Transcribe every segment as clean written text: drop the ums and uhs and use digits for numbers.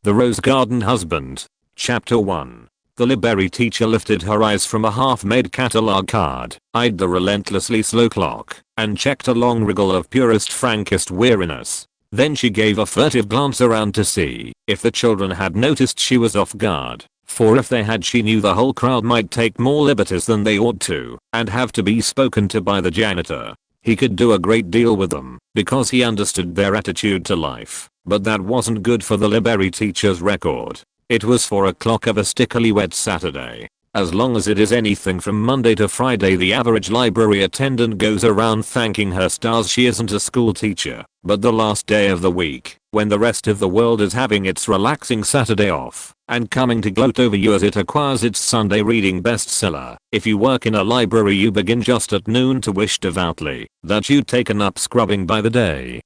The Rose Garden Husband. Chapter 1. The library teacher lifted her eyes from a half-made catalog card, eyed the relentlessly slow clock, and checked a long wriggle of purest frankest weariness. Then she gave a furtive glance around to see if the children had noticed she was off guard, for if they had she knew the whole crowd might take more liberties than they ought to, and have to be spoken to by the janitor. He could do a great deal with them, because he understood their attitude to life, but that wasn't good for the library teacher's record. It was 4 o'clock of a stickily wet Saturday. As long as it is anything from Monday to Friday, the average library attendant goes around thanking her stars she isn't a school teacher. But the last day of the week, when the rest of the world is having its relaxing Saturday off, and coming to gloat over you as it acquires its Sunday reading bestseller, if you work in a library you begin just at noon to wish devoutly that you'd taken up scrubbing by the day,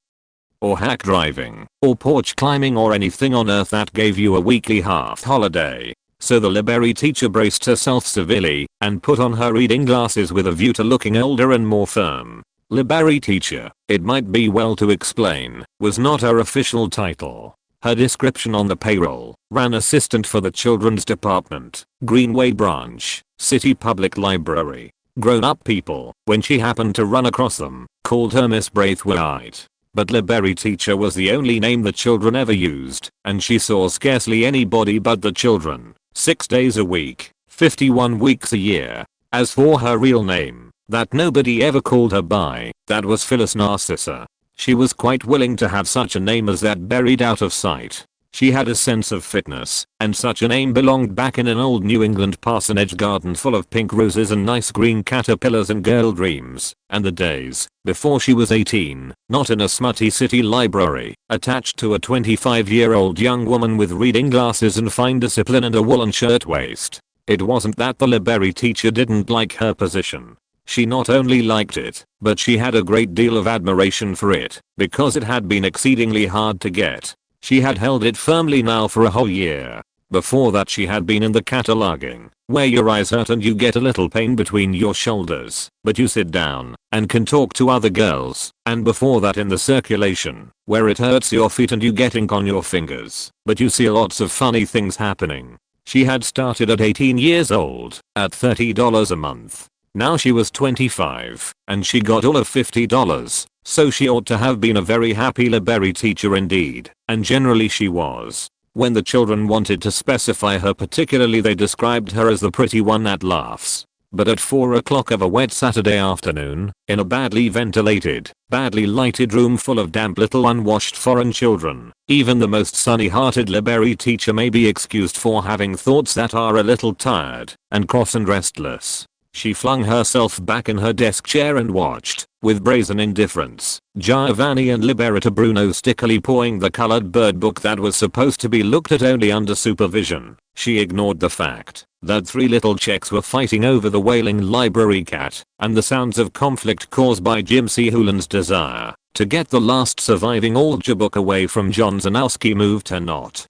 or hack driving, or porch climbing, or anything on earth that gave you a weekly half holiday. So the library teacher braced herself severely and put on her reading glasses with a view to looking older and more firm. Library teacher, it might be well to explain, was not her official title. Her description on the payroll ran assistant for the children's department, Greenway branch, City Public Library. Grown-up people, when she happened to run across them, called her Miss Braithwaite. But library teacher was the only name the children ever used, and she saw scarcely anybody but the children, 6 days a week, 51 weeks a year. As for her real name, that nobody ever called her by, that was Phyllis Narcissa. She was quite willing to have such a name as that buried out of sight. She had a sense of fitness, and such a name belonged back in an old New England parsonage garden full of pink roses and nice green caterpillars and girl dreams, and the days before she was 18, not in a smutty city library, attached to a 25-year-old young woman with reading glasses and fine discipline and a woolen shirtwaist. It wasn't that the library teacher didn't like her position. She not only liked it, but she had a great deal of admiration for it, because it had been exceedingly hard to get. She had held it firmly now for a whole year. Before that she had been in the cataloging, where your eyes hurt and you get a little pain between your shoulders, but you sit down and can talk to other girls, and before that in the circulation, where it hurts your feet and you get ink on your fingers, but you see lots of funny things happening. She had started at 18 years old, at $30 a month. Now she was 25, and she got all of $50. So she ought to have been a very happy library teacher indeed, and generally she was. When the children wanted to specify her particularly, they described her as the pretty one that laughs. But at 4 o'clock of a wet Saturday afternoon, in a badly ventilated, badly lighted room full of damp little unwashed foreign children, even the most sunny-hearted library teacher may be excused for having thoughts that are a little tired, and cross and restless. She flung herself back in her desk chair and watched, with brazen indifference, Giovanni and Liberata Bruno stickily pawing the colored bird book that was supposed to be looked at only under supervision. She ignored the fact that 3 little Czechs were fighting over the wailing library cat, and the sounds of conflict caused by Jim C. Hoolan's desire to get the last surviving audiobook away from John Zanowski moved her not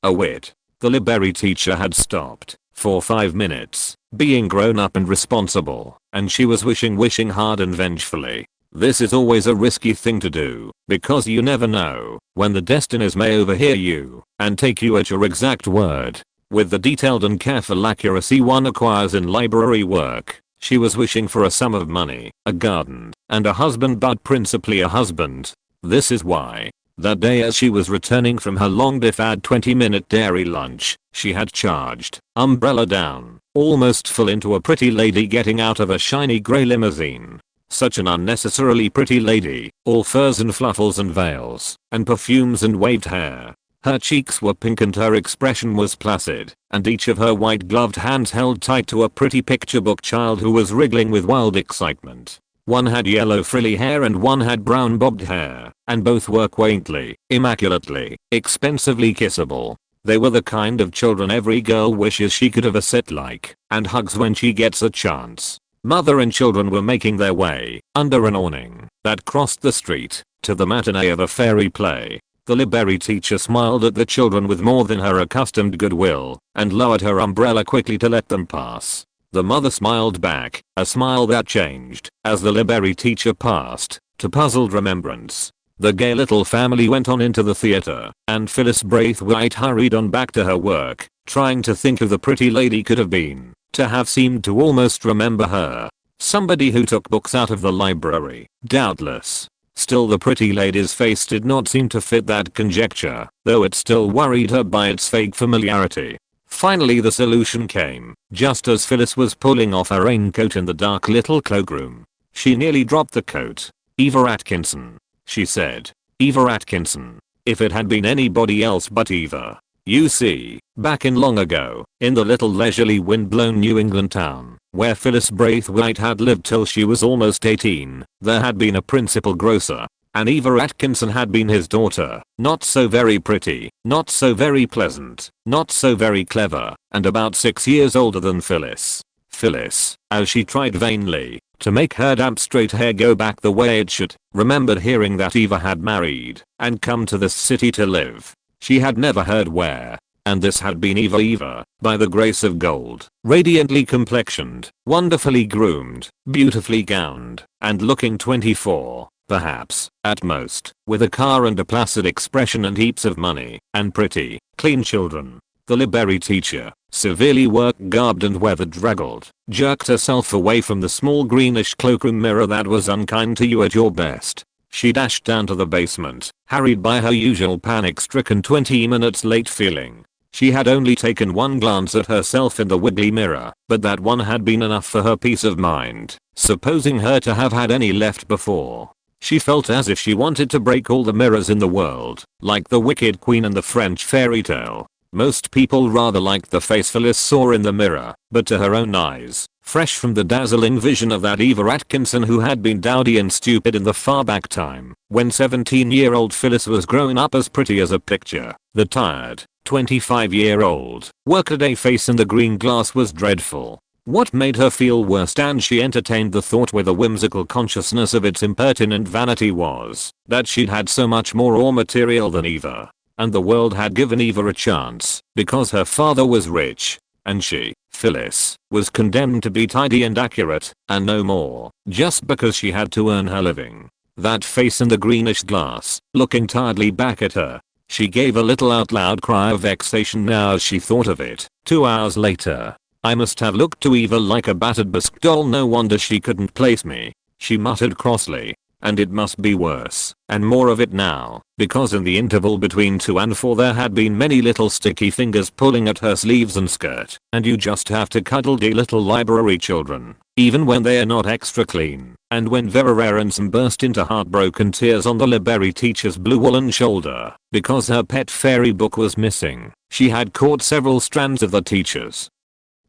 a whit. The library teacher had stopped, for 5 minutes, being grown up and responsible, and she was wishing hard and vengefully. This is always a risky thing to do, because you never know when the destinies may overhear you and take you at your exact word. With the detailed and careful accuracy one acquires in library work, she was wishing for a sum of money, a garden, and a husband, but principally a husband. This is why, that day as she was returning from her long deferred 20-minute dairy lunch, she had charged, umbrella down, almost full into a pretty lady getting out of a shiny grey limousine. Such an unnecessarily pretty lady, all furs and fluffles and veils, and perfumes and waved hair. Her cheeks were pink and her expression was placid, and each of her white gloved hands held tight to a pretty picture book child who was wriggling with wild excitement. One had yellow frilly hair and one had brown bobbed hair, and both were quaintly, immaculately, expensively kissable. They were the kind of children every girl wishes she could have a set like, and hugs when she gets a chance. Mother and children were making their way, under an awning that crossed the street, to the matinee of a fairy play. The library teacher smiled at the children with more than her accustomed goodwill, and lowered her umbrella quickly to let them pass. The mother smiled back, a smile that changed as the library teacher passed, to puzzled remembrance. The gay little family went on into the theater, and Phyllis Braithwaite hurried on back to her work, trying to think who the pretty lady could have been, to have seemed to almost remember her. Somebody who took books out of the library, doubtless. Still, the pretty lady's face did not seem to fit that conjecture, though it still worried her by its vague familiarity. Finally the solution came, just as Phyllis was pulling off her raincoat in the dark little cloakroom. She nearly dropped the coat. "Eva Atkinson," she said. "Eva Atkinson. If it had been anybody else but Eva." You see, back in long ago, in the little leisurely wind-blown New England town, where Phyllis Braithwaite had lived till she was almost 18, there had been a principal grocer, and Eva Atkinson had been his daughter, not so very pretty, not so very pleasant, not so very clever, and about 6 years older than Phyllis. Phyllis, as she tried vainly to make her damp straight hair go back the way it should, remembered hearing that Eva had married and come to this city to live. She had never heard where, and this had been Eva, by the grace of gold, radiantly complexioned, wonderfully groomed, beautifully gowned, and looking 24, perhaps, at most, with a car and a placid expression and heaps of money, and pretty, clean children. The library teacher, severely work-garbed and weather-draggled, jerked herself away from the small greenish cloakroom mirror that was unkind to you at your best. She dashed down to the basement, harried by her usual panic-stricken 20 minutes late feeling. She had only taken one glance at herself in the wiggly mirror, but that one had been enough for her peace of mind, supposing her to have had any left before. She felt as if she wanted to break all the mirrors in the world, like the Wicked Queen in the French fairy tale. Most people rather liked the face Phyllis saw in the mirror, but to her own eyes, fresh from the dazzling vision of that Eva Atkinson who had been dowdy and stupid in the far back time, when 17-year-old Phyllis was grown up as pretty as a picture, the tired, 25-year-old, workaday face in the green glass was dreadful. What made her feel worse, and she entertained the thought with a whimsical consciousness of its impertinent vanity, was that she'd had so much more raw material than Eva. And the world had given Eva a chance, because her father was rich, and she, Phyllis, was condemned to be tidy and accurate, and no more, just because she had to earn her living. That face in the greenish glass, looking tiredly back at her. She gave a little out loud cry of vexation now as she thought of it. 2 hours later. I must have looked to Eva like a battered bisque doll. No wonder she couldn't place me, she muttered crossly. And it must be worse, and more of it now, because in the interval between 2 and 4 there had been many little sticky fingers pulling at her sleeves and skirt, and you just have to cuddle the little library children, even when they are not extra clean. And when Vera Aronson burst into heartbroken tears on the library teacher's blue woolen shoulder, because her pet fairy book was missing, she had caught several strands of the teacher's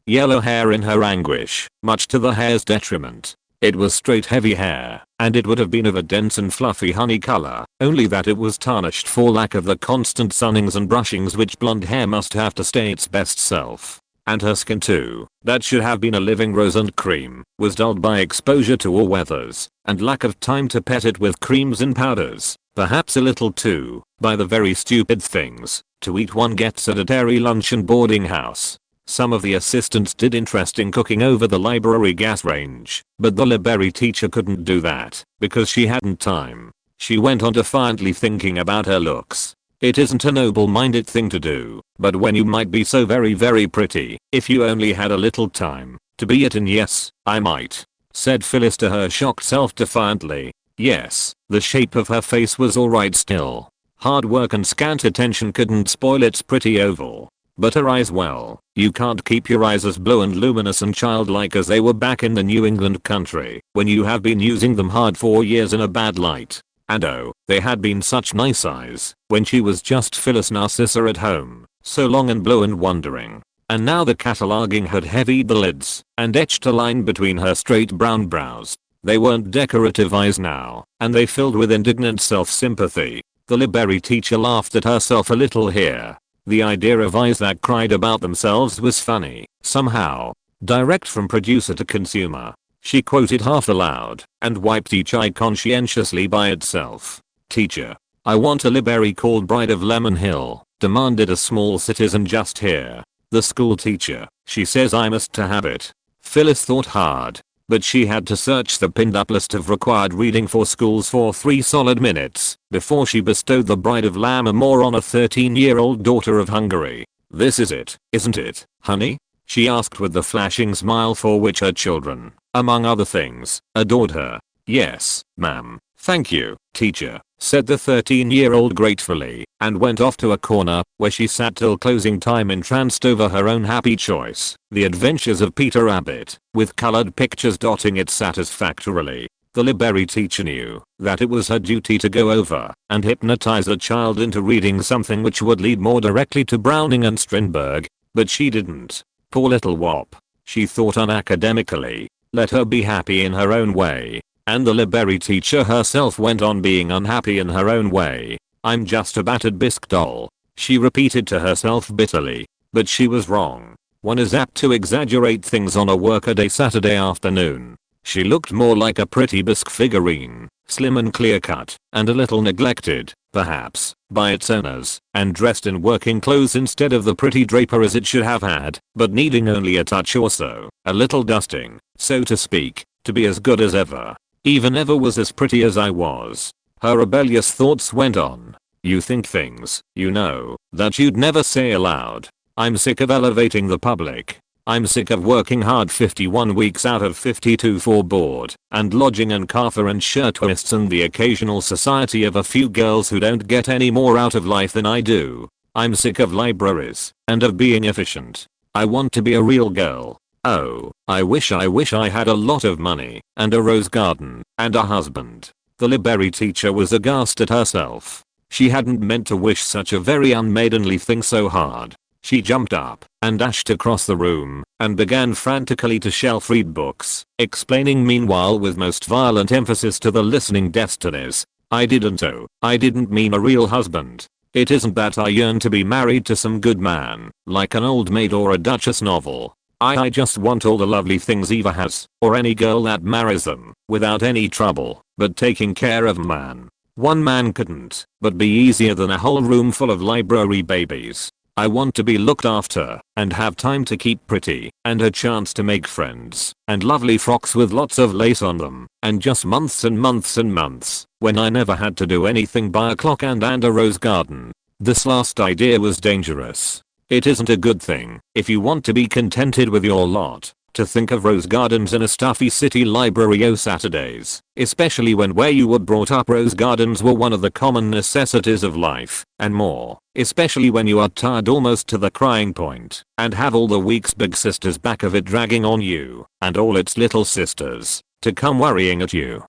yellow hair in her anguish, much to the hair's detriment. It was straight heavy hair, and it would have been of a dense and fluffy honey color, only that it was tarnished for lack of the constant sunnings and brushings which blonde hair must have to stay its best self. And her skin too, that should have been a living rose and cream, was dulled by exposure to all weathers, and lack of time to pet it with creams and powders, perhaps a little too, by the very stupid things to eat one gets at a dairy luncheon boarding house. Some of the assistants did interesting cooking over the library gas range, but the library teacher couldn't do that, because she hadn't time. She went on defiantly thinking about her looks. It isn't a noble-minded thing to do, but when you might be so very pretty, if you only had a little time to be it. And yes, I might, said Phyllis to her shocked self defiantly. Yes, the shape of her face was alright still. Hard work and scant attention couldn't spoil its pretty oval. But her eyes, well, you can't keep your eyes as blue and luminous and childlike as they were back in the New England country, when you have been using them hard 4 years in a bad light. And oh, they had been such nice eyes, when she was just Phyllis Narcissa at home, so long and blue and wondering. And now the cataloguing had heavied the lids, and etched a line between her straight brown brows. They weren't decorative eyes now, and they filled with indignant self-sympathy. The library teacher laughed at herself a little here. The idea of eyes that cried about themselves was funny, somehow. Direct from producer to consumer. She quoted half aloud, and wiped each eye conscientiously by itself. Teacher. I want a library called Bride of Lemon Hill, demanded a small citizen just here. The school teacher. She says I must to have it. Phyllis thought hard. but she had to search the pinned up list of required reading for schools for 3 solid minutes before she bestowed the Bride of Lammermoor on a 13-year-old daughter of Hungary. "This is it, isn't it, honey?" she asked with the flashing smile for which her children, among other things, adored her. "Yes, ma'am, thank you, teacher," said the 13-year-old gratefully, and went off to a corner, where she sat till closing time entranced over her own happy choice, The Adventures of Peter Rabbit, with colored pictures dotting it satisfactorily. The library teacher knew that it was her duty to go over and hypnotize a child into reading something which would lead more directly to Browning and Strindberg, but she didn't. Poor little wop, she thought unacademically. Let her be happy in her own way. And the library teacher herself went on being unhappy in her own way. "I'm just a battered bisque doll," she repeated to herself bitterly. But she was wrong. One is apt to exaggerate things on a workaday Saturday afternoon. She looked more like a pretty bisque figurine, slim and clear-cut, and a little neglected, perhaps, by its owners, and dressed in working clothes instead of the pretty draperies it should have had, but needing only a touch or so, a little dusting, so to speak, to be as good as ever. "Even ever was as pretty as I was," her rebellious thoughts went on. "You think things, you know, that you'd never say aloud. I'm sick of elevating the public. I'm sick of working hard 51 weeks out of 52 for board and lodging and car fare and shirtwaists and the occasional society of a few girls who don't get any more out of life than I do. I'm sick of libraries and of being efficient. I want to be a real girl. Oh, I wish I had a lot of money and a rose garden and a husband." The library teacher was aghast at herself. She hadn't meant to wish such a very unmaidenly thing so hard. She jumped up and dashed across the room and began frantically to shelf-read books, explaining meanwhile with most violent emphasis to the listening destinies, I didn't mean a real husband. It isn't that I yearn to be married to some good man, like an old maid or a Duchess novel. I just want all the lovely things Eva has, or any girl that marries them, without any trouble, but taking care of man. One man couldn't, but be easier than a whole room full of library babies. I want to be looked after, and have time to keep pretty, and a chance to make friends, and lovely frocks with lots of lace on them, and just months and months and months, when I never had to do anything by a clock and a rose garden. This last idea was dangerous. It isn't a good thing, if you want to be contented with your lot, to think of rose gardens in a stuffy city library o Saturdays, especially when where you were brought up rose gardens were one of the common necessities of life, and more, especially when you are tired almost to the crying point, and have all the week's big sisters back of it dragging on you, and all its little sisters, to come worrying at you.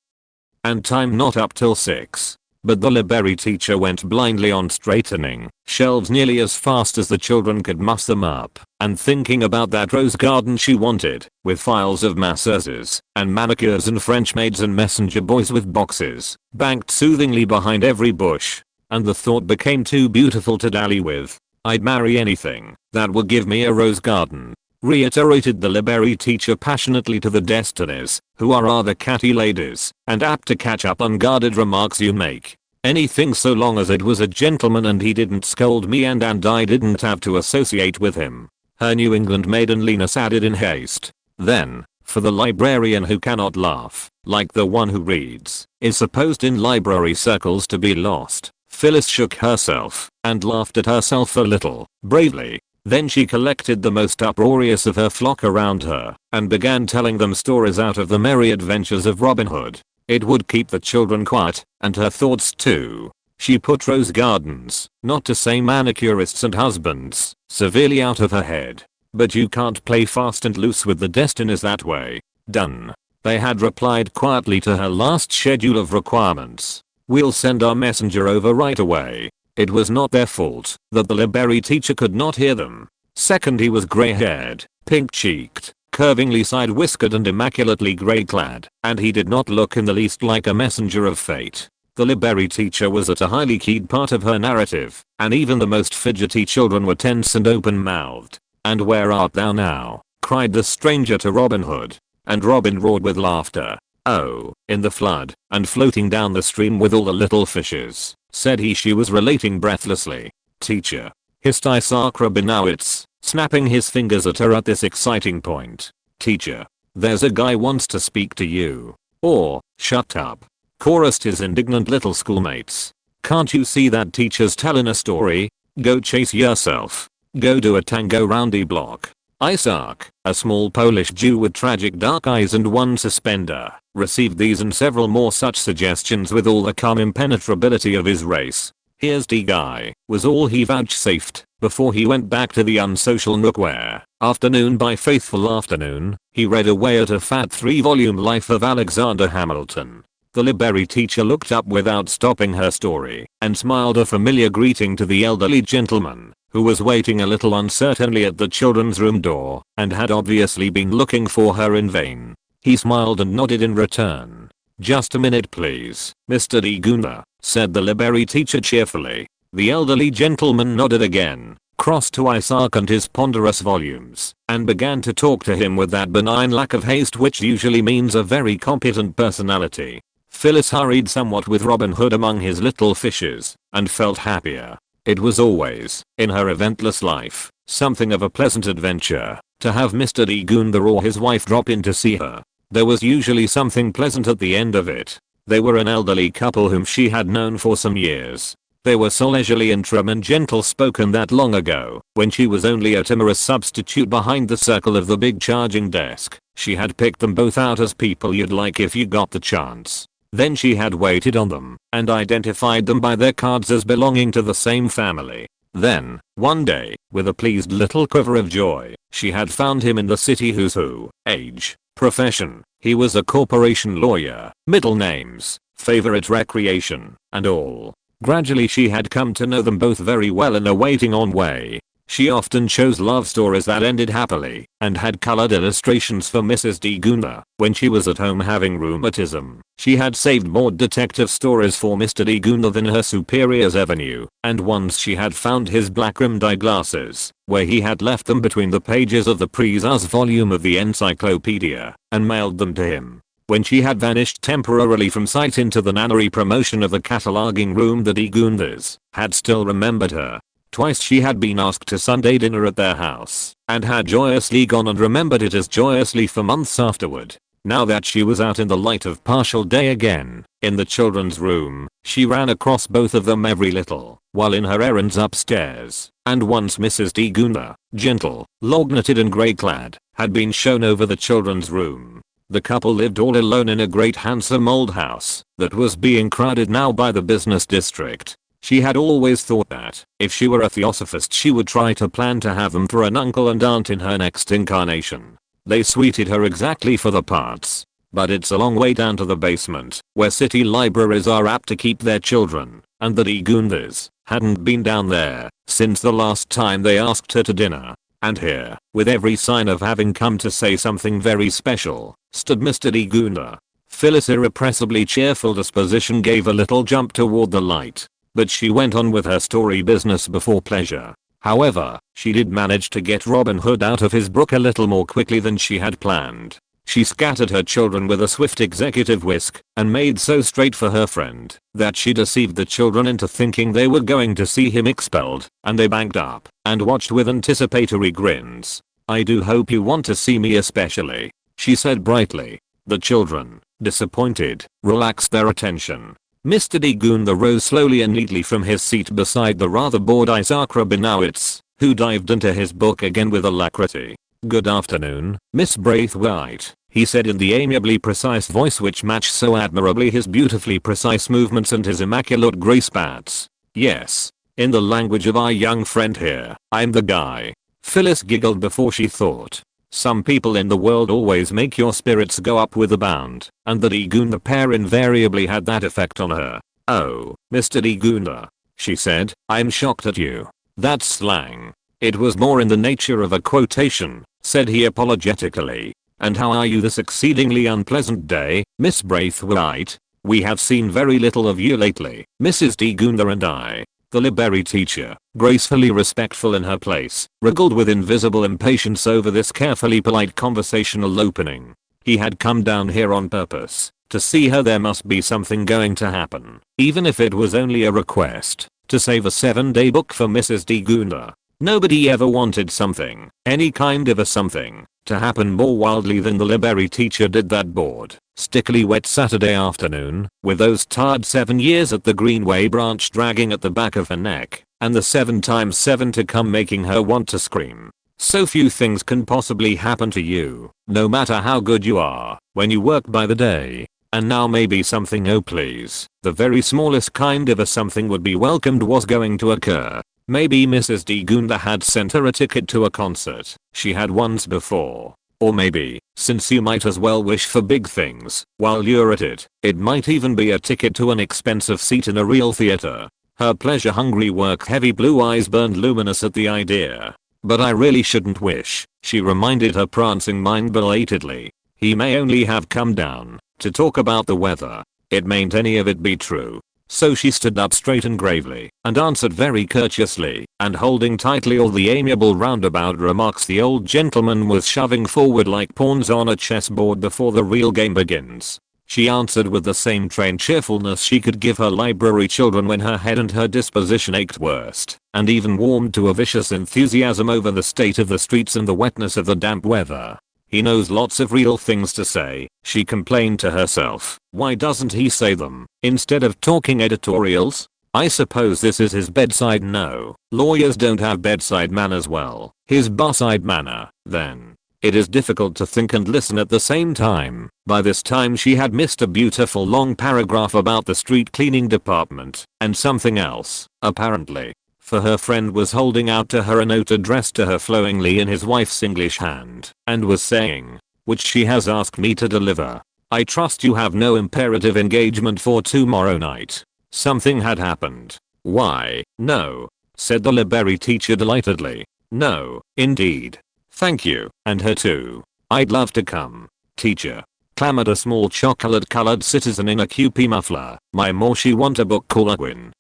And time not up till 6. But the library teacher went blindly on straightening shelves nearly as fast as the children could muss them up, and thinking about that rose garden she wanted, with files of masseuses, and manicures and French maids and messenger boys with boxes, banked soothingly behind every bush. And the thought became too beautiful to dally with. I'd marry anything that would give me a rose garden, reiterated the library teacher passionately to the destinies, who are rather catty ladies, and apt to catch up unguarded remarks you make. Anything so long as it was a gentleman and he didn't scold me and I didn't have to associate with him. Her New England maidenliness added in haste. Then, for the librarian who cannot laugh, like the one who reads, is supposed in library circles to be lost. Phyllis shook herself, and laughed at herself a little, bravely. Then she collected the most uproarious of her flock around her, and began telling them stories out of the merry adventures of Robin Hood. It would keep the children quiet, and her thoughts too. She put rose gardens, not to say manicurists and husbands, severely out of her head. But you can't play fast and loose with the destinies that way. Done. They had replied quietly to her last schedule of requirements. We'll send our messenger over right away. It was not their fault that the library teacher could not hear them. Second, he was grey-haired, pink-cheeked, curvingly side-whiskered and immaculately grey-clad, and he did not look in the least like a messenger of fate. The library teacher was at a highly keyed part of her narrative, and even the most fidgety children were tense and open-mouthed. "And where art thou now?" cried the stranger to Robin Hood. And Robin roared with laughter. "Oh, in the flood, and floating down the stream with all the little fishes," said he. She was relating breathlessly. "Teacher," hissed Isaac Rabinowitz, snapping his fingers at her at this exciting point. "Teacher, "There's a guy wants to speak to you." Or, "Shut up," chorused his indignant little schoolmates. "Can't you see that teacher's telling a story? Go chase yourself. Go do a tango roundy block." Isaac, a small Polish Jew with tragic dark eyes and one suspender, received these and several more such suggestions with all the calm impenetrability of his race. "Here's the guy," was all he vouchsafed, before he went back to the unsocial nook where, afternoon by faithful afternoon, he read away at a fat 3-volume Life of Alexander Hamilton. The library teacher looked up without stopping her story, and smiled a familiar greeting to the elderly gentleman, who was waiting a little uncertainly at the children's room door, and had obviously been looking for her in vain. He smiled and nodded in return. "Just a minute please, Mr. Diguna," said the library teacher cheerfully. The elderly gentleman nodded again, crossed to Isaac and his ponderous volumes, and began to talk to him with that benign lack of haste which usually means a very competent personality. Phyllis hurried somewhat with Robin Hood among his little fishes, and felt happier. It was always, in her eventless life, something of a pleasant adventure, to have Mr. Diguna or his wife drop in to see her. There was usually something pleasant at the end of it. They were an elderly couple whom she had known for some years. They were so leisurely and trim and gentle spoken that long ago, when she was only a timorous substitute behind the circle of the big charging desk, she had picked them both out as people you'd like if you got the chance. Then she had waited on them, and identified them by their cards as belonging to the same family. Then, one day, with a pleased little quiver of joy, she had found him in the city who's who, age, profession, he was a corporation lawyer, middle names, favorite recreation, and all. Gradually she had come to know them both very well in a waiting on way. She often chose love stories that ended happily, and had colored illustrations for Mrs. Diguna when she was at home having rheumatism. She had saved more detective stories for Mr. Diguna than her superiors ever knew, and once she had found his black-rimmed eyeglasses, where he had left them between the pages of the Preza's volume of the encyclopedia, and mailed them to him. When she had vanished temporarily from sight into the nunnery promotion of the cataloging room, the Digunas had still remembered her. Twice she had been asked to Sunday dinner at their house, and had joyously gone and remembered it as joyously for months afterward. Now that she was out in the light of partial day again, in the children's room, she ran across both of them every little, while in her errands upstairs, and once Mrs. Diguna, gentle, log-knitted and grey-clad, had been shown over the children's room. The couple lived all alone in a great handsome old house that was being crowded now by the business district. She had always thought that, if she were a theosophist, she would try to plan to have them for an uncle and aunt in her next incarnation. They suited her exactly for the parts. But it's a long way down to the basement, where city libraries are apt to keep their children, and the Digunas hadn't been down there since the last time they asked her to dinner. And here, with every sign of having come to say something very special, stood Mr. Diguna. Phyllis' irrepressibly cheerful disposition gave a little jump toward the light. But she went on with her story business before pleasure. However, she did manage to get Robin Hood out of his book a little more quickly than she had planned. She scattered her children with a swift executive whisk, and made so straight for her friend that she deceived the children into thinking they were going to see him expelled, and they banked up and watched with anticipatory grins. "I do hope you want to see me especially," she said brightly. The children, disappointed, relaxed their attention. Mr. Diguna rose slowly and neatly from his seat beside the rather bored Isaac Rabinowitz, who dived into his book again with alacrity. "Good afternoon, Miss Braithwaite," he said in the amiably precise voice which matched so admirably his beautifully precise movements and his immaculate gray spats. "Yes, in the language of our young friend here, I'm the guy." Phyllis giggled before she thought. Some people in the world always make your spirits go up with a bound, and the Diguna pair invariably had that effect on her. "Oh, Mr. Diguna," she said, "I'm shocked at you. That's slang." "It was more in the nature of a quotation," said he apologetically. "And how are you this exceedingly unpleasant day, Miss Braithwaite? We have seen very little of you lately, Mrs. Diguna and I." The library teacher, gracefully respectful in her place, wriggled with invisible impatience over this carefully polite conversational opening. He had come down here on purpose. To see her there must be something going to happen, even if it was only a request to save a 7-day book for Mrs. Diguna. Nobody ever wanted something, any kind of a something, to happen more wildly than the library teacher did that bored, stickily wet Saturday afternoon, with those tired 7 years at the Greenway branch dragging at the back of her neck, and the 7 times 7 to come making her want to scream. So few things can possibly happen to you, no matter how good you are, when you work by the day. And now maybe something, oh please, the very smallest kind of a something would be welcomed was going to occur. Maybe Mrs. D. Gunda had sent her a ticket to a concert she had once before. Or maybe, since you might as well wish for big things while you're at it, it might even be a ticket to an expensive seat in a real theater. Her pleasure-hungry work-heavy blue eyes burned luminous at the idea. But I really shouldn't wish, she reminded her prancing mind belatedly. He may only have come down to talk about the weather. It mayn't any of it be true. So she stood up straight and gravely and answered very courteously, and holding tightly all the amiable roundabout remarks the old gentleman was shoving forward like pawns on a chessboard before the real game begins. She answered with the same trained cheerfulness she could give her library children when her head and her disposition ached worst, and even warmed to a vicious enthusiasm over the state of the streets and the wetness of the damp weather. He knows lots of real things to say, she complained to herself. Why doesn't he say them, instead of talking editorials? I suppose this is his bedside. No, lawyers don't have bedside manners. Well, his barside manner, then. It is difficult to think and listen at the same time. By this time she had missed a beautiful long paragraph about the street cleaning department, and something else, apparently. For her friend was holding out to her a note addressed to her flowingly in his wife's English hand, and was saying, which she has asked me to deliver. I trust you have no imperative engagement for tomorrow night. Something had happened. Why, no, said the library teacher delightedly. No, indeed. Thank you, and her too. I'd love to come. Teacher, clamored a small chocolate-colored citizen in a QP muffler. My more she want a book called Win.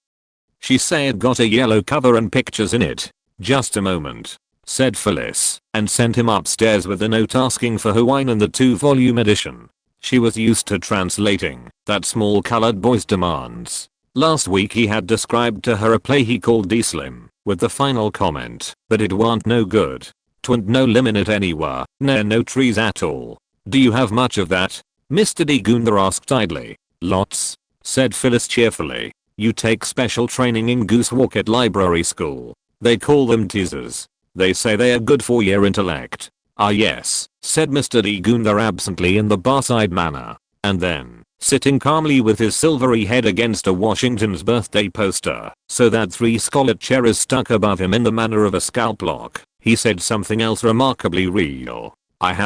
She said got a yellow cover and pictures in it. Just a moment, said Phyllis, and sent him upstairs with a note asking for her wine and the 2-volume edition. She was used to translating that small colored boy's demands. Last week he had described to her a play he called D-Slim, with the final comment that it warn't no good. Twant no limb in it anywhere, no trees at all. Do you have much of that? Mr. D. Gunda asked idly. Lots, said Phyllis cheerfully. You take special training in goosewalk at library school. They call them teasers. They say they are good for your intellect. Ah yes, said Mr. D. Gunda absently in the barside manner. And then, sitting calmly with his silvery head against a Washington's birthday poster, so that 3 scarlet cherries stuck above him in the manner of a scalp lock, he said something else remarkably real.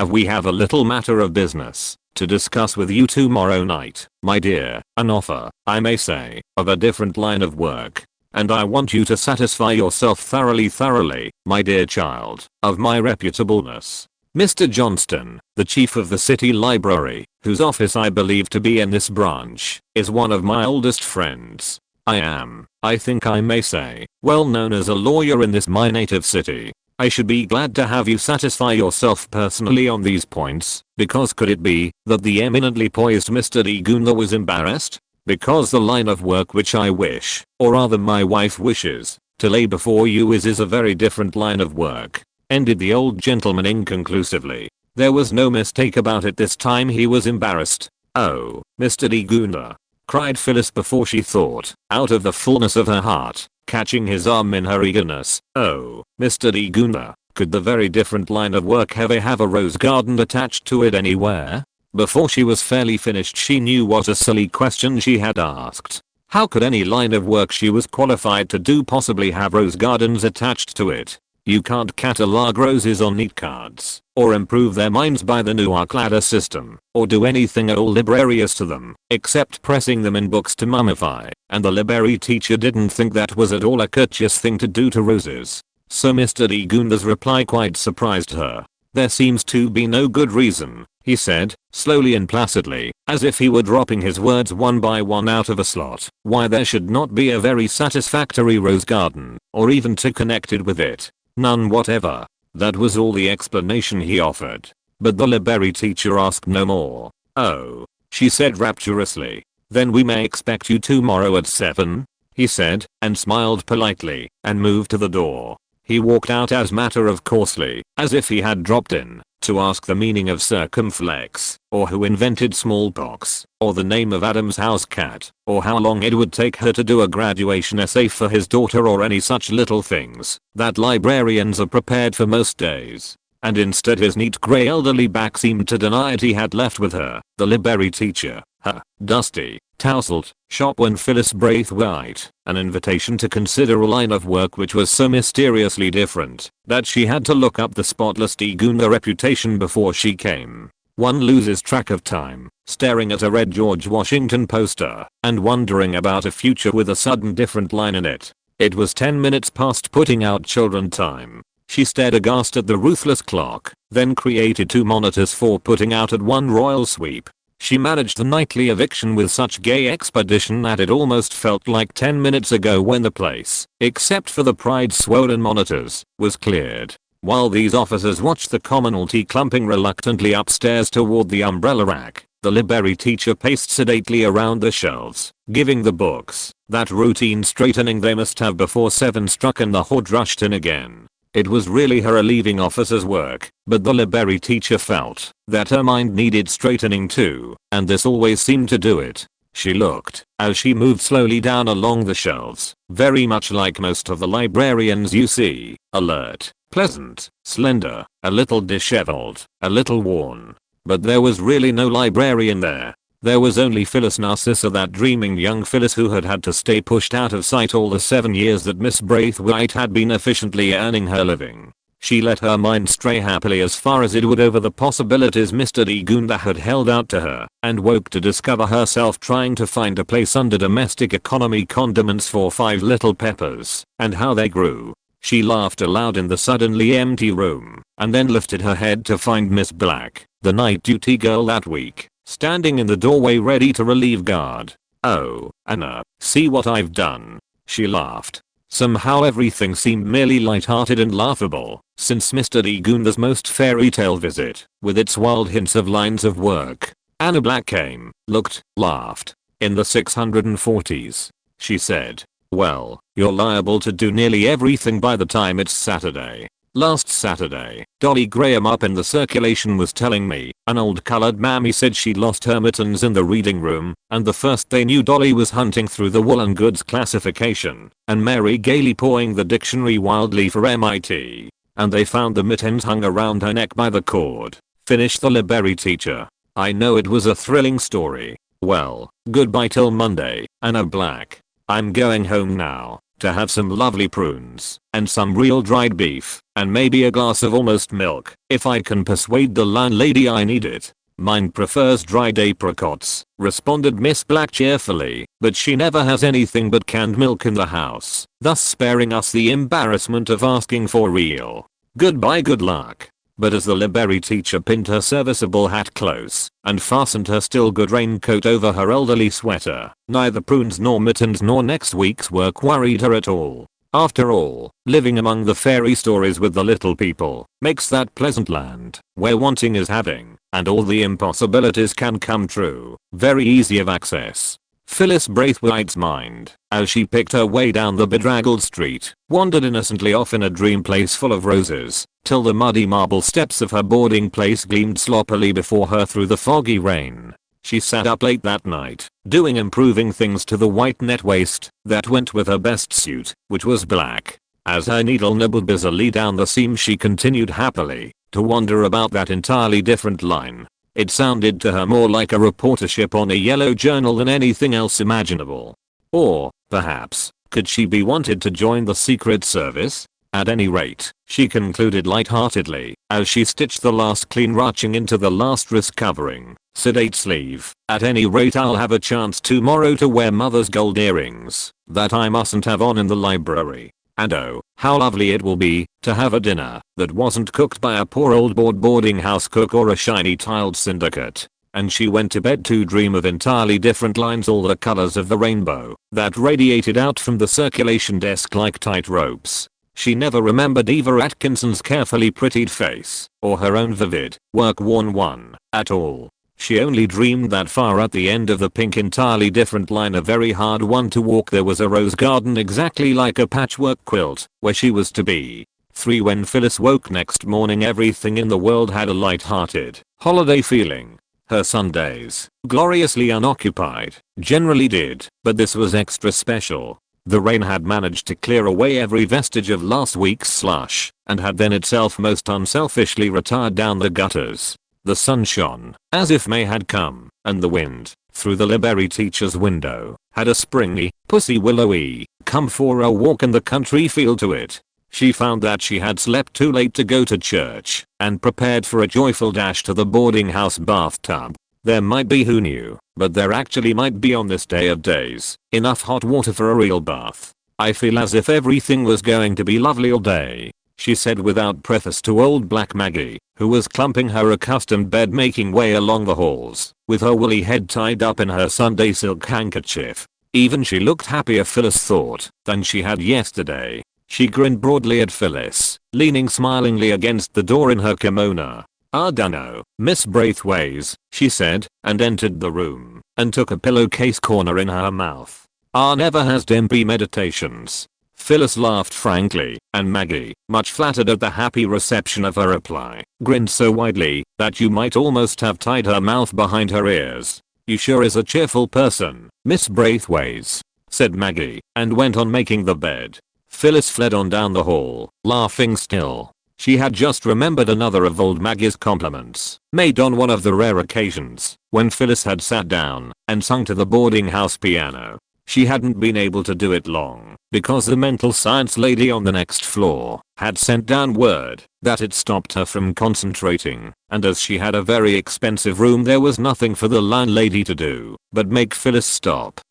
We have a little matter of business to discuss with you tomorrow night, my dear. An offer, I may say, of a different line of work. And I want you to satisfy yourself thoroughly, my dear child, of my reputableness. Mr. Johnston, the chief of the city library, whose office I believe to be in this branch, is one of my oldest friends. I am, I think I may say, well known as a lawyer in this my native city. I should be glad to have you satisfy yourself personally on these points, because could it be that the eminently poised Mr. D. Gunda was embarrassed? Because the line of work which I wish, or rather my wife wishes, to lay before you is a very different line of work, ended the old gentleman inconclusively. There was no mistake about it this time, he was embarrassed. Oh, Mr. D. Gunda, cried Phyllis before she thought, out of the fullness of her heart, catching his arm in her eagerness. Oh, Mr. D. Gunda, could the very different line of work ever have a rose garden attached to it anywhere? Before she was fairly finished she knew what a silly question she had asked. How could any line of work she was qualified to do possibly have rose gardens attached to it? You can't catalog roses on neat cards, or improve their minds by the new arc ladder system, or do anything at all librarious to them, except pressing them in books to mummify, and the library teacher didn't think that was at all a courteous thing to do to roses. So Mr. D. Gunda's reply quite surprised her. There seems to be no good reason, he said, slowly and placidly, as if he were dropping his words one by one out of a slot, why there should not be a very satisfactory rose garden, or even two connected with it. None whatever. That was all the explanation he offered. But the library teacher asked no more. Oh, she said rapturously. Then we may expect you tomorrow at 7? He said, and smiled politely, and moved to the door. He walked out as matter of coursely, as if he had dropped in to ask the meaning of circumflex, or who invented smallpox, or the name of Adam's house cat, or how long it would take her to do a graduation essay for his daughter, or any such little things that librarians are prepared for most days. And instead his neat grey elderly back seemed to deny it. He had left with her, the library teacher, her dusty, tousled shop when Phyllis Braithwaite, an invitation to consider a line of work which was so mysteriously different that she had to look up the spotless Digunda reputation before she came. One loses track of time, staring at a red George Washington poster and wondering about a future with a sudden different line in it. It was 10 minutes past putting out children time. She stared aghast at the ruthless clock, then created 2 monitors for putting out at one royal sweep. She managed the nightly eviction with such gay expedition that it almost felt like 10 minutes ago when the place, except for the pride-swollen monitors, was cleared. While these officers watched the commonalty clumping reluctantly upstairs toward the umbrella rack, the library teacher paced sedately around the shelves, giving the books that routine straightening they must have before 7 struck and the horde rushed in again. It was really her relieving officer's work, but the library teacher felt that her mind needed straightening too, and this always seemed to do it. She looked, as she moved slowly down along the shelves, very much like most of the librarians you see, alert, pleasant, slender, a little disheveled, a little worn. But there was really no librarian there. There was only Phyllis Narcissa, that dreaming young Phyllis who had had to stay pushed out of sight all the 7 years that Miss Braithwaite had been efficiently earning her living. She let her mind stray happily as far as it would over the possibilities Mr. Digunda had held out to her, and woke to discover herself trying to find a place under domestic economy condiments for 5 little peppers, and how they grew. She laughed aloud in the suddenly empty room, and then lifted her head to find Miss Black, the night duty girl that week, standing in the doorway ready to relieve guard. "Oh, Anna, see what I've done," she laughed. Somehow everything seemed merely light-hearted and laughable, since Mr. Digunda's most fairy tale visit, with its wild hints of lines of work. Anna Black came, looked, laughed. "In the 640s, she said. "Well, you're liable to do nearly everything by the time it's Saturday. Last Saturday, Dolly Graham up in the circulation was telling me, an old colored mammy said she'd lost her mittens in the reading room, and the first they knew Dolly was hunting through the woolen goods classification, and Mary gaily pawing the dictionary wildly for MIT, and they found the mittens hung around her neck by the cord," finished the library teacher. "I know it was a thrilling story. Well, goodbye till Monday, Anna Black. I'm going home now, to have some lovely prunes, and some real dried beef, and maybe a glass of almost milk, if I can persuade the landlady I need it." "Mine prefers dried apricots," responded Miss Black cheerfully, "but she never has anything but canned milk in the house, thus sparing us the embarrassment of asking for real. Goodbye, good luck." But as the library teacher pinned her serviceable hat close and fastened her still good raincoat over her elderly sweater, neither prunes nor mittens nor next week's work worried her at all. After all, living among the fairy stories with the little people makes that pleasant land where wanting is having, and all the impossibilities can come true, very easy of access. Phyllis Braithwaite's mind, as she picked her way down the bedraggled street, wandered innocently off in a dream place full of roses, till the muddy marble steps of her boarding place gleamed sloppily before her through the foggy rain. She sat up late that night, doing improving things to the white net waist that went with her best suit, which was black. As her needle nibbled busily down the seam, she continued happily to wonder about that entirely different line. It sounded to her more like a reportership on a yellow journal than anything else imaginable. Or, perhaps, could she be wanted to join the Secret Service? At any rate, she concluded lightheartedly, as she stitched the last clean ruching into the last wrist covering, sedate sleeve, "At any rate I'll have a chance tomorrow to wear mother's gold earrings that I mustn't have on in the library. And oh, how lovely it will be to have a dinner that wasn't cooked by a poor old boarding house cook or a shiny tiled syndicate." And she went to bed to dream of entirely different lines, all the colors of the rainbow, that radiated out from the circulation desk like tight ropes. She never remembered Eva Atkinson's carefully prettied face, or her own vivid, work-worn one, at all. She only dreamed that far at the end of the pink entirely different line, a very hard one to walk, there was a rose garden exactly like a patchwork quilt, where she was to be. 3. When Phyllis woke next morning, everything in the world had a light-hearted, holiday feeling. Her Sundays, gloriously unoccupied, generally did, but this was extra special. The rain had managed to clear away every vestige of last week's slush, and had then itself most unselfishly retired down the gutters. The sun shone, as if May had come, and the wind, through the library teacher's window, had a springy, pussy willowy, come for a walk in the country feel to it. She found that she had slept too late to go to church, and prepared for a joyful dash to the boarding house bathtub. There might be, who knew, but there actually might be on this day of days, enough hot water for a real bath. I feel as if everything was going to be lovely all day, she said without preface to old black Maggie, who was clumping her accustomed bed making way along the halls, with her woolly head tied up in her Sunday silk handkerchief. Even she looked happier, Phyllis thought, than she had yesterday. She grinned broadly at Phyllis, leaning smilingly against the door in her kimono. "I dunno, Miss Braithwaite," she said, and entered the room, and took a pillowcase corner in her mouth. "I never has DMP meditations." Phyllis laughed frankly, and Maggie, much flattered at the happy reception of her reply, grinned so widely that you might almost have tied her mouth behind her ears. "You sure is a cheerful person, Miss Braithwaite," said Maggie, and went on making the bed. Phyllis fled on down the hall, laughing still. She had just remembered another of old Maggie's compliments, made on one of the rare occasions when Phyllis had sat down and sung to the boarding house piano. She hadn't been able to do it long, because the mental science lady on the next floor had sent down word that it stopped her from concentrating, and as she had a very expensive room, there was nothing for the landlady to do but make Phyllis stop.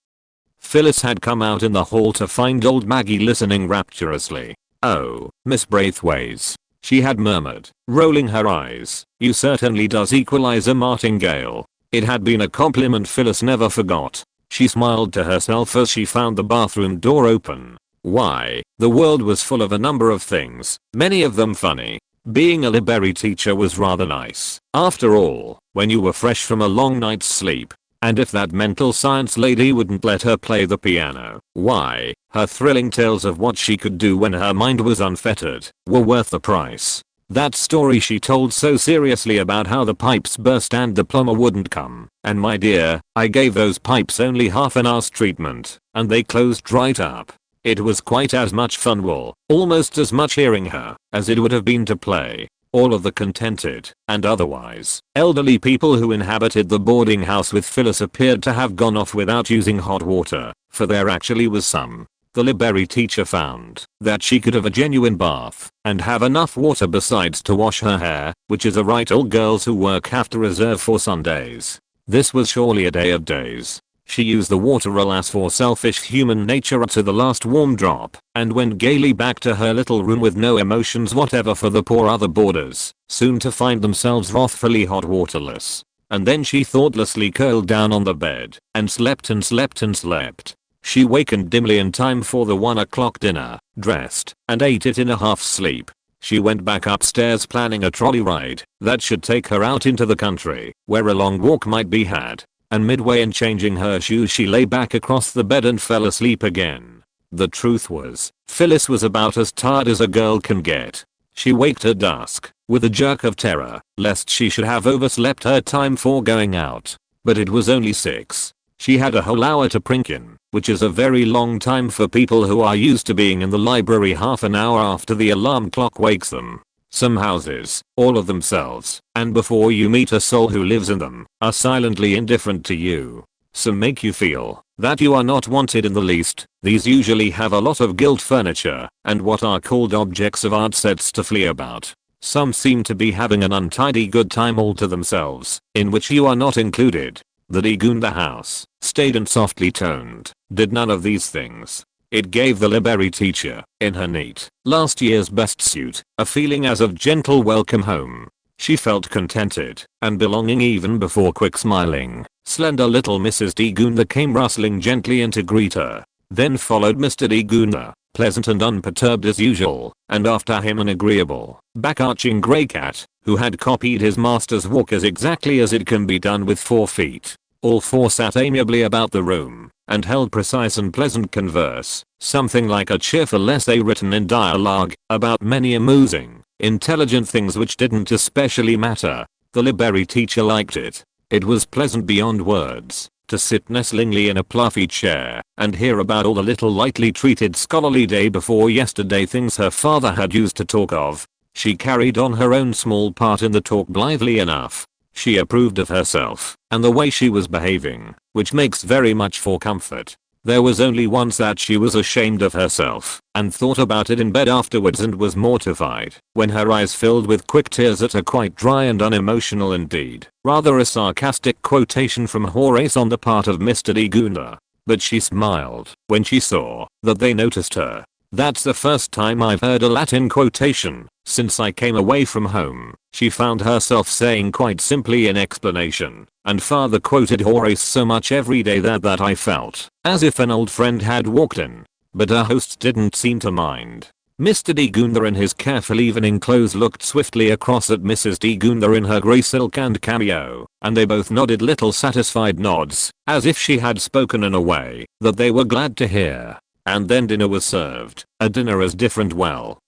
Phyllis had come out in the hall to find old Maggie listening rapturously. "Oh, Miss Braithwaite," she had murmured, rolling her eyes, "you certainly does equalize a martingale." It had been a compliment Phyllis never forgot. She smiled to herself as she found the bathroom door open. Why, the world was full of a number of things, many of them funny. Being a library teacher was rather nice, after all, when you were fresh from a long night's sleep. And if that mental science lady wouldn't let her play the piano, why, her thrilling tales of what she could do when her mind was unfettered were worth the price. That story she told so seriously about how the pipes burst and the plumber wouldn't come, and my dear, I gave those pipes only half an hour's treatment, and they closed right up. It was quite as much fun, well, almost as much hearing her, as it would have been to play. All of the contented, and otherwise, elderly people who inhabited the boarding house with Phyllis appeared to have gone off without using hot water, for there actually was some. The library teacher found that she could have a genuine bath and have enough water besides to wash her hair, which is a right all girls who work have to reserve for Sundays. This was surely a day of days. She used the water alas for selfish human nature to the last warm drop, and went gaily back to her little room with no emotions whatever for the poor other boarders, soon to find themselves wrathfully hot waterless. And then she thoughtlessly curled down on the bed, and slept and slept and slept. She wakened dimly in time for the 1 o'clock dinner, dressed, and ate it in a half sleep. She went back upstairs planning a trolley ride that should take her out into the country, where a long walk might be had. And midway in changing her shoes she lay back across the bed and fell asleep again. The truth was, Phyllis was about as tired as a girl can get. She waked at dusk, with a jerk of terror, lest she should have overslept her time for going out. But it was only 6. She had a whole hour to prink in, which is a very long time for people who are used to being in the library half an hour after the alarm clock wakes them. Some houses, all of themselves, and before you meet a soul who lives in them, are silently indifferent to you. Some make you feel that you are not wanted in the least. These usually have a lot of gilt furniture and what are called objects of art sets to flee about. Some seem to be having an untidy good time all to themselves, in which you are not included. The Digunda house, staid and softly toned, did none of these things. It gave the library teacher, in her neat, last year's best suit, a feeling as of gentle welcome home. She felt contented and belonging even before quick smiling, slender little Mrs. Digunda came rustling gently in to greet her. Then followed Mr. Digunda, pleasant and unperturbed as usual, and after him an agreeable, back-arching grey cat, who had copied his master's walk as exactly as it can be done with 4 feet. All 4 sat amiably about the room, and held precise and pleasant converse, something like a cheerful essay written in dialogue, about many amusing, intelligent things which didn't especially matter. The library teacher liked it. It was pleasant beyond words to sit nestlingly in a fluffy chair and hear about all the little lightly treated scholarly day before yesterday things her father had used to talk of. She carried on her own small part in the talk blithely enough. She approved of herself and the way she was behaving, which makes very much for comfort. There was only once that she was ashamed of herself and thought about it in bed afterwards and was mortified when her eyes filled with quick tears at a quite dry and unemotional indeed, rather a sarcastic quotation from Horace on the part of Mr. de Guenther. But she smiled when she saw that they noticed her. That's the first time I've heard a Latin quotation since I came away from home, she found herself saying quite simply in explanation, and father quoted Horace so much every day that I felt as if an old friend had walked in. But her hosts didn't seem to mind. Mr. de Guenther in his careful evening clothes looked swiftly across at Mrs. de Guenther in her grey silk and cameo, and they both nodded little satisfied nods, as if she had spoken in a way that they were glad to hear. And then dinner was served, a dinner as different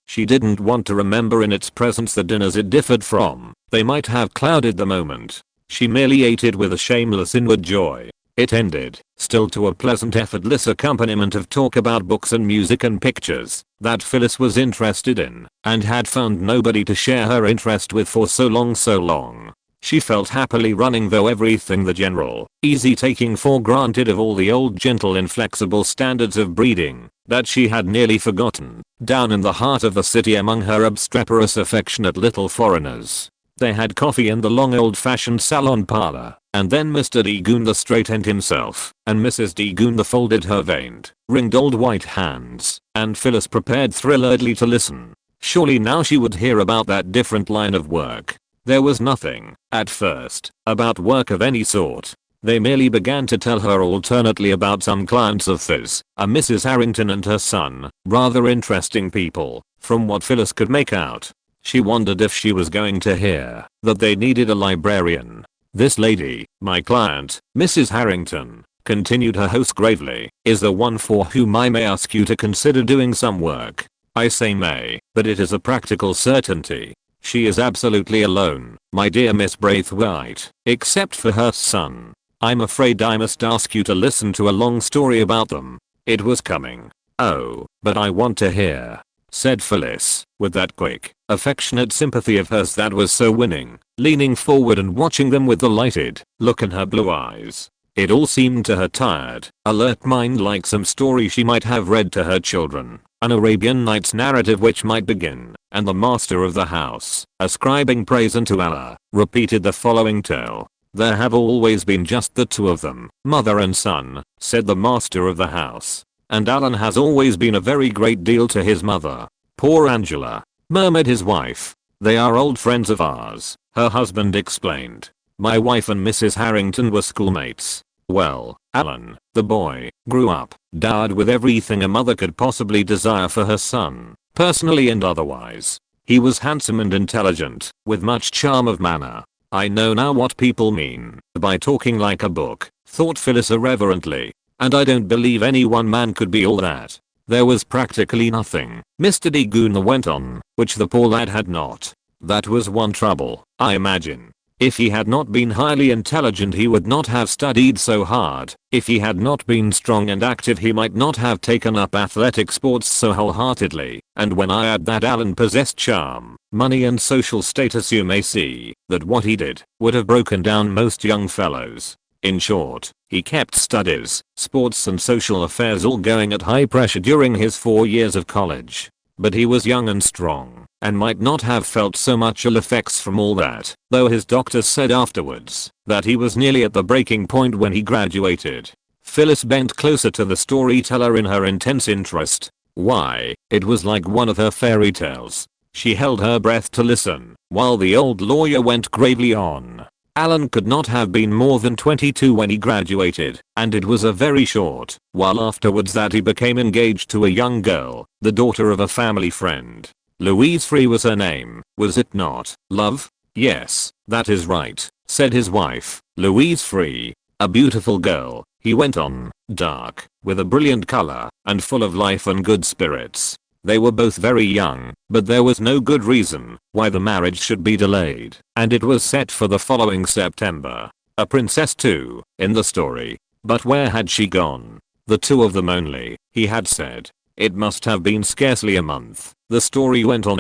she didn't want to remember in its presence the dinners it differed from, they might have clouded the moment. She merely ate it with a shameless inward joy. It ended, still to a pleasant effortless accompaniment of talk about books and music and pictures that Phyllis was interested in, and had found nobody to share her interest with for so long. She felt happily running though everything the general, easy taking for granted of all the old gentle inflexible standards of breeding that she had nearly forgotten, down in the heart of the city among her obstreperous affectionate little foreigners. They had coffee in the long old-fashioned salon parlor, and then Mr. de Guenther straightened himself, and Mrs. de Guenther folded her veined, ringed old white hands, and Phyllis prepared thrilledly to listen. Surely now she would hear about that different line of work. There was nothing, at first, about work of any sort. They merely began to tell her alternately about some clients of theirs, a Mrs. Harrington and her son, rather interesting people, from what Phyllis could make out. She wondered if she was going to hear that they needed a librarian. This lady, my client, Mrs. Harrington, continued her host gravely, is the one for whom I may ask you to consider doing some work. I say may, but it is a practical certainty. She is absolutely alone, my dear Miss Braithwaite, except for her son. I'm afraid I must ask you to listen to a long story about them. It was coming. Oh, but I want to hear, said Phyllis, with that quick, affectionate sympathy of hers that was so winning, leaning forward and watching them with the lighted look in her blue eyes. It all seemed to her tired, alert mind like some story she might have read to her children, an Arabian Nights narrative which might begin, and the master of the house, ascribing praise unto Allah, repeated the following tale. There have always been just the two of them, mother and son, said the master of the house. And Alan has always been a very great deal to his mother. Poor Angela, murmured his wife. They are old friends of ours, her husband explained. My wife and Mrs. Harrington were schoolmates. Well, Alan, the boy, grew up, dowered with everything a mother could possibly desire for her son, personally and otherwise. He was handsome and intelligent, with much charm of manner. I know now what people mean by talking like a book, thought Phyllis irreverently. And I don't believe any one man could be all that. There was practically nothing, Mr. de Guenther went on, which the poor lad had not. That was one trouble, I imagine. If he had not been highly intelligent he would not have studied so hard. If he had not been strong and active he might not have taken up athletic sports so wholeheartedly. And when I add that Alan possessed charm, money and social status you may see that what he did would have broken down most young fellows. In short, he kept studies, sports and social affairs all going at high pressure during his 4 years of college. But he was young and strong, and might not have felt so much ill effects from all that, though his doctors said afterwards that he was nearly at the breaking point when he graduated. Phyllis bent closer to the storyteller in her intense interest. Why, it was like one of her fairy tales. She held her breath to listen, while the old lawyer went gravely on. Alan could not have been more than 22 when he graduated, and it was a very short while afterwards that he became engaged to a young girl, the daughter of a family friend. Louise Free was her name, was it not, love? Yes, that is right, said his wife, Louise Free. A beautiful girl, he went on, dark, with a brilliant color, and full of life and good spirits. They were both very young, but there was no good reason why the marriage should be delayed, and it was set for the following September. A princess too, in the story. But where had she gone? The two of them only, he had said. It must have been scarcely a month. The story went on.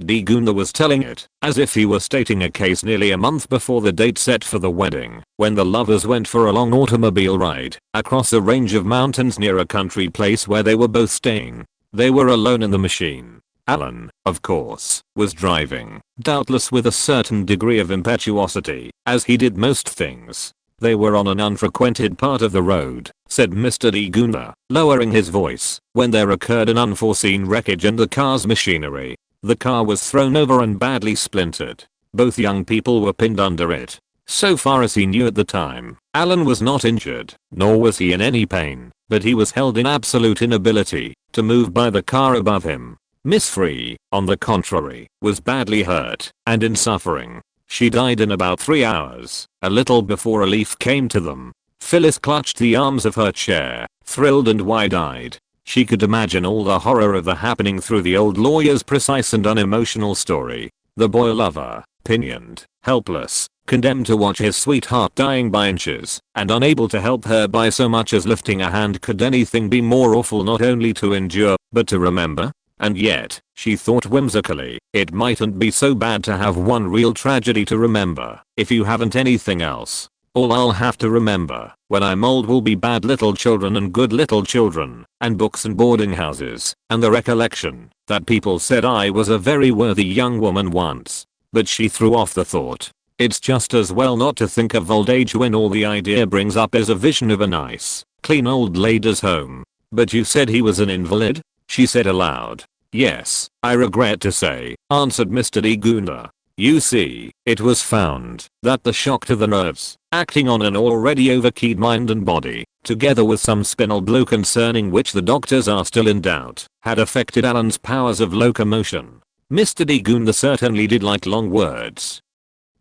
Mr. Gunther was telling it, as if he were stating a case nearly a month before the date set for the wedding, when the lovers went for a long automobile ride across a range of mountains near a country place where they were both staying. They were alone in the machine. Alan, of course, was driving, doubtless with a certain degree of impetuosity, as he did most things. They were on an unfrequented part of the road, said Mr. Gunther, lowering his voice, when there occurred an unforeseen wreckage in the car's machinery. The car was thrown over and badly splintered. Both young people were pinned under it. So far as he knew at the time, Alan was not injured, nor was he in any pain, but he was held in absolute inability to move by the car above him. Miss Free, on the contrary, was badly hurt and in suffering. She died in about 3 hours, a little before relief came to them. Phyllis clutched the arms of her chair, thrilled and wide-eyed. She could imagine all the horror of the happening through the old lawyer's precise and unemotional story. The boy lover, pinioned, helpless, condemned to watch his sweetheart dying by inches, and unable to help her by so much as lifting a hand. Could anything be more awful not only to endure, but to remember? And yet, she thought whimsically, it mightn't be so bad to have one real tragedy to remember, if you haven't anything else. All I'll have to remember, when I'm old, will be bad little children and good little children, and books and boarding houses, and the recollection that people said I was a very worthy young woman once. But she threw off the thought. It's just as well not to think of old age when all the idea brings up is a vision of a nice, clean old lady's home. But you said he was an invalid? She said aloud. Yes, I regret to say, answered Mr. Gunther. You see, it was found that the shock to the nerves, acting on an already overkeyed mind and body, together with some spinal blow concerning which the doctors are still in doubt, had affected Alan's powers of locomotion. Mr. Gunther certainly did like long words.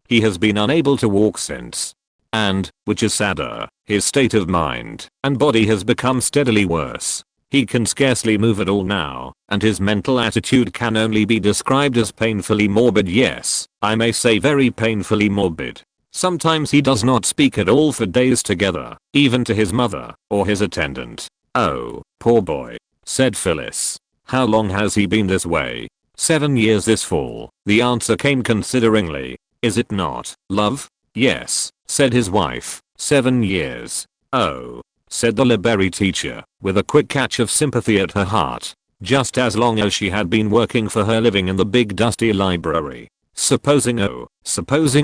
He has been unable to walk since. And, which is sadder, his state of mind and body has become steadily worse. He can scarcely move at all now, and his mental attitude can only be described as painfully morbid. Yes, I may say very painfully morbid. Sometimes he does not speak at all for days together, even to his mother, or his attendant. Oh, poor boy, said Phyllis. How long has he been this way? 7 years this fall, the answer came consideringly. Is it not, love? Yes, said his wife, 7 years. Oh, said the library teacher, with a quick catch of sympathy at her heart. Just as long as she had been working for her living in the big dusty library. Supposing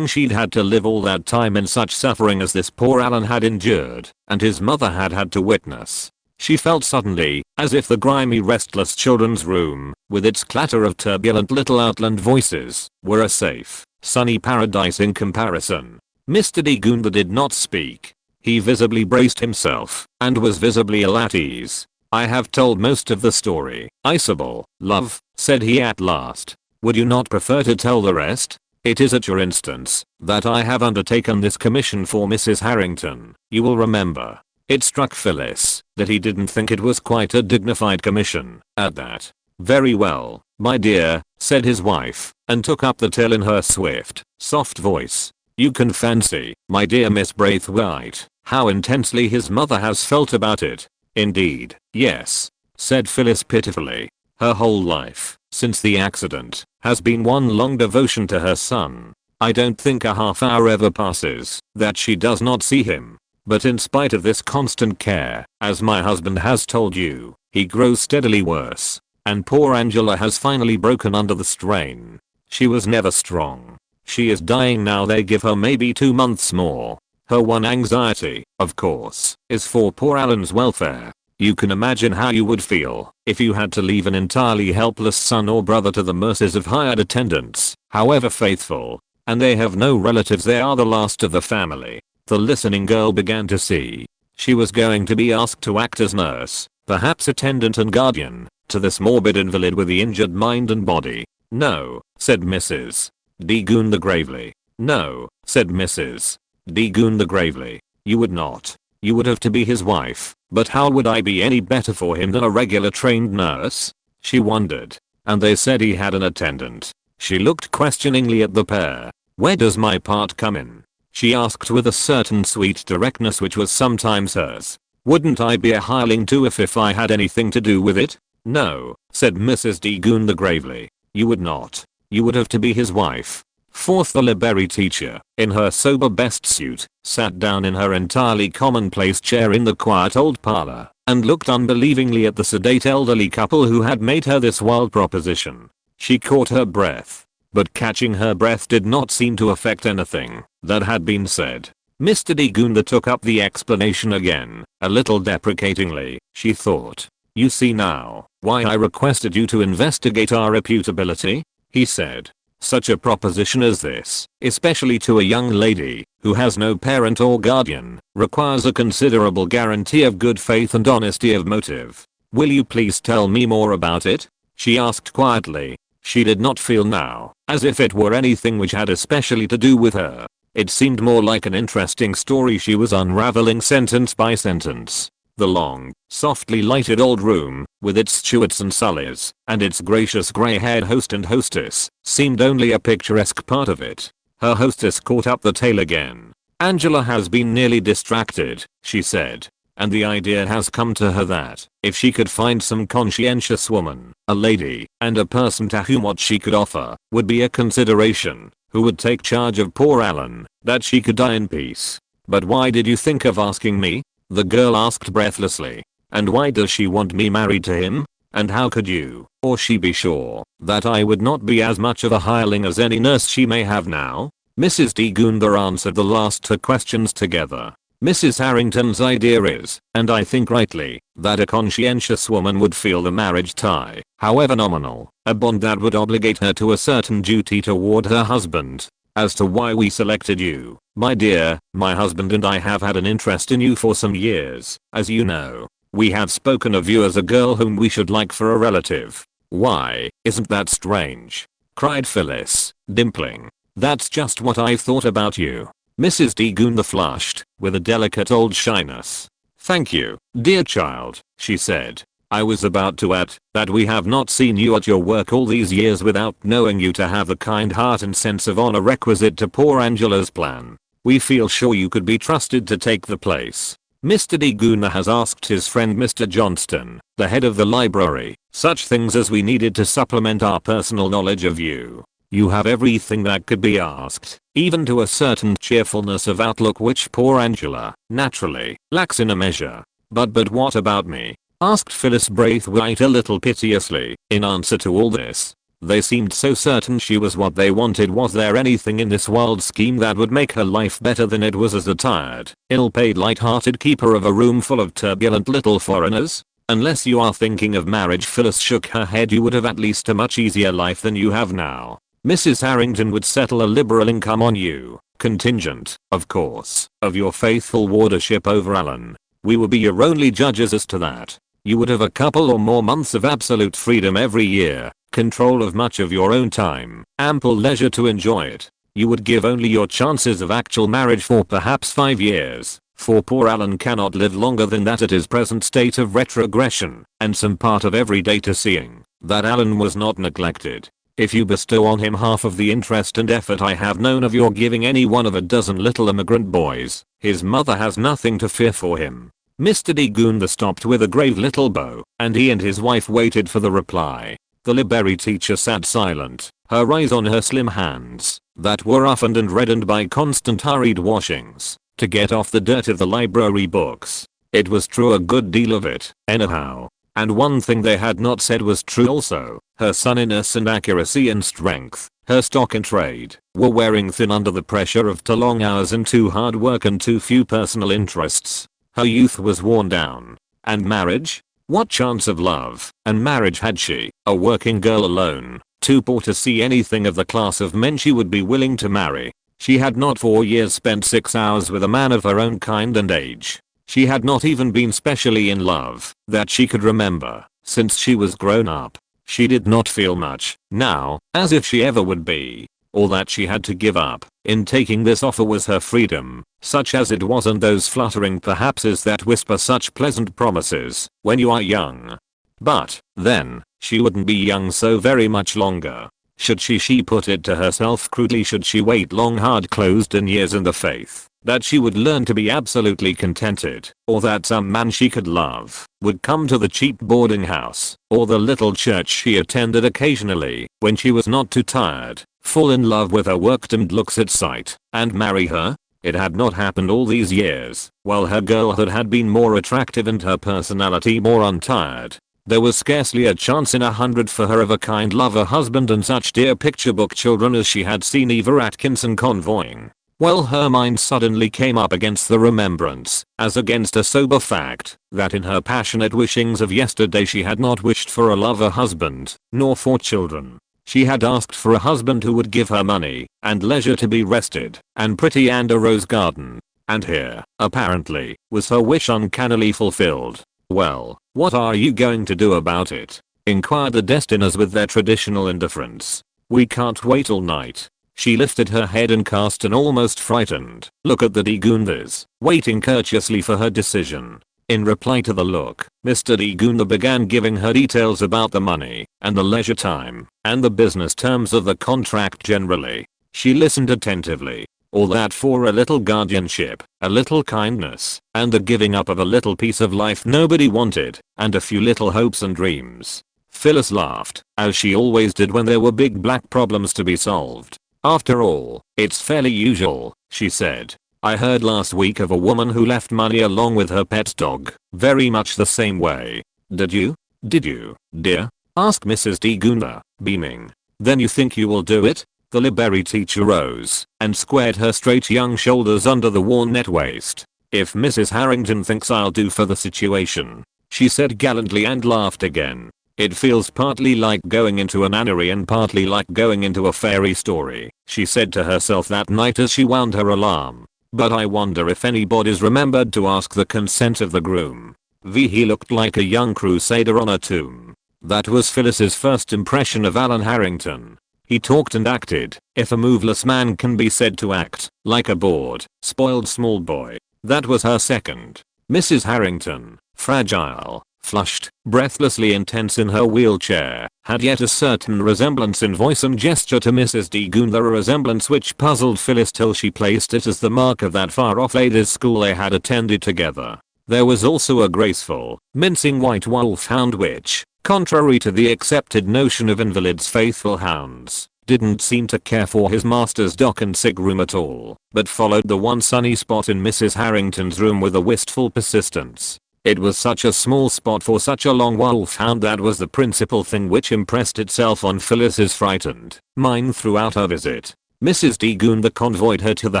she'd had to live all that time in such suffering as this poor Alan had endured, and his mother had had to witness. She felt suddenly, as if the grimy restless children's room, with its clatter of turbulent little outland voices, were a safe, sunny paradise in comparison. Mr. Gunther did not speak. He visibly braced himself, and was visibly ill at ease. I have told most of the story, Isabel, love, said he at last. Would you not prefer to tell the rest? It is at your instance that I have undertaken this commission for Mrs. Harrington, you will remember. It struck Phyllis that he didn't think it was quite a dignified commission, at that. Very well, my dear, said his wife, and took up the tale in her swift, soft voice. You can fancy, my dear Miss Braithwaite, how intensely his mother has felt about it. Indeed, yes, said Phyllis pitifully. Her whole life, since the accident, has been one long devotion to her son. I don't think a half hour ever passes that she does not see him. But in spite of this constant care, as my husband has told you, he grows steadily worse. And poor Angela has finally broken under the strain. She was never strong. She is dying now. They give her maybe 2 months more. Her one anxiety, of course, is for poor Alan's welfare. You can imagine how you would feel if you had to leave an entirely helpless son or brother to the mercies of hired attendants, however faithful. And they have no relatives. They are the last of the family. The listening girl began to see. She was going to be asked to act as nurse, perhaps attendant and guardian, to this morbid invalid with the injured mind and body. No, said Mrs. Gunther gravely. No, said Mrs. Gunther gravely. You would not. You would have to be his wife, but how would I be any better for him than a regular trained nurse? She wondered. And they said he had an attendant. She looked questioningly at the pair. Where does my part come in? She asked with a certain sweet directness which was sometimes hers. Wouldn't I be a hireling too if I had anything to do with it? No, said Mrs. D. Gunda gravely. You would not. You would have to be his wife. Fourth, the library teacher, in her sober best suit, sat down in her entirely commonplace chair in the quiet old parlor and looked unbelievingly at the sedate elderly couple who had made her this wild proposition. She caught her breath, but catching her breath did not seem to affect anything that had been said. Mr. D. Gunda took up the explanation again, a little deprecatingly, she thought. You see now why I requested you to investigate our reputability? He said. Such a proposition as this, especially to a young lady who has no parent or guardian, requires a considerable guarantee of good faith and honesty of motive. Will you please tell me more about it? She asked quietly. She did not feel now as if it were anything which had especially to do with her. It seemed more like an interesting story she was unraveling sentence by sentence. The long, softly lighted old room, with its Stuarts and Sullys, and its gracious grey-haired host and hostess, seemed only a picturesque part of it. Her hostess caught up the tale again. Angela has been nearly distracted, she said. And the idea has come to her that, if she could find some conscientious woman, a lady, and a person to whom what she could offer would be a consideration, who would take charge of poor Alan, that she could die in peace. But why did you think of asking me? The girl asked breathlessly. And why does she want me married to him? And how could you, or she be sure, that I would not be as much of a hireling as any nurse she may have now? Mrs. D. Gunda answered the last two questions together. Mrs. Harrington's idea is, and I think rightly, that a conscientious woman would feel the marriage tie, however nominal, a bond that would obligate her to a certain duty toward her husband. As to why we selected you, my dear, my husband and I have had an interest in you for some years, as you know. We have spoken of you as a girl whom we should like for a relative. Why, isn't that strange? Cried Phyllis, dimpling. That's just what I've thought about you. Mrs. D. Gunda flushed, with a delicate old shyness. Thank you, dear child, she said. I was about to add that we have not seen you at your work all these years without knowing you to have the kind heart and sense of honor requisite to poor Angela's plan. We feel sure you could be trusted to take the place. Mr. D. Gunda has asked his friend Mr. Johnston, the head of the library, such things as we needed to supplement our personal knowledge of you. You have everything that could be asked, even to a certain cheerfulness of outlook which poor Angela, naturally, lacks in a measure. But what about me? Asked Phyllis Braithwaite a little piteously, in answer to all this. They seemed so certain she was what they wanted. Was there anything in this wild scheme that would make her life better than it was as a tired, ill-paid light-hearted keeper of a room full of turbulent little foreigners? Unless you are thinking of marriage. Phyllis shook her head. You would have at least a much easier life than you have now. Mrs. Harrington would settle a liberal income on you, contingent, of course, of your faithful wardership over Alan. We will be your only judges as to that. You would have a couple or more months of absolute freedom every year, control of much of your own time, ample leisure to enjoy it. You would give only your chances of actual marriage for perhaps 5 years, for poor Alan cannot live longer than that at his present state of retrogression, and some part of every day to seeing that Alan was not neglected. If you bestow on him half of the interest and effort I have known of your giving any one of a dozen little immigrant boys, his mother has nothing to fear for him. Mr. D. Gunda stopped with a grave little bow, and he and his wife waited for the reply. The library teacher sat silent, her eyes on her slim hands, that were roughened and reddened by constant hurried washings, to get off the dirt of the library books. It was true, a good deal of it, anyhow. And one thing they had not said was true also. Her sunniness and accuracy and strength, her stock in trade, were wearing thin under the pressure of too long hours and too hard work and too few personal interests. Her youth was worn down. And marriage? What chance of love and marriage had she, a working girl alone, too poor to see anything of the class of men she would be willing to marry? She had not for years spent 6 hours with a man of her own kind and age. She had not even been specially in love, that she could remember, since she was grown up. She did not feel much, now, as if she ever would be. All that she had to give up in taking this offer was her freedom, such as it was, and those fluttering perhapses that whisper such pleasant promises when you are young. But then, she wouldn't be young so very much longer. Should she put it to herself crudely, should she wait long hard closed in years in the faith that she would learn to be absolutely contented, or that some man she could love would come to the cheap boarding house or the little church she attended occasionally when she was not too tired, fall in love with her work-dimmed looks at sight, and marry her? It had not happened all these years, while her girlhood had been more attractive and her personality more untired. There was scarcely a chance in 100 for her of a kind lover husband and such dear picture book children as she had seen Eva Atkinson convoying. Well, her mind suddenly came up against the remembrance, as against a sober fact, that in her passionate wishings of yesterday she had not wished for a lover husband, nor for children. She had asked for a husband who would give her money, and leisure to be rested, and pretty and a rose garden. And here, apparently, was her wish uncannily fulfilled. Well, what are you going to do about it? Inquired the Destiners with their traditional indifference. We can't wait all night. She lifted her head and cast an almost frightened look at the de Goonthers, waiting courteously for her decision. In reply to the look, Mr. de Goonther began giving her details about the money, and the leisure time, and the business terms of the contract generally. She listened attentively. All that for a little guardianship, a little kindness, and the giving up of a little piece of life nobody wanted, and a few little hopes and dreams. Phyllis laughed, as she always did when there were big black problems to be solved. After all, it's fairly usual, she said. I heard last week of a woman who left money along with her pet dog, very much the same way. Did you? Did you, dear? Asked Mrs. de Goonther, beaming. Then you think you will do it? The library teacher rose and squared her straight young shoulders under the worn net waist. If Mrs. Harrington thinks I'll do for the situation, she said gallantly and laughed again. It feels partly like going into a nunnery and partly like going into a fairy story, she said to herself that night as she wound her alarm. But I wonder if anybody's remembered to ask the consent of the groom. He looked like a young crusader on a tomb. That was Phyllis's first impression of Alan Harrington. He talked and acted, if a moveless man can be said to act, like a bored, spoiled small boy. That was her second. Mrs. Harrington, fragile, flushed, breathlessly intense in her wheelchair, had yet a certain resemblance in voice and gesture to Mrs. de Goonther, a resemblance which puzzled Phyllis till she placed it as the mark of that far-off ladies' school they had attended together. There was also a graceful, mincing white wolfhound which, contrary to the accepted notion of invalids' faithful hounds, didn't seem to care for his master's dock and sick room at all, but followed the one sunny spot in Mrs. Harrington's room with a wistful persistence. It was such a small spot for such a long wolfhound that was the principal thing which impressed itself on Phyllis's frightened mind throughout her visit. Mrs. de Goonther convoyed her to the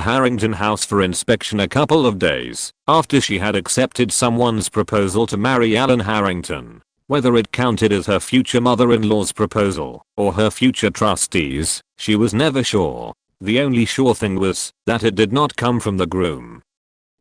Harrington house for inspection a couple of days after she had accepted someone's proposal to marry Alan Harrington. Whether it counted as her future mother-in-law's proposal or her future trustees, she was never sure. The only sure thing was that it did not come from the groom.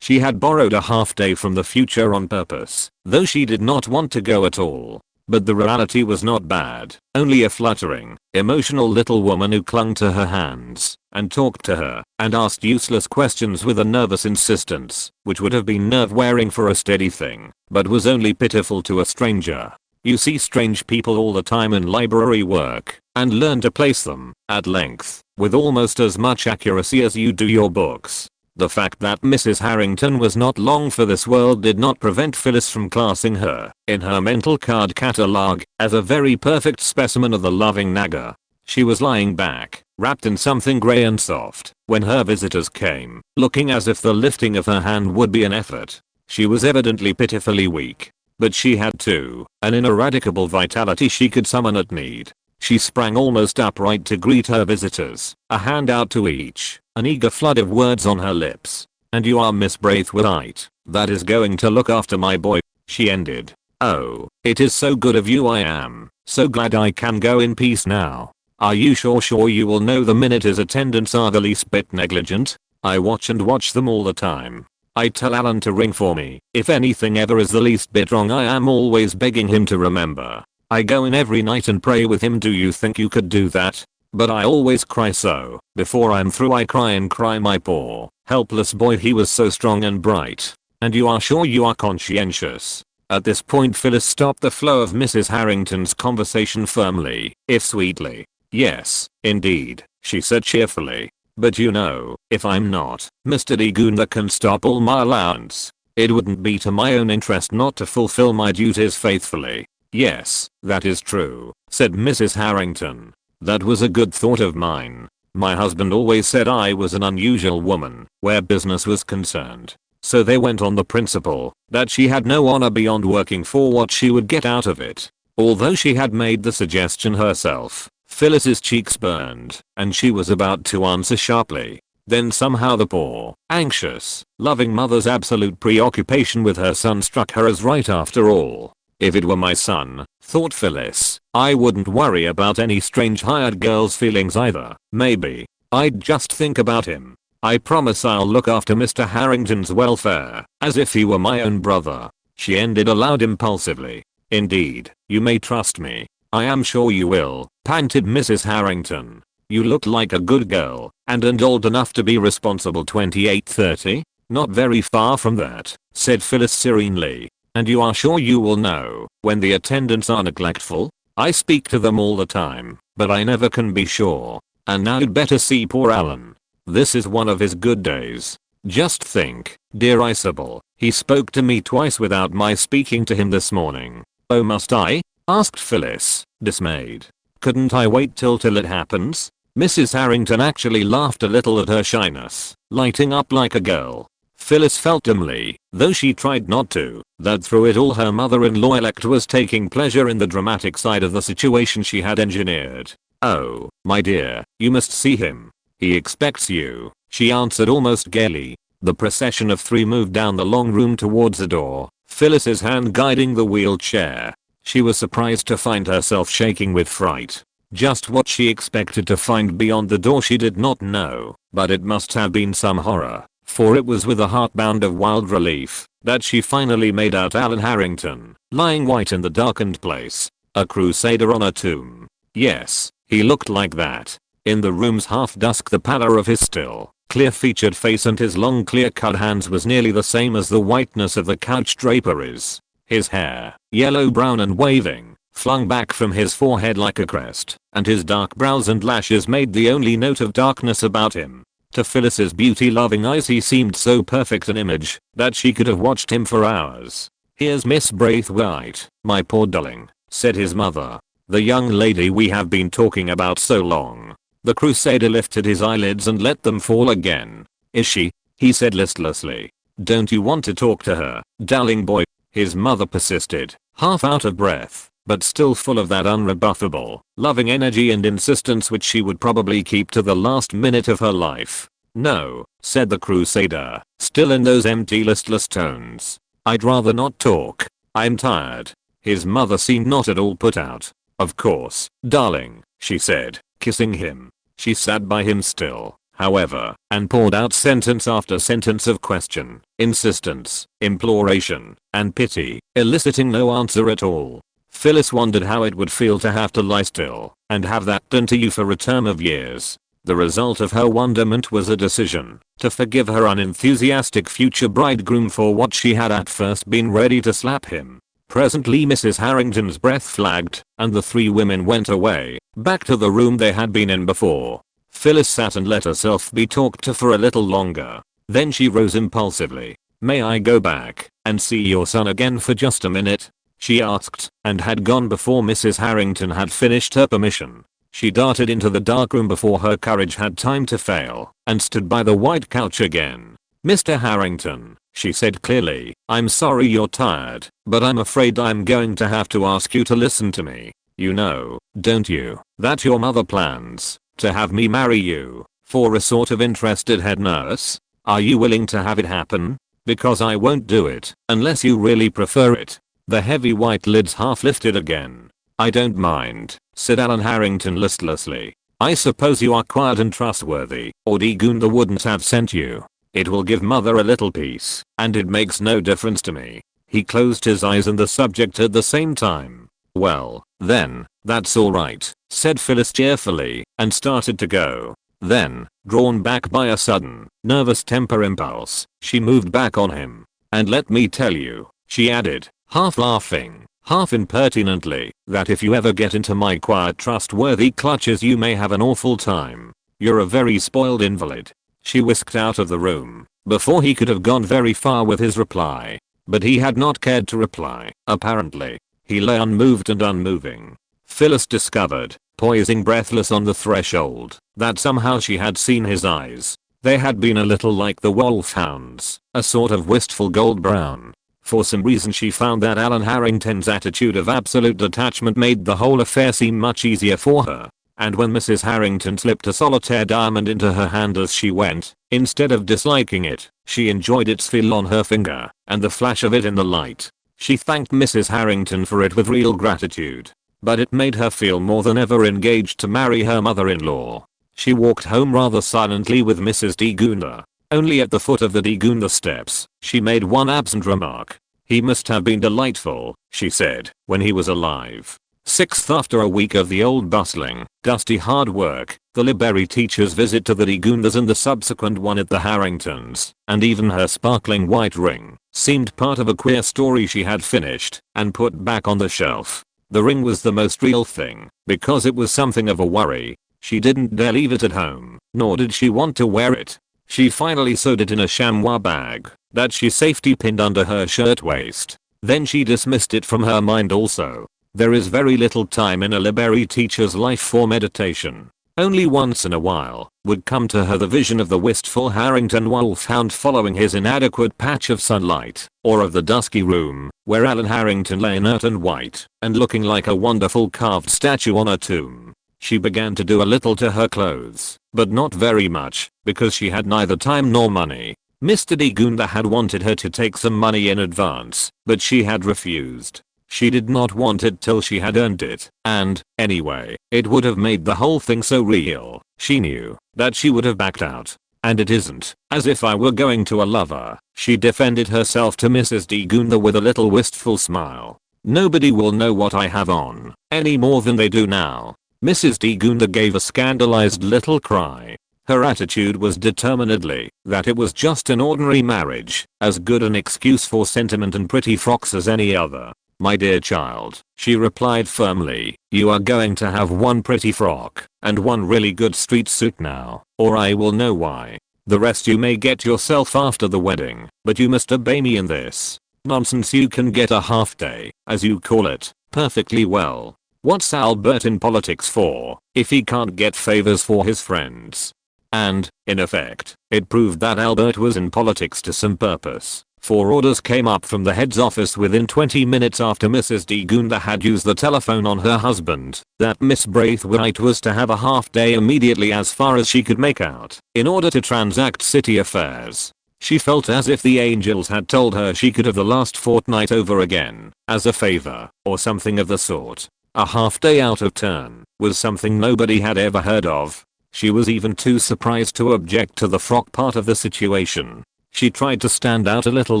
She had borrowed a half day from the future on purpose, though she did not want to go at all. But the reality was not bad, only a fluttering, emotional little woman who clung to her hands, and talked to her, and asked useless questions with a nervous insistence, which would have been nerve-wearing for a steady thing, but was only pitiful to a stranger. You see strange people all the time in library work, and learn to place them, at length, with almost as much accuracy as you do your books. The fact that Mrs. Harrington was not long for this world did not prevent Phyllis from classing her, in her mental card catalogue, as a very perfect specimen of the loving nagger. She was lying back, wrapped in something grey and soft, when her visitors came, looking as if the lifting of her hand would be an effort. She was evidently pitifully weak, but she had too an ineradicable vitality she could summon at need. She sprang almost upright to greet her visitors, a hand out to each, an eager flood of words on her lips. And you are Miss Braithwaite, that is going to look after my boy, she ended. Oh, it is so good of you. I am so glad I can go in peace now. Are you sure you will know the minute his attendants are the least bit negligent? I watch them all the time. I tell Alan to ring for me if anything ever is the least bit wrong. I am always begging him to remember. I go in every night and pray with him. Do you think you could do that? But I always cry, so before I'm through I cry and cry. My poor, helpless boy, he was so strong and bright. And you are sure you are conscientious?" At this point Phyllis stopped the flow of Mrs. Harrington's conversation firmly, if sweetly. "Yes, indeed," she said cheerfully. "But you know, if I'm not Mr. Degoon that can stop all my allowance, it wouldn't be to my own interest not to fulfill my duties faithfully." "Yes, that is true," said Mrs. Harrington. "That was a good thought of mine. My husband always said I was an unusual woman where business was concerned. So they went on the principle that she had no honor beyond working for what she would get out of it." Although she had made the suggestion herself, Phyllis's cheeks burned, and she was about to answer sharply. Then somehow the poor, anxious, loving mother's absolute preoccupation with her son struck her as right. After all, if it were my son, thought Phyllis, I wouldn't worry about any strange hired girl's feelings either. Maybe I'd just think about him. I promise I'll look after Mr. Harrington's welfare as if he were my own brother," she ended aloud impulsively. "Indeed, you may trust me. I am sure you will," panted Mrs. Harrington. "You look like a good girl and old enough to be responsible. 28-30? Not very far from that," said Phyllis serenely. "And you are sure you will know when the attendants are neglectful? I speak to them all the time, but I never can be sure. And now you'd better see poor Alan. This is one of his good days. Just think, dear Isabel, he spoke to me twice without my speaking to him this morning." "Oh, must I?" asked Phyllis, dismayed. "Couldn't I wait till it happens?" Mrs. Harrington actually laughed a little at her shyness, lighting up like a girl. Phyllis felt dimly, though she tried not to, that through it all her mother-in-law-elect was taking pleasure in the dramatic side of the situation she had engineered. "Oh, my dear, you must see him. He expects you," she answered almost gaily. The procession of three moved down the long room towards the door, Phyllis's hand guiding the wheelchair. She was surprised to find herself shaking with fright. Just what she expected to find beyond the door she did not know, but it must have been some horror, for it was with a heartbound of wild relief that she finally made out Alan Harrington, lying white in the darkened place, a crusader on a tomb. Yes, he looked like that. In the room's half-dusk the pallor of his still, clear-featured face and his long clear-cut hands was nearly the same as the whiteness of the couch draperies. His hair, yellow-brown and waving, flung back from his forehead like a crest, and his dark brows and lashes made the only note of darkness about him. To Phyllis's beauty-loving eyes he seemed so perfect an image that she could have watched him for hours. "Here's Miss Braithwaite, my poor darling," said his mother. "The young lady we have been talking about so long." The crusader lifted his eyelids and let them fall again. "Is she?" he said listlessly. "Don't you want to talk to her, darling boy?" his mother persisted, half out of breath, but still full of that unrebuffable, loving energy and insistence which she would probably keep to the last minute of her life. "No," said the crusader, still in those empty listless tones. "I'd rather not talk. I'm tired." His mother seemed not at all put out. "Of course, darling," she said, kissing him. She sat by him still, however, and poured out sentence after sentence of question, insistence, imploration, and pity, eliciting no answer at all. Phyllis wondered how it would feel to have to lie still and have that done to you for a term of years. The result of her wonderment was a decision to forgive her unenthusiastic future bridegroom for what she had at first been ready to slap him. Presently Mrs. Harrington's breath flagged, and the three women went away, back to the room they had been in before. Phyllis sat and let herself be talked to for a little longer. Then she rose impulsively. "May I go back and see your son again for just a minute?" she asked, and had gone before Mrs. Harrington had finished her permission. She darted into the dark room before her courage had time to fail, and stood by the white couch again. "Mr. Harrington," she said clearly, "I'm sorry you're tired, but I'm afraid I'm going to have to ask you to listen to me. You know, don't you, that your mother plans to have me marry you for a sort of interested head nurse? Are you willing to have it happen? Because I won't do it unless you really prefer it." The heavy white lids half lifted again. "I don't mind," said Alan Harrington listlessly. "I suppose you are quiet and trustworthy, or Degunda wouldn't have sent you. It will give mother a little peace, and it makes no difference to me." He closed his eyes and the subject at the same time. "Well, then, "That's alright," said Phyllis cheerfully, and started to go. Then, drawn back by a sudden, nervous temper impulse, she moved back on him. "And let me tell you," she added, half laughing, half impertinently, "that if you ever get into my quiet trustworthy clutches you may have an awful time. You're a very spoiled invalid." She whisked out of the room before he could have gone very far with his reply. But he had not cared to reply, apparently. He lay unmoved and unmoving. Phyllis discovered, poising breathless on the threshold, that somehow she had seen his eyes. They had been a little like the wolfhound's, a sort of wistful gold brown. For some reason she found that Alan Harrington's attitude of absolute detachment made the whole affair seem much easier for her. And when Mrs. Harrington slipped a solitaire diamond into her hand as she went, instead of disliking it, she enjoyed its feel on her finger, and the flash of it in the light. She thanked Mrs. Harrington for it with real gratitude. But it made her feel more than ever engaged to marry her mother-in-law. She walked home rather silently with Mrs. de Gunder. Only at the foot of the de Gunder steps, she made one absent remark. "He must have been delightful," she said, "when he was alive." 6th, after a week of the old bustling, dusty hard work, the library teacher's visit to the de Gunders and the subsequent one at the Harringtons, and even her sparkling white ring, seemed part of a queer story she had finished and put back on the shelf. The ring was the most real thing, because it was something of a worry. She didn't dare leave it at home, nor did she want to wear it. She finally sewed it in a chamois bag that she safety pinned under her shirtwaist. Then she dismissed it from her mind also. There is very little time in a library teacher's life for meditation. Only once in a while would come to her the vision of the wistful Harrington wolfhound following his inadequate patch of sunlight, or of the dusky room where Alan Harrington lay inert and white and looking like a wonderful carved statue on a tomb. She began to do a little to her clothes, but not very much, because she had neither time nor money. Mr. de Gunder had wanted her to take some money in advance, but she had refused. She did not want it till she had earned it, and, anyway, it would have made the whole thing so real, she knew, that she would have backed out. "And it isn't as if I were going to a lover," she defended herself to Mrs. de Gunder with a little wistful smile. "Nobody will know what I have on, any more than they do now." Mrs. de Gunder gave a scandalized little cry. Her attitude was determinedly that it was just an ordinary marriage, as good an excuse for sentiment and pretty frocks as any other. "My dear child," she replied firmly, "you are going to have one pretty frock and one really good street suit now, or I will know why. The rest you may get yourself after the wedding, but you must obey me in this." "Nonsense, you can get a half day, as you call it, perfectly well. What's Albert in politics for, if he can't get favors for his friends?" And, in effect, it proved that Albert was in politics to some purpose. For orders came up from the head's office within 20 minutes after Mrs. de Gunder had used the telephone on her husband that Miss Braithwaite was to have a half day immediately, as far as she could make out, in order to transact city affairs. She felt as if the angels had told her she could have the last fortnight over again, as a favor, or something of the sort. A half day out of turn was something nobody had ever heard of. She was even too surprised to object to the frock part of the situation. She tried to stand out a little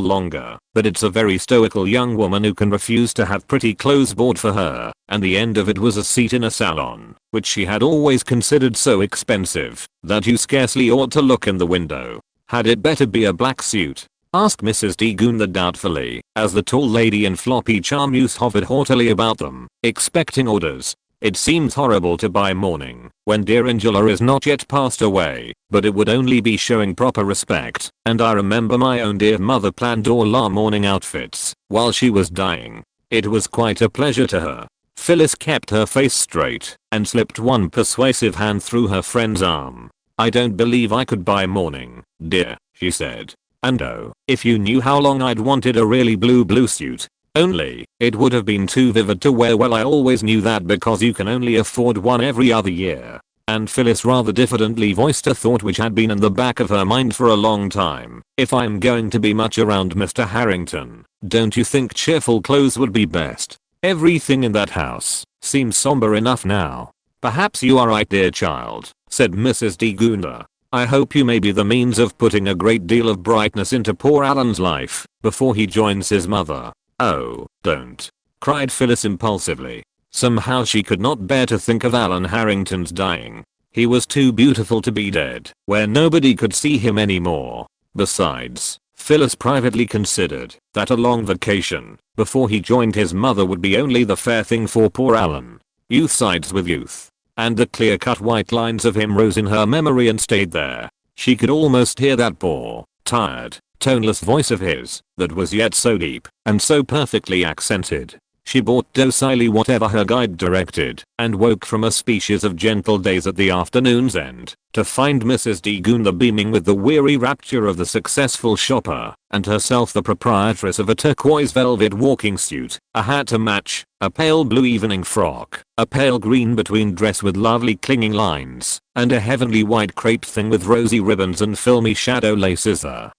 longer, but it's a very stoical young woman who can refuse to have pretty clothes bought for her, and the end of it was a seat in a salon, which she had always considered so expensive that you scarcely ought to look in the window. "Had it better be a black suit?" asked Mrs. de Gunder doubtfully, as the tall lady in floppy charmeuse hovered haughtily about them, expecting orders. "It seems horrible to buy mourning when dear Angela is not yet passed away, but it would only be showing proper respect, and I remember my own dear mother planned all our mourning outfits while she was dying. It was quite a pleasure to her." Phyllis kept her face straight and slipped one persuasive hand through her friend's arm. "I don't believe I could buy mourning, dear," she said. "And oh, if you knew how long I'd wanted a really blue suit. Only, it would have been too vivid to wear. Well, I always knew that because you can only afford one every other year." And Phyllis rather diffidently voiced a thought which had been in the back of her mind for a long time. "If I'm going to be much around Mr. Harrington, don't you think cheerful clothes would be best? Everything in that house seems somber enough now." "Perhaps you are right, dear child," said Mrs. de Gunder. "I hope you may be the means of putting a great deal of brightness into poor Alan's life before he joins his mother." "Oh, don't," cried Phyllis impulsively. Somehow she could not bear to think of Alan Harrington's dying. He was too beautiful to be dead, where nobody could see him anymore. Besides, Phyllis privately considered that a long vacation before he joined his mother would be only the fair thing for poor Alan. Youth sides with youth. And the clear-cut white lines of him rose in her memory and stayed there. She could almost hear that poor, tired, toneless voice of his that was yet so deep and so perfectly accented. She bought docilely whatever her guide directed and woke from a species of gentle daze at the afternoon's end to find Mrs. de Goonler beaming with the weary rapture of the successful shopper and herself the proprietress of a turquoise velvet walking suit, a hat to match, a pale blue evening frock, a pale green between dress with lovely clinging lines, and a heavenly white crepe thing with rosy ribbons and filmy shadow laces, a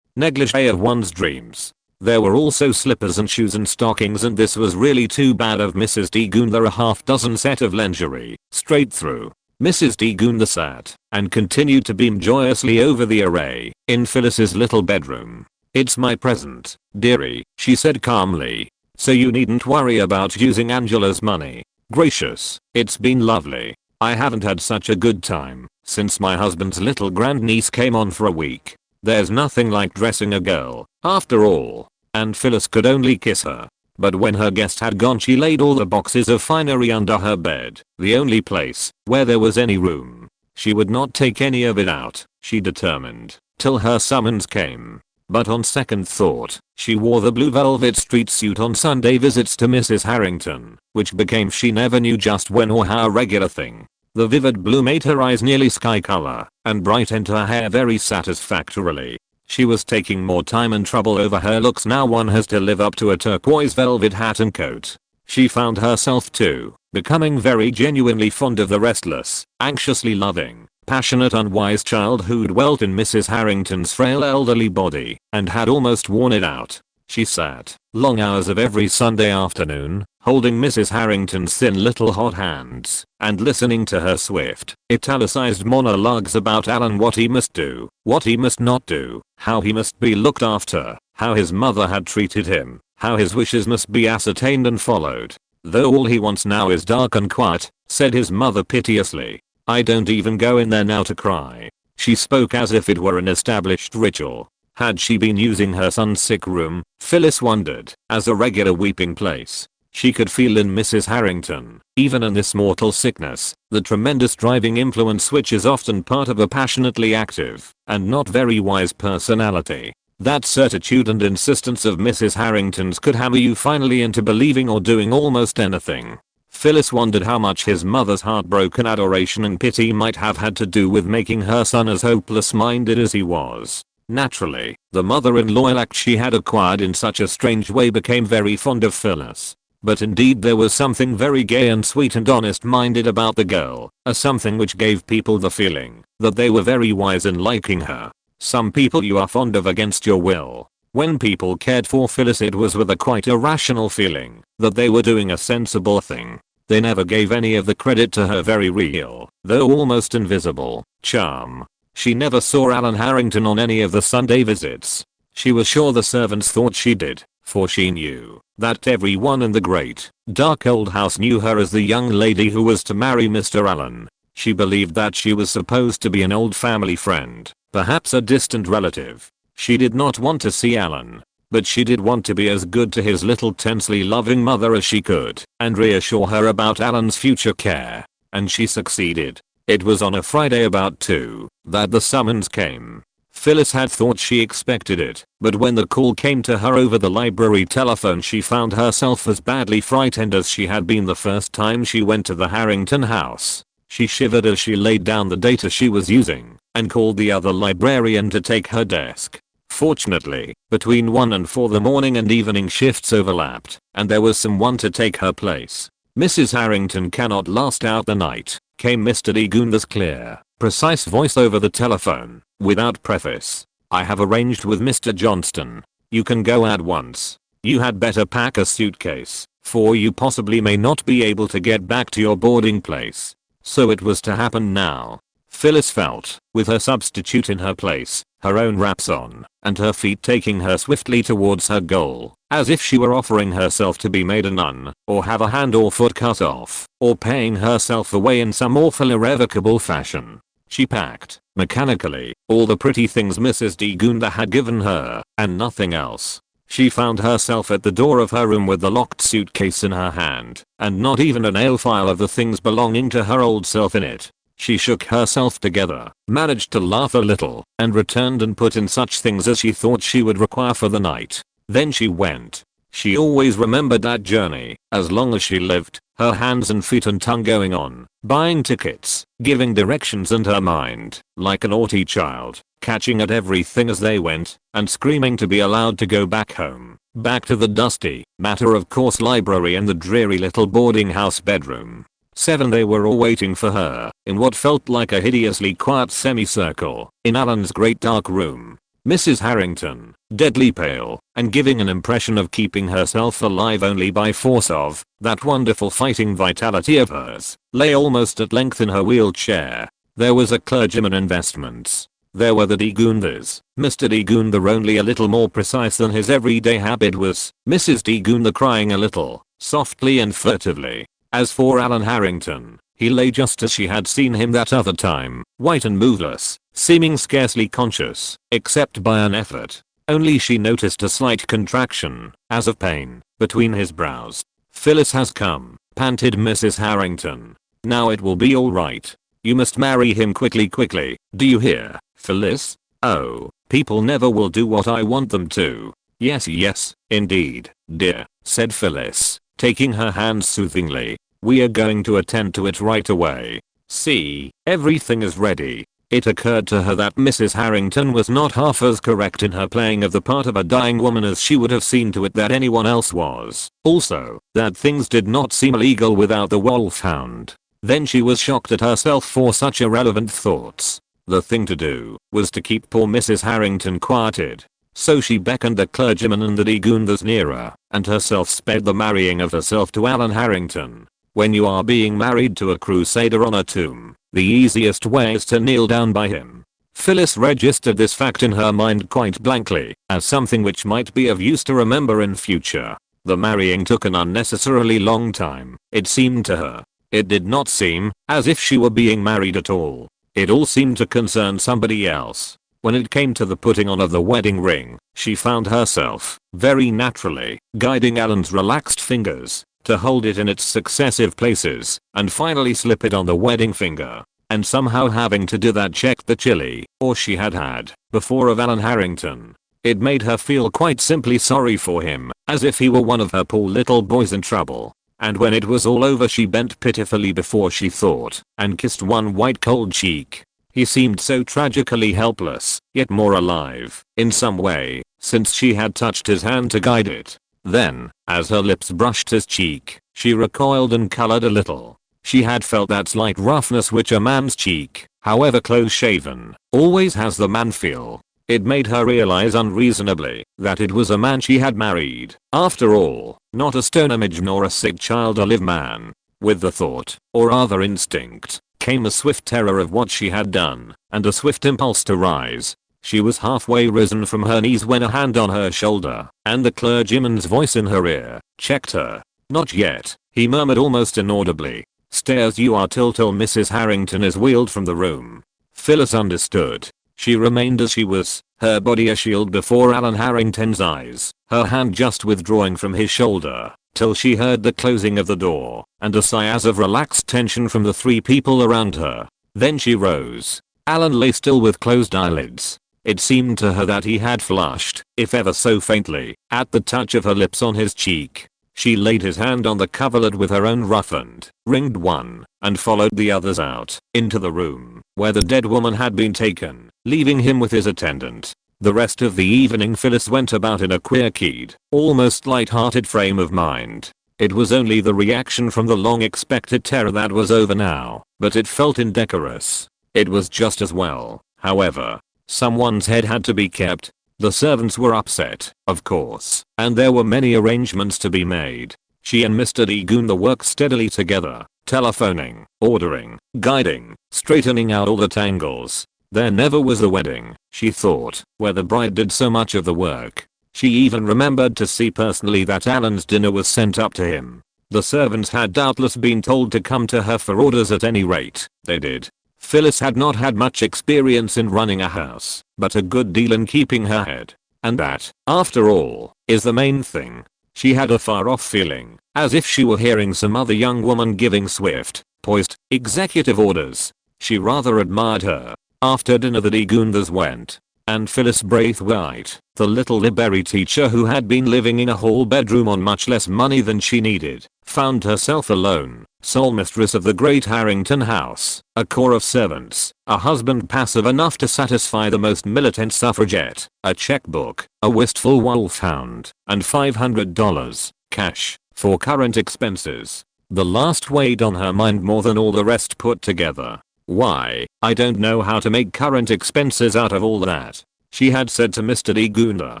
negligee of one's dreams. There were also slippers and shoes and stockings, and this was really too bad of Mrs. de Goonler, a half dozen set of lingerie, straight through. Mrs. de Goonler sat and continued to beam joyously over the array in Phyllis's little bedroom. "It's my present, dearie," she said calmly. "So you needn't worry about using Angela's money. Gracious, it's been lovely. I haven't had such a good time since my husband's little grandniece came on for a week. There's nothing like dressing a girl, after all." And Phyllis could only kiss her. But when her guest had gone, she laid all the boxes of finery under her bed, the only place where there was any room. She would not take any of it out, she determined, till her summons came. But on second thought, she wore the blue velvet street suit on Sunday visits to Mrs. Harrington, which became she never knew just when or how a regular thing. The vivid blue made her eyes nearly sky color and brightened her hair very satisfactorily. She was taking more time and trouble over her looks now. One has to live up to a turquoise velvet hat and coat. She found herself too becoming very genuinely fond of the restless, anxiously loving, passionate, unwise child who dwelt in Mrs. Harrington's frail elderly body and had almost worn it out. She sat long hours of every Sunday afternoon, holding Mrs. Harrington's thin little hot hands and listening to her swift, italicized monologues about Alan, what he must do, what he must not do, how he must be looked after, how his mother had treated him, how his wishes must be ascertained and followed. "Though all he wants now is dark and quiet," said his mother piteously. "I don't even go in there now to cry." She spoke as if it were an established ritual. Had she been using her son's sick room, Phyllis wondered, as a regular weeping place? She could feel in Mrs. Harrington, even in this mortal sickness, the tremendous driving influence which is often part of a passionately active and not very wise personality. That certitude and insistence of Mrs. Harrington's could hammer you finally into believing or doing almost anything. Phyllis wondered how much his mother's heartbroken adoration and pity might have had to do with making her son as hopeless-minded as he was. Naturally, the mother-in-law she had acquired in such a strange way became very fond of Phyllis. But indeed there was something very gay and sweet and honest-minded about the girl, a something which gave people the feeling that they were very wise in liking her. Some people you are fond of against your will. When people cared for Phyllis, it was with a quite irrational feeling that they were doing a sensible thing. They never gave any of the credit to her very real, though almost invisible, charm. She never saw Alan Harrington on any of the Sunday visits. She was sure the servants thought she did, for she knew that everyone in the great, dark old house knew her as the young lady who was to marry Mr. Allen. She believed that she was supposed to be an old family friend, perhaps a distant relative. She did not want to see Alan, but she did want to be as good to his little tensely loving mother as she could and reassure her about Alan's future care. And she succeeded. It was on a Friday about 2 that the summons came. Phyllis had thought she expected it, but when the call came to her over the library telephone, she found herself as badly frightened as she had been the first time she went to the Harrington house. She shivered as she laid down the data she was using and called the other librarian to take her desk. Fortunately, between 1 and 4 the morning and evening shifts overlapped, and there was someone to take her place. "Mrs. Harrington cannot last out the night," came Mr. de Goonler's clear, precise voice over the telephone, without preface. "I have arranged with Mr. Johnston. You can go at once. You had better pack a suitcase, for you possibly may not be able to get back to your boarding place." So it was to happen now. Phyllis felt, with her substitute in her place, her own wraps on, and her feet taking her swiftly towards her goal, as if she were offering herself to be made a nun, or have a hand or foot cut off, or paying herself away in some awful irrevocable fashion. She packed, mechanically, all the pretty things Mrs. de Gunda had given her, and nothing else. She found herself at the door of her room with the locked suitcase in her hand, and not even a nail file of the things belonging to her old self in it. She shook herself together, managed to laugh a little, and returned and put in such things as she thought she would require for the night. Then she went. She always remembered that journey, as long as she lived, her hands and feet and tongue going on, buying tickets, giving directions and her mind, like a naughty child, catching at everything as they went, and screaming to be allowed to go back home, back to the dusty, matter-of-course library and the dreary little boarding house bedroom. 7 They were all waiting for her, in what felt like a hideously quiet semicircle, in Alan's great dark room. Mrs. Harrington, deadly pale, and giving an impression of keeping herself alive only by force of that wonderful fighting vitality of hers, lay almost at length in her wheelchair. There was a clergyman in vestments. There were the de Gundas, Mr. de Gunda only a little more precise than his everyday habit was, Mrs. de Gunda crying a little, softly and furtively. As for Alan Harrington, he lay just as she had seen him that other time, white and moveless, seeming scarcely conscious, except by an effort. Only she noticed a slight contraction, as of pain, between his brows. "Phyllis has come," panted Mrs. Harrington. "Now it will be all right. You must marry him quickly. Do you hear, Phyllis? Oh, people never will do what I want them to." Yes, indeed, dear," said Phyllis, taking her hand soothingly. "We are going to attend to it right away. See, everything is ready." It occurred to her that Mrs. Harrington was not half as correct in her playing of the part of a dying woman as she would have seen to it that anyone else was. Also, that things did not seem illegal without the wolfhound. Then she was shocked at herself for such irrelevant thoughts. The thing to do was to keep poor Mrs. Harrington quieted. So she beckoned the clergyman and the de Gundas nearer, and herself sped the marrying of herself to Alan Harrington. When you are being married to a crusader on a tomb, the easiest way is to kneel down by him. Phyllis registered this fact in her mind quite blankly, as something which might be of use to remember in future. The marrying took an unnecessarily long time, it seemed to her. It did not seem as if she were being married at all. It all seemed to concern somebody else. When it came to the putting on of the wedding ring, she found herself, very naturally, guiding Alan's relaxed fingers to hold it in its successive places, and finally slip it on the wedding finger. And somehow having to do that checked the chili, or she had, before of Alan Harrington. It made her feel quite simply sorry for him, as if he were one of her poor little boys in trouble. And when it was all over she bent pitifully before she thought, and kissed one white cold cheek. He seemed so tragically helpless, yet more alive, in some way, since she had touched his hand to guide it. Then, as her lips brushed his cheek, she recoiled and colored a little. She had felt that slight roughness which a man's cheek, however close-shaven, always has the man feel. It made her realize unreasonably that it was a man she had married, after all, not a stone image nor a sick child alive man. With the thought, or rather instinct, came a swift terror of what she had done, and a swift impulse to rise. She was halfway risen from her knees when a hand on her shoulder, and the clergyman's voice in her ear, checked her. "Not yet," he murmured almost inaudibly. "Stay as you are till Mrs. Harrington is wheeled from the room." Phyllis understood. She remained as she was, her body a shield before Alan Harrington's eyes, her hand just withdrawing from his shoulder, till she heard the closing of the door, and a sigh as of relaxed tension from the 3 people around her. Then she rose. Alan lay still with closed eyelids. It seemed to her that he had flushed, if ever so faintly, at the touch of her lips on his cheek. She laid his hand on the coverlet with her own roughened, ringed one, and followed the others out, into the room, where the dead woman had been taken, leaving him with his attendant. The rest of the evening Phyllis went about in a queer-keyed, almost light-hearted frame of mind. It was only the reaction from the long-expected terror that was over now, but it felt indecorous. It was just as well, however. Someone's head had to be kept. The servants were upset, of course, and there were many arrangements to be made. She and Mr. de Gunda worked steadily together, telephoning, ordering, guiding, straightening out all the tangles. There never was a wedding, she thought, where the bride did so much of the work. She even remembered to see personally that Alan's dinner was sent up to him. The servants had doubtless been told to come to her for orders. At any rate, they did. Phyllis had not had much experience in running a house, but a good deal in keeping her head. And that, after all, is the main thing. She had a far-off feeling, as if she were hearing some other young woman giving swift, poised, executive orders. She rather admired her. After dinner the Degunthers went, and Phyllis Braithwaite, the little library teacher who had been living in a hall bedroom on much less money than she needed, found herself alone, sole mistress of the great Harrington house, a corps of servants, a husband passive enough to satisfy the most militant suffragette, a checkbook, a wistful wolfhound, and $500, cash, for current expenses. The last weighed on her mind more than all the rest put together. Why, I don't know how to make current expenses out of all that, she had said to Mr. Degunther.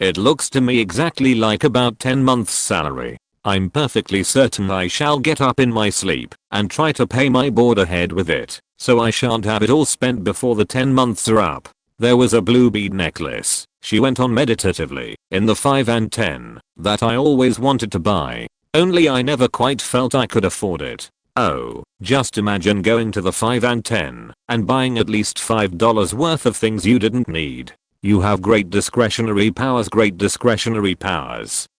It looks to me exactly like about 10 months' salary. I'm perfectly certain I shall get up in my sleep and try to pay my board ahead with it, so I shan't have it all spent before the 10 months are up. There was a blue bead necklace, she went on meditatively, in the 5 and 10, that I always wanted to buy, only I never quite felt I could afford it. Oh, just imagine going to the 5 and 10 and buying at least $5 worth of things you didn't need. You have great discretionary powers,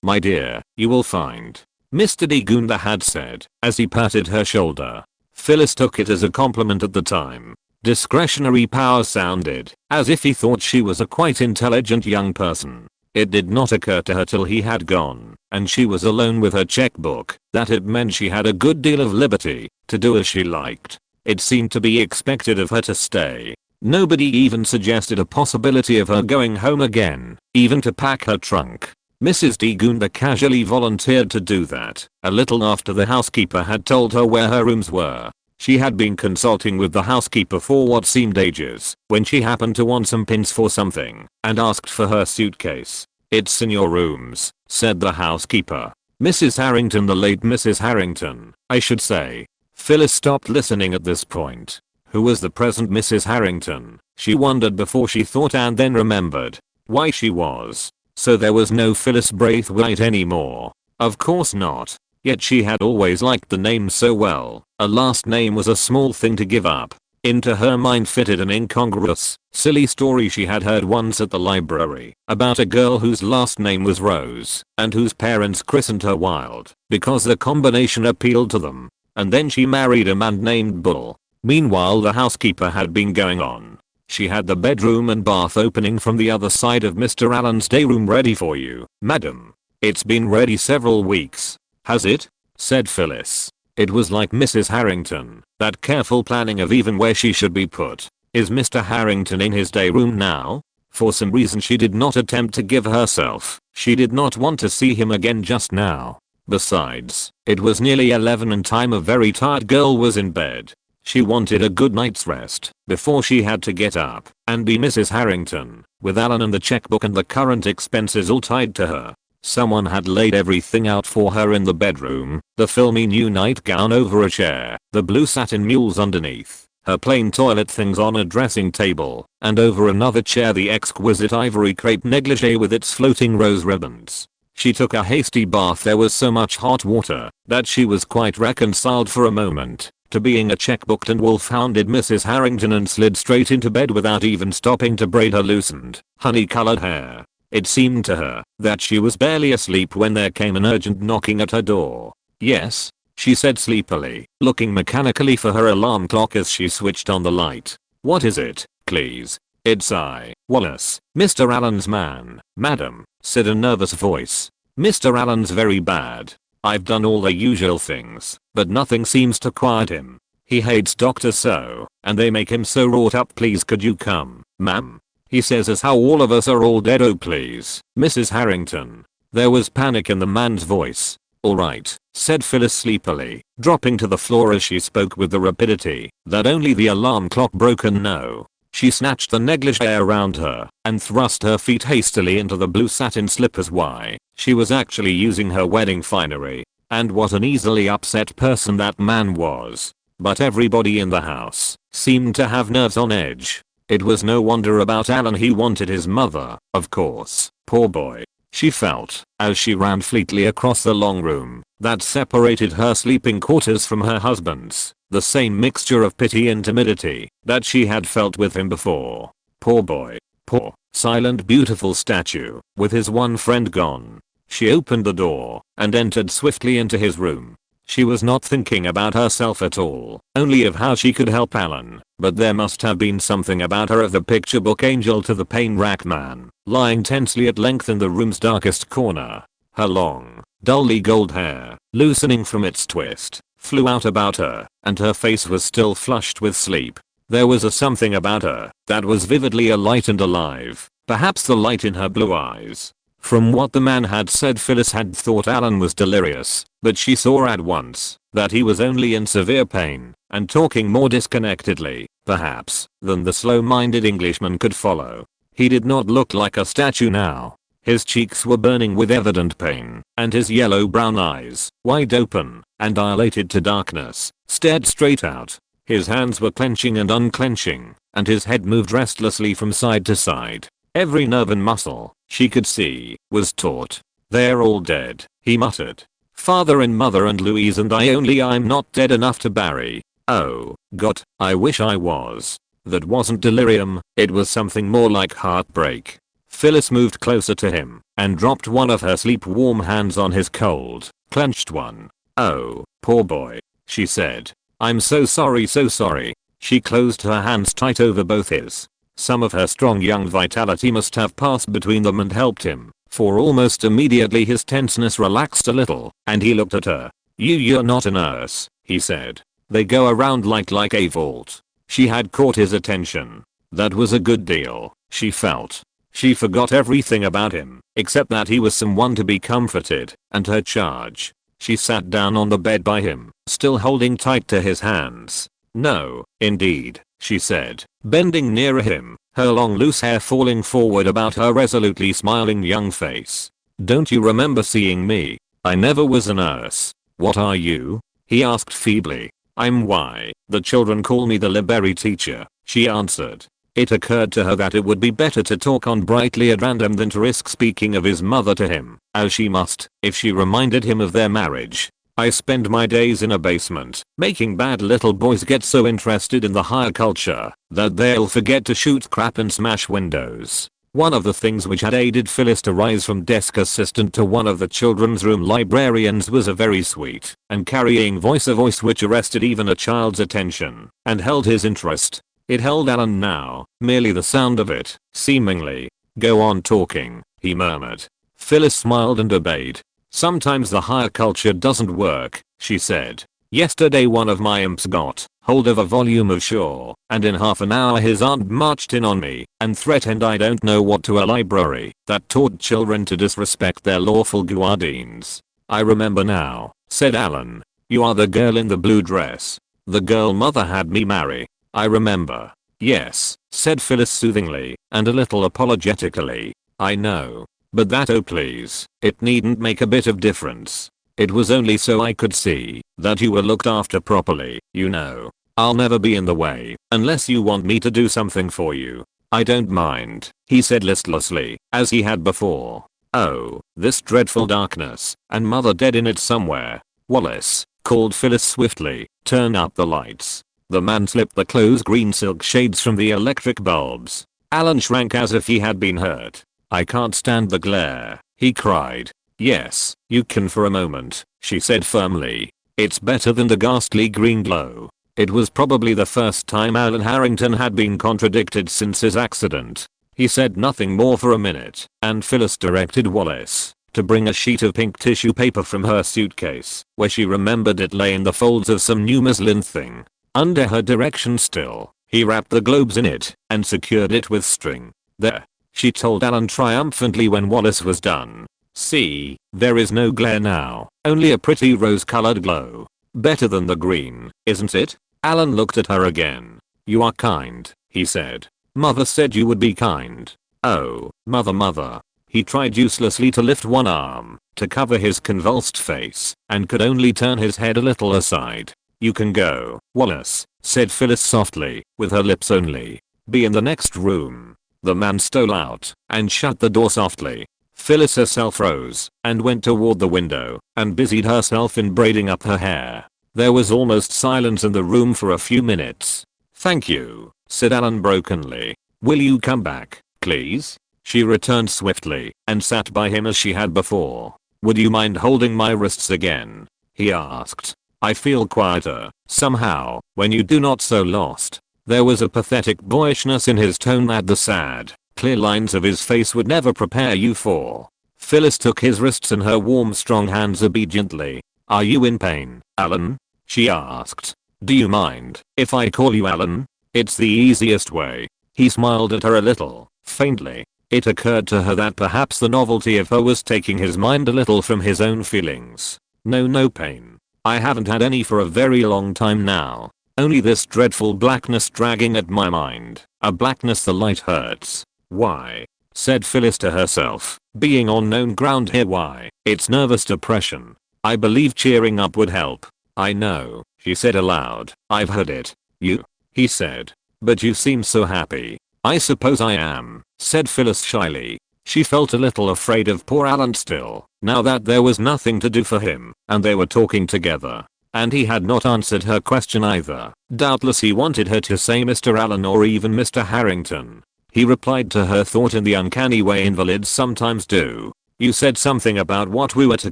my dear, you will find, Mr. Degunther had said, as he patted her shoulder. Phyllis took it as a compliment at the time. Discretionary powers sounded as if he thought she was a quite intelligent young person. It did not occur to her till he had gone, and she was alone with her checkbook, that it meant she had a good deal of liberty to do as she liked. It seemed to be expected of her to stay. Nobody even suggested a possibility of her going home again, even to pack her trunk. Mrs. Degunther casually volunteered to do that, a little after the housekeeper had told her where her rooms were. She had been consulting with the housekeeper for what seemed ages, when she happened to want some pins for something, and asked for her suitcase. It's in your rooms, said the housekeeper. Mrs. Harrington, the late Mrs. Harrington, I should say. Phyllis stopped listening at this point. Who was the present Mrs. Harrington? She wondered before she thought and then remembered. Why she was. So there was no Phyllis Braithwaite anymore. Of course not. Yet she had always liked the name so well. A last name was a small thing to give up. Into her mind fitted an incongruous, silly story she had heard once at the library about a girl whose last name was Rose and whose parents christened her Wild because the combination appealed to them. And then she married a man named Bull. Meanwhile the housekeeper had been going on. She had the bedroom and bath opening from the other side of Mr. Allen's day room ready for you, madam. It's been ready several weeks. Has it? Said Phyllis. It was like Mrs. Harrington, that careful planning of even where she should be put. Is Mr. Harrington in his day room now? For some reason she did not attempt to give herself. She did not want to see him again just now. Besides, it was nearly 11 and time a very tired girl was in bed. She wanted a good night's rest before she had to get up and be Mrs. Harrington, with Alan and the checkbook and the current expenses all tied to her. Someone had laid everything out for her in the bedroom, the filmy new nightgown over a chair, the blue satin mules underneath, her plain toilet things on a dressing table, and over another chair the exquisite ivory crepe negligee with its floating rose ribbons. She took a hasty bath. There was so much hot water that she was quite reconciled for a moment to being a checkbooked and wolf-hounded Mrs. Harrington and slid straight into bed without even stopping to braid her loosened, honey-colored hair. It seemed to her that she was barely asleep when there came an urgent knocking at her door. Yes, she said sleepily, looking mechanically for her alarm clock as she switched on the light. What is it, please? It's I, Wallace, Mr. Allen's man, madam, said a nervous voice. Mr. Allen's very bad. I've done all the usual things, but nothing seems to quiet him. He hates doctors so, and they make him so wrought up. Please could you come, ma'am? He says as how all of us are all dead. Oh please, Mrs. Harrington. There was panic in the man's voice. Alright, said Phyllis sleepily, dropping to the floor as she spoke with the rapidity that only the alarm clock broken know. She snatched the negligee around her and thrust her feet hastily into the blue satin slippers. Why, she was actually using her wedding finery. And what an easily upset person that man was. But everybody in the house seemed to have nerves on edge. It was no wonder about Alan, he wanted his mother, of course. Poor boy. She felt, as she ran fleetly across the long room that separated her sleeping quarters from her husband's, the same mixture of pity and timidity that she had felt with him before. Poor boy. Poor, silent, beautiful statue, with his one friend gone. She opened the door and entered swiftly into his room. She was not thinking about herself at all, only of how she could help Alan, but there must have been something about her of the picture book angel to the pain rack man, lying tensely at length in the room's darkest corner. Her long, dully gold hair, loosening from its twist, flew out about her, and her face was still flushed with sleep. There was a something about her that was vividly alight and alive, perhaps the light in her blue eyes. From what the man had said, Phyllis had thought Alan was delirious, but she saw at once that he was only in severe pain and talking more disconnectedly, perhaps, than the slow-minded Englishman could follow. He did not look like a statue now. His cheeks were burning with evident pain, and his yellow-brown eyes, wide open and dilated to darkness, stared straight out. His hands were clenching and unclenching, and his head moved restlessly from side to side. Every nerve and muscle, she could see, was taut. "They're all dead," he muttered. "Father and mother and Louise and I, only I'm not dead enough to bury. Oh, God, I wish I was." That wasn't delirium, it was something more like heartbreak. Phyllis moved closer to him and dropped one of her sleep-warm hands on his cold, clenched one. "Oh, poor boy," she said. "I'm so sorry, so sorry." She closed her hands tight over both his. Some of her strong young vitality must have passed between them and helped him, for almost immediately his tenseness relaxed a little, and he looked at her. You're not a nurse," he said. "They go around like a vault." She had caught his attention. That was a good deal, she felt. She forgot everything about him, except that he was someone to be comforted, and her charge. She sat down on the bed by him, still holding tight to his hands. "No, indeed," she said, bending nearer him, her long loose hair falling forward about her resolutely smiling young face. "Don't you remember seeing me? I never was a nurse." "What are you?" he asked feebly. "I'm why the children call me the library teacher," she answered. It occurred to her that it would be better to talk on brightly at random than to risk speaking of his mother to him, as she must, if she reminded him of their marriage. "I spend my days in a basement, making bad little boys get so interested in the higher culture that they'll forget to shoot crap and smash windows." One of the things which had aided Phyllis to rise from desk assistant to one of the children's room librarians was a very sweet and carrying voice, a voice which arrested even a child's attention and held his interest. It held Alan now, merely the sound of it, seemingly. "Go on talking," he murmured. Phyllis smiled and obeyed. "Sometimes the higher culture doesn't work," she said. "Yesterday one of my imps got hold of a volume of Shaw, and in half an hour his aunt marched in on me and threatened I don't know what to a library that taught children to disrespect their lawful guardians." "I remember now," said Alan. "You are the girl in the blue dress. The girl mother had me marry." "I remember." "Yes," said Phyllis soothingly, and a little apologetically. "I know. But that, oh please, it needn't make a bit of difference. It was only so I could see that you were looked after properly, you know. I'll never be in the way, unless you want me to do something for you." "I don't mind," he said listlessly, as he had before. "Oh, this dreadful darkness, and mother dead in it somewhere." "Wallace," called Phyllis swiftly, "turn up the lights." The man slipped the close green silk shades from the electric bulbs. Alan shrank as if he had been hurt. "I can't stand the glare," he cried. "Yes, you can for a moment," she said firmly. "It's better than the ghastly green glow." It was probably the first time Alan Harrington had been contradicted since his accident. He said nothing more for a minute, and Phyllis directed Wallace to bring a sheet of pink tissue paper from her suitcase, where she remembered it lay in the folds of some new muslin thing. Under her direction still, he wrapped the globes in it and secured it with string. "There," she told Alan triumphantly when Wallace was done. "See, there is no glare now, only a pretty rose-colored glow. Better than the green, isn't it?" Alan looked at her again. "You are kind," he said. "Mother said you would be kind." "Oh, mother." He tried uselessly to lift one arm to cover his convulsed face and could only turn his head a little aside. "You can go, Wallace," said Phyllis softly, with her lips only. Be in the next room." The man stole out and shut the door softly. Phyllis herself rose and went toward the window and busied herself in braiding up her hair. There was almost silence in the room for a few minutes. "Thank you," said Alan brokenly. "Will you come back, please?" She returned swiftly and sat by him as she had before. "Would you mind holding my wrists again?" he asked. "I feel quieter, somehow, when you do, not so lost." There was a pathetic boyishness in his tone that the sad, clear lines of his face would never prepare you for. Phyllis took his wrists in her warm strong hands obediently. "Are you in pain, Alan?" she asked. "Do you mind if I call you Alan? It's the easiest way." He smiled at her a little, faintly. It occurred to her that perhaps the novelty of her was taking his mind a little from his own feelings. No pain. I haven't had any for a very long time now. Only this dreadful blackness dragging at my mind. A blackness the light hurts." "Why?" said Phyllis to herself, being on known ground here. "Why? It's nervous depression. I believe cheering up would help." "I know," she said aloud. "I've heard it." "You?" he said. "But you seem so happy." "I suppose I am," said Phyllis shyly. She felt a little afraid of poor Alan still, now that there was nothing to do for him, and they were talking together. And he had not answered her question either. Doubtless he wanted her to say Mr. Allen or even Mr. Harrington. He replied to her thought in the uncanny way invalids sometimes do. "You said something about what we were to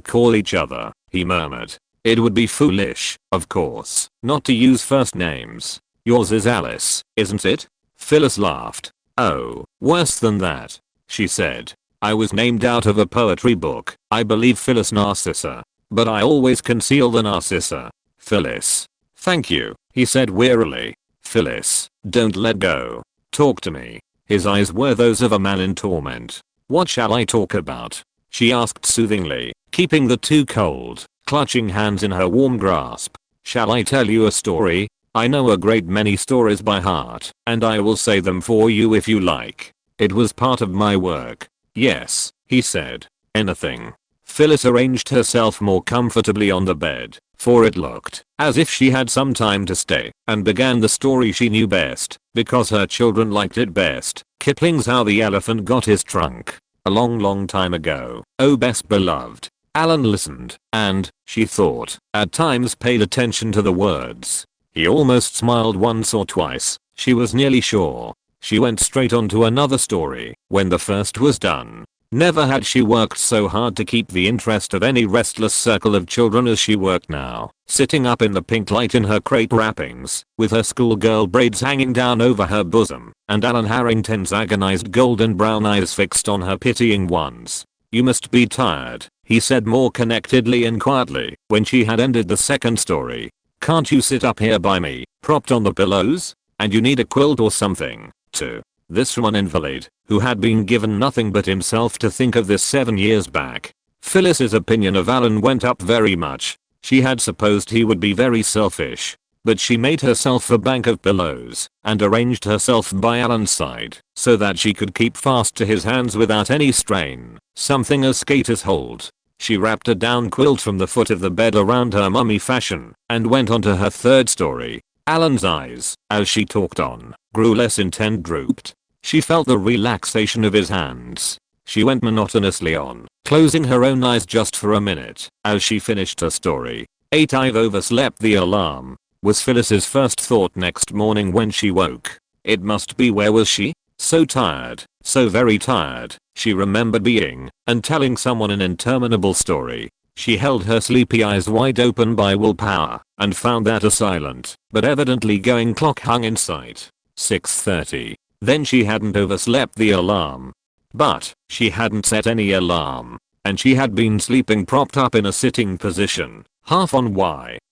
call each other," he murmured. "It would be foolish, of course, not to use first names. Yours is Alice, isn't it?" Phyllis laughed. "Oh, worse than that," she said. "I was named out of a poetry book, I believe, Phyllis Narcissa. But I always conceal the Narcissa." "Phyllis." "Thank you," he said wearily. "Phyllis, don't let go. Talk to me." His eyes were those of a man in torment. "What shall I talk about?" she asked soothingly, keeping the two cold, clutching hands in her warm grasp. "Shall I tell you a story? I know a great many stories by heart, and I will say them for you if you like. It was part of my work." "Yes," he said. "Anything." Phyllis arranged herself more comfortably on the bed, for it looked as if she had some time to stay, and began the story she knew best, because her children liked it best. Kipling's How the Elephant Got His Trunk. A long time ago, oh best beloved. Alan listened, and, she thought, at times paid attention to the words. He almost smiled once or twice, she was nearly sure. She went straight on to another story, when the first was done. Never had she worked so hard to keep the interest of any restless circle of children as she worked now, sitting up in the pink light in her crepe wrappings, with her schoolgirl braids hanging down over her bosom, and Alan Harrington's agonized golden brown eyes fixed on her pitying ones. "You must be tired," he said more connectedly and quietly, when she had ended the second story. "Can't you sit up here by me, propped on the pillows? And you need a quilt or something, too." This from an invalid, who had been given nothing but himself to think of this 7 years back. Phyllis's opinion of Alan went up very much. She had supposed he would be very selfish. But she made herself a bank of pillows, and arranged herself by Alan's side, so that she could keep fast to his hands without any strain, something as skaters hold. She wrapped a down quilt from the foot of the bed around her mummy fashion, and went on to her third story. Alan's eyes, as she talked on, grew less intent, drooped. She felt the relaxation of his hands. She went monotonously on, closing her own eyes just for a minute, as she finished her story. I've overslept the alarm," was Phyllis's first thought next morning when she woke. It must be. Where was she? So tired, so very tired, she remembered being, and telling someone an interminable story. She held her sleepy eyes wide open by willpower, and found that a silent, but evidently going clock hung in sight. 6:30. Then she hadn't overslept the alarm. But, she hadn't set any alarm. And she had been sleeping propped up in a sitting position, half on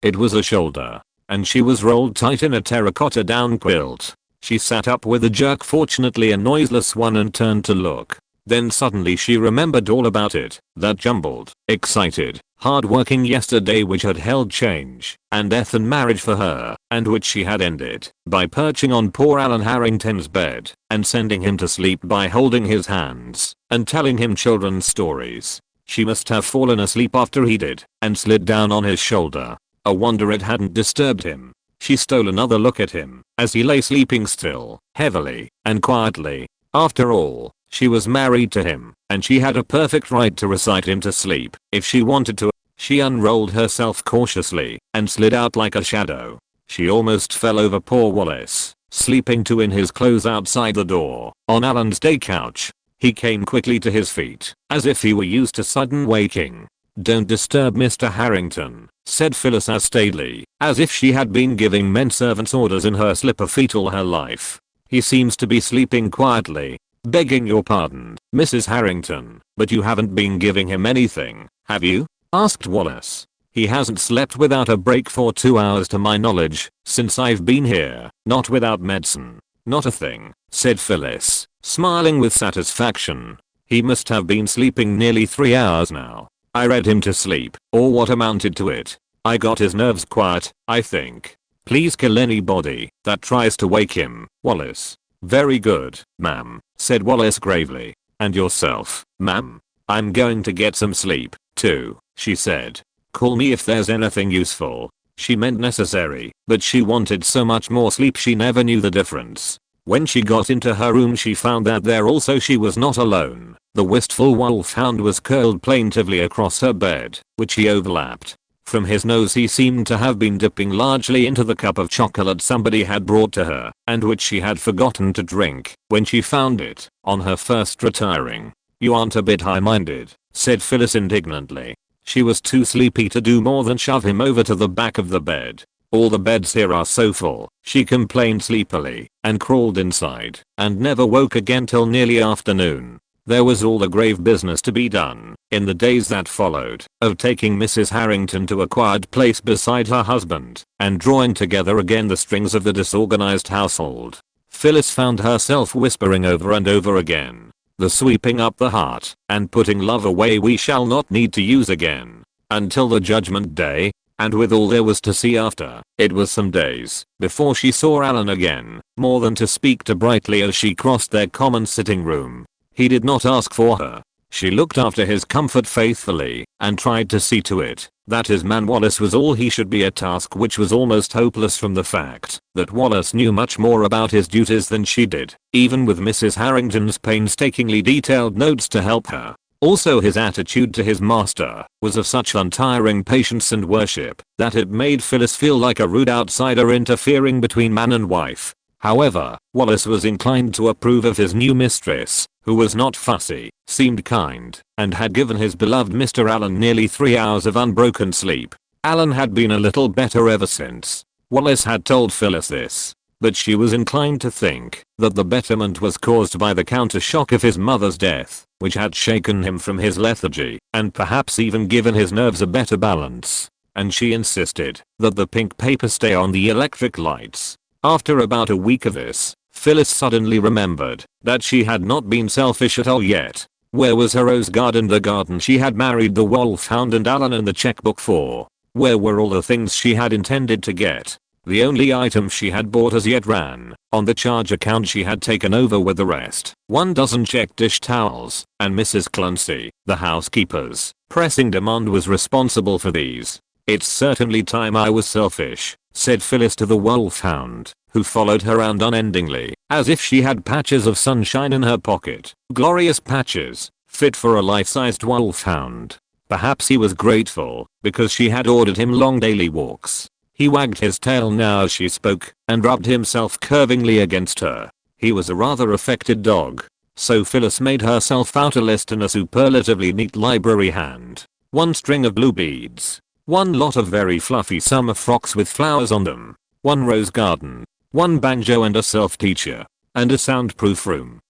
it was a shoulder. And she was rolled tight in a terracotta down quilt. She sat up with a jerk, fortunately a noiseless one, and turned to look. Then suddenly she remembered all about it, that jumbled, excited, hard-working yesterday which had held change, and death and marriage for her, and which she had ended by perching on poor Alan Harrington's bed, and sending him to sleep by holding his hands, and telling him children's stories. She must have fallen asleep after he did, and slid down on his shoulder. A wonder it hadn't disturbed him. She stole another look at him as he lay sleeping still, heavily and quietly. After all, she was married to him, and she had a perfect right to recite him to sleep if she wanted to. She unrolled herself cautiously and slid out like a shadow. She almost fell over poor Wallace, sleeping too in his clothes outside the door, on Alan's day couch. He came quickly to his feet, as if he were used to sudden waking. "Don't disturb Mr. Harrington," said Phyllis as staidly, as if she had been giving men servants orders in her slipper feet all her life. "He seems to be sleeping quietly." "Begging your pardon, Mrs. Harrington, but you haven't been giving him anything, have you?" asked Wallace. "He hasn't slept without a break for 2 hours to my knowledge, since I've been here, not without medicine." "Not a thing," said Phyllis, smiling with satisfaction. "He must have been sleeping nearly 3 hours now. I read him to sleep, or what amounted to it. I got his nerves quiet, I think. Please kill anybody that tries to wake him, Wallace." "Very good, ma'am," said Wallace gravely. "And yourself, ma'am?" "I'm going to get some sleep, too," she said. "Call me if there's anything useful." She meant necessary, but she wanted so much more sleep she never knew the difference. When she got into her room she found that there also she was not alone. The wistful wolfhound was curled plaintively across her bed, which he overlapped. From his nose he seemed to have been dipping largely into the cup of chocolate somebody had brought to her, and which she had forgotten to drink when she found it, on her first retiring. "You aren't a bit high-minded," said Phyllis indignantly. She was too sleepy to do more than shove him over to the back of the bed. "All the beds here are so full," she complained sleepily, and crawled inside, and never woke again till nearly afternoon. There was all the grave business to be done, in the days that followed, of taking Mrs. Harrington to a quiet place beside her husband, and drawing together again the strings of the disorganized household. Phyllis found herself whispering over and over again, "The sweeping up the heart, and putting love away we shall not need to use again, until the judgment day." And with all there was to see after, it was some days before she saw Alan again, more than to speak to brightly as she crossed their common sitting room. He did not ask for her. She looked after his comfort faithfully, and tried to see to it that his man Wallace was all he should be, a task which was almost hopeless from the fact that Wallace knew much more about his duties than she did, even with Mrs. Harrington's painstakingly detailed notes to help her. Also his attitude to his master was of such untiring patience and worship that it made Phyllis feel like a rude outsider interfering between man and wife. However, Wallace was inclined to approve of his new mistress, who was not fussy, seemed kind, and had given his beloved Mr. Allen nearly 3 hours of unbroken sleep. Allen had been a little better ever since. Wallace had told Phyllis this, but she was inclined to think that the betterment was caused by the countershock of his mother's death, which had shaken him from his lethargy, and perhaps even given his nerves a better balance. And she insisted that the pink paper stay on the electric lights. After about a week of this, Phyllis suddenly remembered that she had not been selfish at all yet. Where was her rose garden, the garden she had married the wolfhound and Alan and the checkbook for? Where were all the things she had intended to get? The only item she had bought as yet ran on the charge account she had taken over with the rest. 1 dozen check dish towels, and Mrs. Clancy, the housekeeper's pressing demand was responsible for these. "It's certainly time I was selfish," said Phyllis to the wolfhound, who followed her around unendingly, as if she had patches of sunshine in her pocket. Glorious patches, fit for a life-sized wolfhound. Perhaps he was grateful, because she had ordered him long daily walks. He wagged his tail now as she spoke, and rubbed himself curvingly against her. He was a rather affected dog. So Phyllis made herself out a list in a superlatively neat library hand. 1 string of blue beads. 1 lot of very fluffy summer frocks with flowers on them. 1 rose garden. 1 banjo and a self-teacher. And a soundproof room.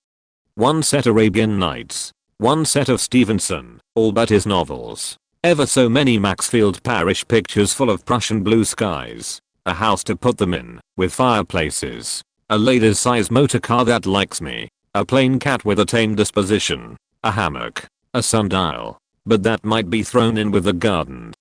1 set Arabian Nights. 1 set of Stevenson, all but his novels. Ever so many Maxfield Parrish pictures full of Prussian blue skies. A house to put them in, with fireplaces. A ladies' size motor car that likes me. A plain cat with a tame disposition. A hammock. A sundial. But that might be thrown in with the garden.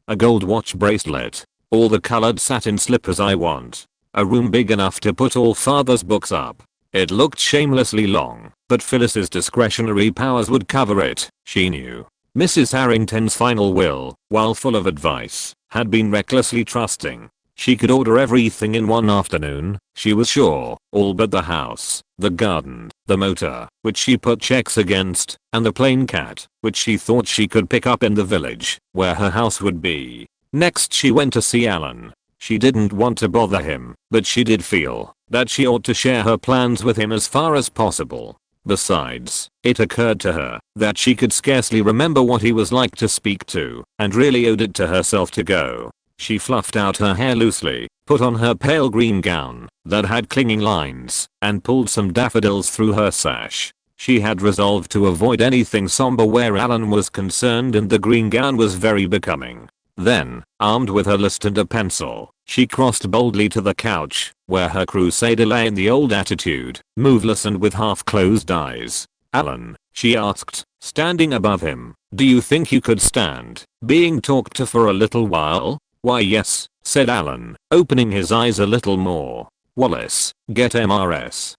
A gold watch bracelet. All the colored satin slippers I want. A room big enough to put all father's books up. It looked shamelessly long, but Phyllis's discretionary powers would cover it, she knew. Mrs. Harrington's final will, while full of advice, had been recklessly trusting. She could order everything in one afternoon, she was sure, all but the house, the garden, the motor, which she put checks against, and the plain cat, which she thought she could pick up in the village, where her house would be. Next she went to see Alan. She didn't want to bother him, but she did feel that she ought to share her plans with him as far as possible. Besides, it occurred to her that she could scarcely remember what he was like to speak to, and really owed it to herself to go. She fluffed out her hair loosely, put on her pale green gown that had clinging lines, and pulled some daffodils through her sash. She had resolved to avoid anything somber where Alan was concerned, and the green gown was very becoming. Then, armed with her list and a pencil, she crossed boldly to the couch, where her crusader lay in the old attitude, moveless and with half-closed eyes. "Alan," she asked, standing above him, "do you think you could stand being talked to for a little while?" "Why yes," said Alan, opening his eyes a little more. "Wallace, get MRS.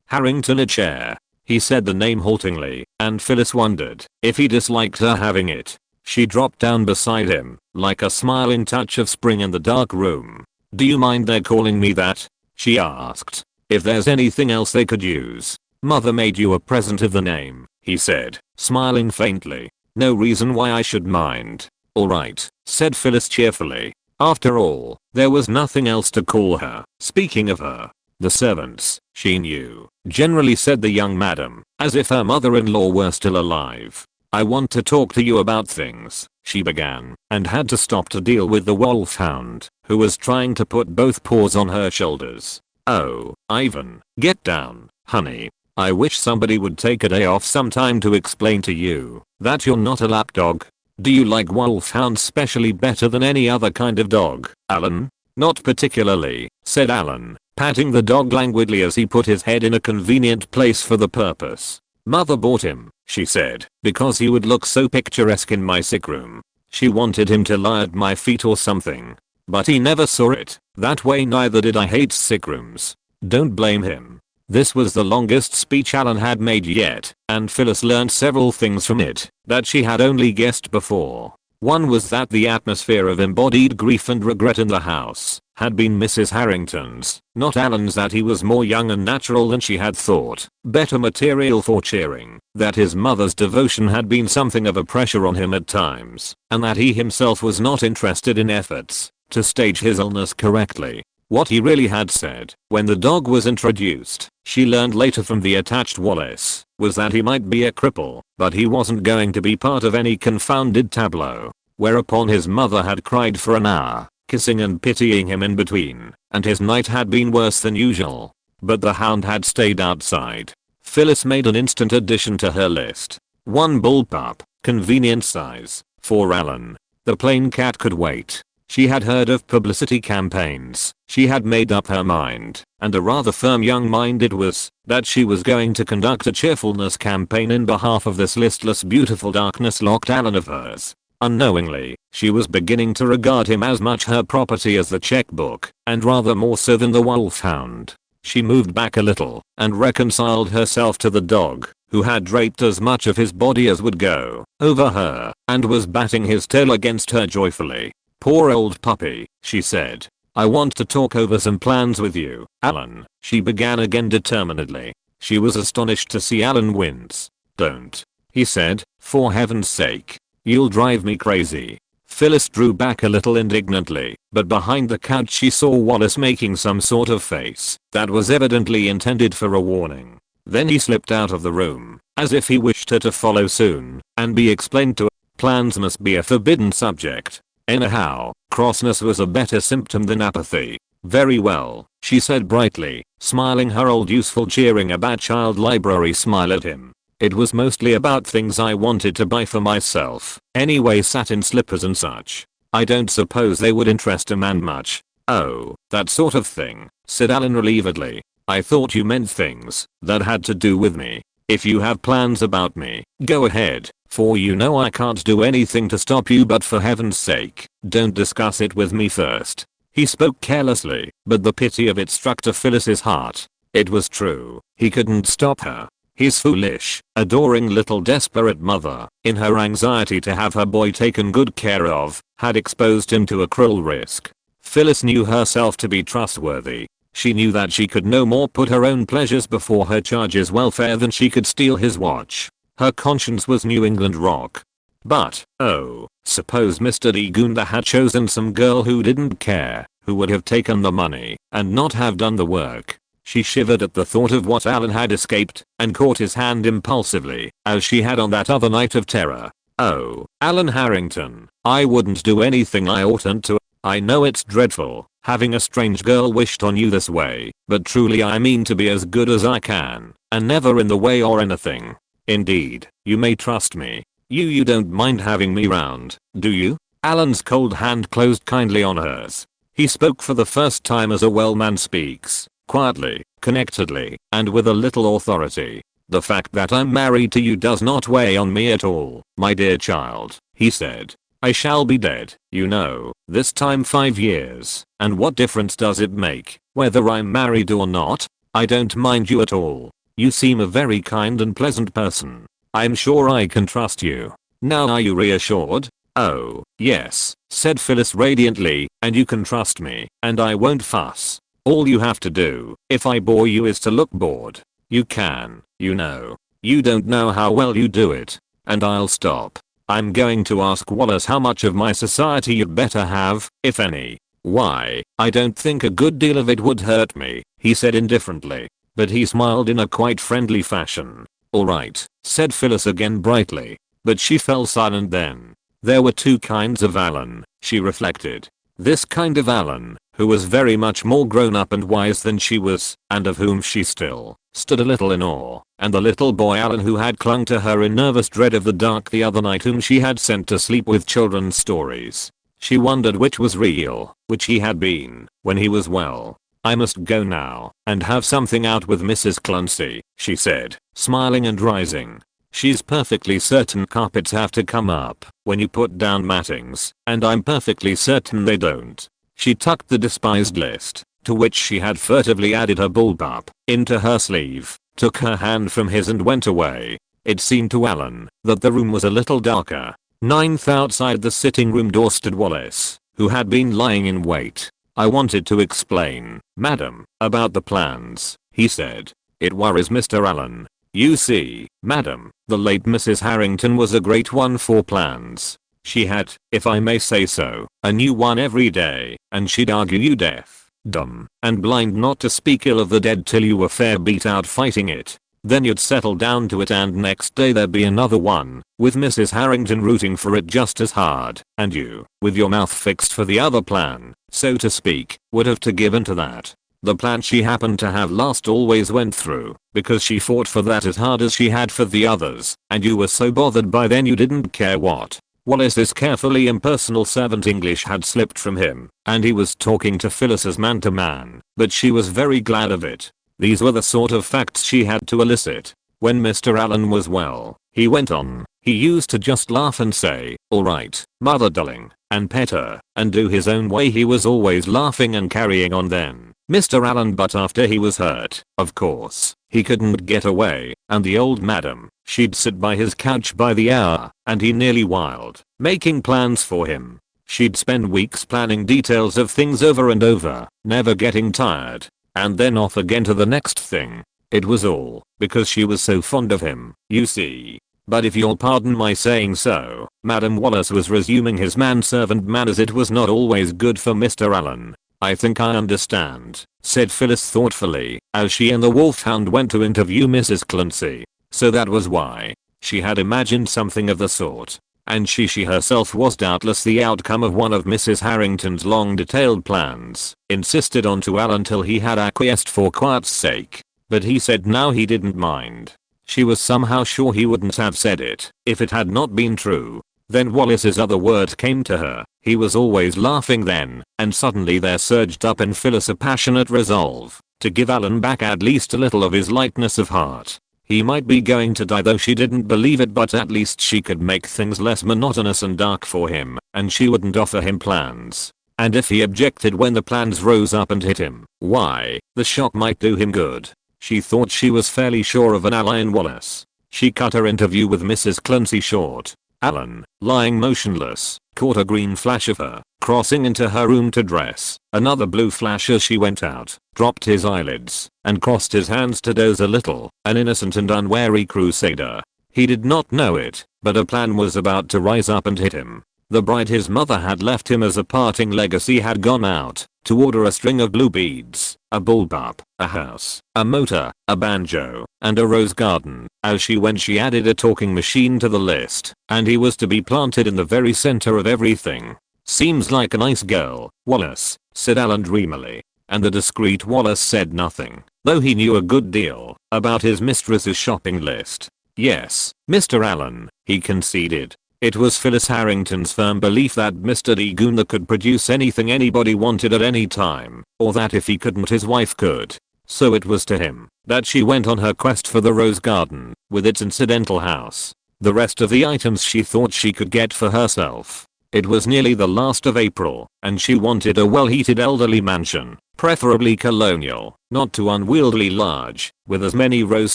Harrington a chair." He said the name haltingly, and Phyllis wondered if he disliked her having it. She dropped down beside him, like a smiling touch of spring in the dark room. "Do you mind their calling me that?" she asked. "If there's anything else they could use." "Mother made you a present of the name," he said, smiling faintly. "No reason why I should mind." "All right," said Phyllis cheerfully. After all, there was nothing else to call her. Speaking of her, the servants, she knew, generally said the young madam, as if her mother-in-law were still alive. "I want to talk to you about things," she began, and had to stop to deal with the wolfhound, who was trying to put both paws on her shoulders. "Oh, Ivan, get down, honey. I wish somebody would take a day off sometime to explain to you that you're not a lapdog. Do you like wolfhounds specially better than any other kind of dog, Alan?" "Not particularly," said Alan, patting the dog languidly as he put his head in a convenient place for the purpose. "Mother bought him," she said, "because he would look so picturesque in my sick room. She wanted him to lie at my feet or something. But he never saw it that way, neither did I. Hate sick rooms. Don't blame him." This was the longest speech Alan had made yet, and Phyllis learned several things from it that she had only guessed before. One was that the atmosphere of embodied grief and regret in the house had been Mrs. Harrington's, not Alan's, that he was more young and natural than she had thought, better material for cheering, that his mother's devotion had been something of a pressure on him at times, and that he himself was not interested in efforts to stage his illness correctly. What he really had said when the dog was introduced, she learned later from the attached Wallace, was that he might be a cripple, but he wasn't going to be part of any confounded tableau. Whereupon his mother had cried for an hour, kissing and pitying him in between, and his night had been worse than usual. But the hound had stayed outside. Phyllis made an instant addition to her list. One bullpup, convenient size, for Alan. The plain cat could wait. She had heard of publicity campaigns. She had made up her mind, and a rather firm young mind it was, that she was going to conduct a cheerfulness campaign in behalf of this listless, beautiful, darkness-locked Alan of hers. Unknowingly, she was beginning to regard him as much her property as the checkbook, and rather more so than the wolfhound. She moved back a little, and reconciled herself to the dog, who had draped as much of his body as would go over her, and was batting his tail against her joyfully. "Poor old puppy," she said. "I want to talk over some plans with you, Alan," she began again determinedly. She was astonished to see Alan wince. "Don't," he said, "for heaven's sake. You'll drive me crazy." Phyllis drew back a little indignantly, but behind the couch she saw Wallace making some sort of face that was evidently intended for a warning. Then he slipped out of the room, as if he wished her to follow soon and be explained to. Plans must be a forbidden subject. Anyhow, crossness was a better symptom than apathy. "Very well," she said brightly, smiling her old useful cheering about child library smile at him. "It was mostly about things I wanted to buy for myself. Anyway, satin slippers and such. I don't suppose they would interest a man much." "Oh, that sort of thing," said Alan relievedly. "I thought you meant things that had to do with me. If you have plans about me, go ahead, for you know I can't do anything to stop you, but for heaven's sake, don't discuss it with me first." He spoke carelessly, but the pity of it struck to Phyllis's heart. It was true, he couldn't stop her. His foolish, adoring little desperate mother, in her anxiety to have her boy taken good care of, had exposed him to a cruel risk. Phyllis knew herself to be trustworthy. She knew that she could no more put her own pleasures before her charge's welfare than she could steal his watch. Her conscience was New England rock. But, oh, suppose Mr. D. Gunda had chosen some girl who didn't care, who would have taken the money and not have done the work. She shivered at the thought of what Alan had escaped and caught his hand impulsively, as she had on that other night of terror. Oh, Alan Harrington, I wouldn't do anything I oughtn't to. I know it's dreadful, having a strange girl wished on you this way, but truly I mean to be as good as I can, and never in the way or anything. Indeed, you may trust me. You don't mind having me round, do you? Alan's cold hand closed kindly on hers. He spoke for the first time as a well man speaks, quietly, connectedly, and with a little authority. The fact that I'm married to you does not weigh on me at all, my dear child, he said. I shall be dead, you know, this time 5 years, and what difference does it make, whether I'm married or not? I don't mind you at all. You seem a very kind and pleasant person. I'm sure I can trust you. Now are you reassured? Oh, yes, said Phyllis radiantly, and you can trust me, and I won't fuss. All you have to do, if I bore you, is to look bored. You can, you know. You don't know how well you do it. And I'll stop. I'm going to ask Wallace how much of my society you'd better have, if any. Why, I don't think a good deal of it would hurt me, he said indifferently. But he smiled in a quite friendly fashion. Alright, said Phyllis again brightly. But she fell silent then. There were two kinds of Alan, she reflected. This kind of Alan, who was very much more grown up and wise than she was, and of whom she still stood a little in awe, and the little boy Alan who had clung to her in nervous dread of the dark the other night, whom she had sent to sleep with children's stories. She wondered which was real, which he had been, when he was well. I must go now, and have something out with Mrs. Clancy, she said, smiling and rising. She's perfectly certain carpets have to come up when you put down mattings, and I'm perfectly certain they don't. She tucked the despised list, to which she had furtively added her bullpup, into her sleeve, took her hand from his and went away. It seemed to Alan that the room was a little darker. 9th outside the sitting room door stood Wallace, who had been lying in wait. I wanted to explain, madam, about the plans, he said. It worries Mr. Allen. You see, madam, the late Mrs. Harrington was a great one for plans. She had, if I may say so, a new one every day, and she'd argue you deaf, dumb, and blind not to speak ill of the dead till you were fair beat out fighting it. Then you'd settle down to it, and next day there'd be another one, with Mrs. Harrington rooting for it just as hard, and you, with your mouth fixed for the other plan, so to speak, would have to give in to that. The plan she happened to have last always went through, because she fought for that as hard as she had for the others, and you were so bothered by then you didn't care what. Wallace's carefully impersonal servant English had slipped from him, and he was talking to Phyllis as man to man, but she was very glad of it. These were the sort of facts she had to elicit. When Mr. Allen was well, he went on, he used to just laugh and say, "Alright, mother darling," and pet her, and do his own way. He was always laughing and carrying on then, Mr. Allen, but after he was hurt, of course, he couldn't get away, and the old madam, she'd sit by his couch by the hour, and he nearly wild, making plans for him. She'd spend weeks planning details of things over and over, never getting tired. And then off again to the next thing. It was all because she was so fond of him, you see. But if you'll pardon my saying so, Madam Wallace was resuming his manservant manners. It was not always good for Mr. Allen. I think I understand, said Phyllis thoughtfully, as she and the wolfhound went to interview Mrs. Clancy. So that was why. She had imagined something of the sort. And she herself was doubtless the outcome of one of Mrs. Harrington's long detailed plans, insisted on to Alan till he had acquiesced for quiet's sake. But he said now he didn't mind. She was somehow sure he wouldn't have said it if it had not been true. Then Wallace's other words came to her. He was always laughing then, and suddenly there surged up in Phyllis a passionate resolve to give Alan back at least a little of his lightness of heart. He might be going to die, though she didn't believe it, but at least she could make things less monotonous and dark for him, and she wouldn't offer him plans. And if he objected when the plans rose up and hit him, why, the shock might do him good. She thought she was fairly sure of an ally in Wallace. She cut her interview with Mrs. Clancy short. Alan, lying motionless, caught a green flash of her, crossing into her room to dress, another blue flash as she went out, dropped his eyelids, and crossed his hands to doze a little, an innocent and unwary crusader. He did not know it, but a plan was about to rise up and hit him. The bride his mother had left him as a parting legacy had gone out to order a string of blue beads, a bullpup, a house, a motor, a banjo, and a rose garden. As she went she added a talking machine to the list, and he was to be planted in the very center of everything. Seems like a nice girl, Wallace, said Alan dreamily. And the discreet Wallace said nothing, though he knew a good deal about his mistress's shopping list. Yes, Mr. Allen, he conceded. It was Phyllis Harrington's firm belief that Mr. D. Gunther could produce anything anybody wanted at any time, or that if he couldn't his wife could. So it was to him that she went on her quest for the rose garden, with its incidental house. The rest of the items she thought she could get for herself. It was nearly the last of April, and she wanted a well-heated elderly mansion, preferably colonial, not too unwieldily large, with as many rose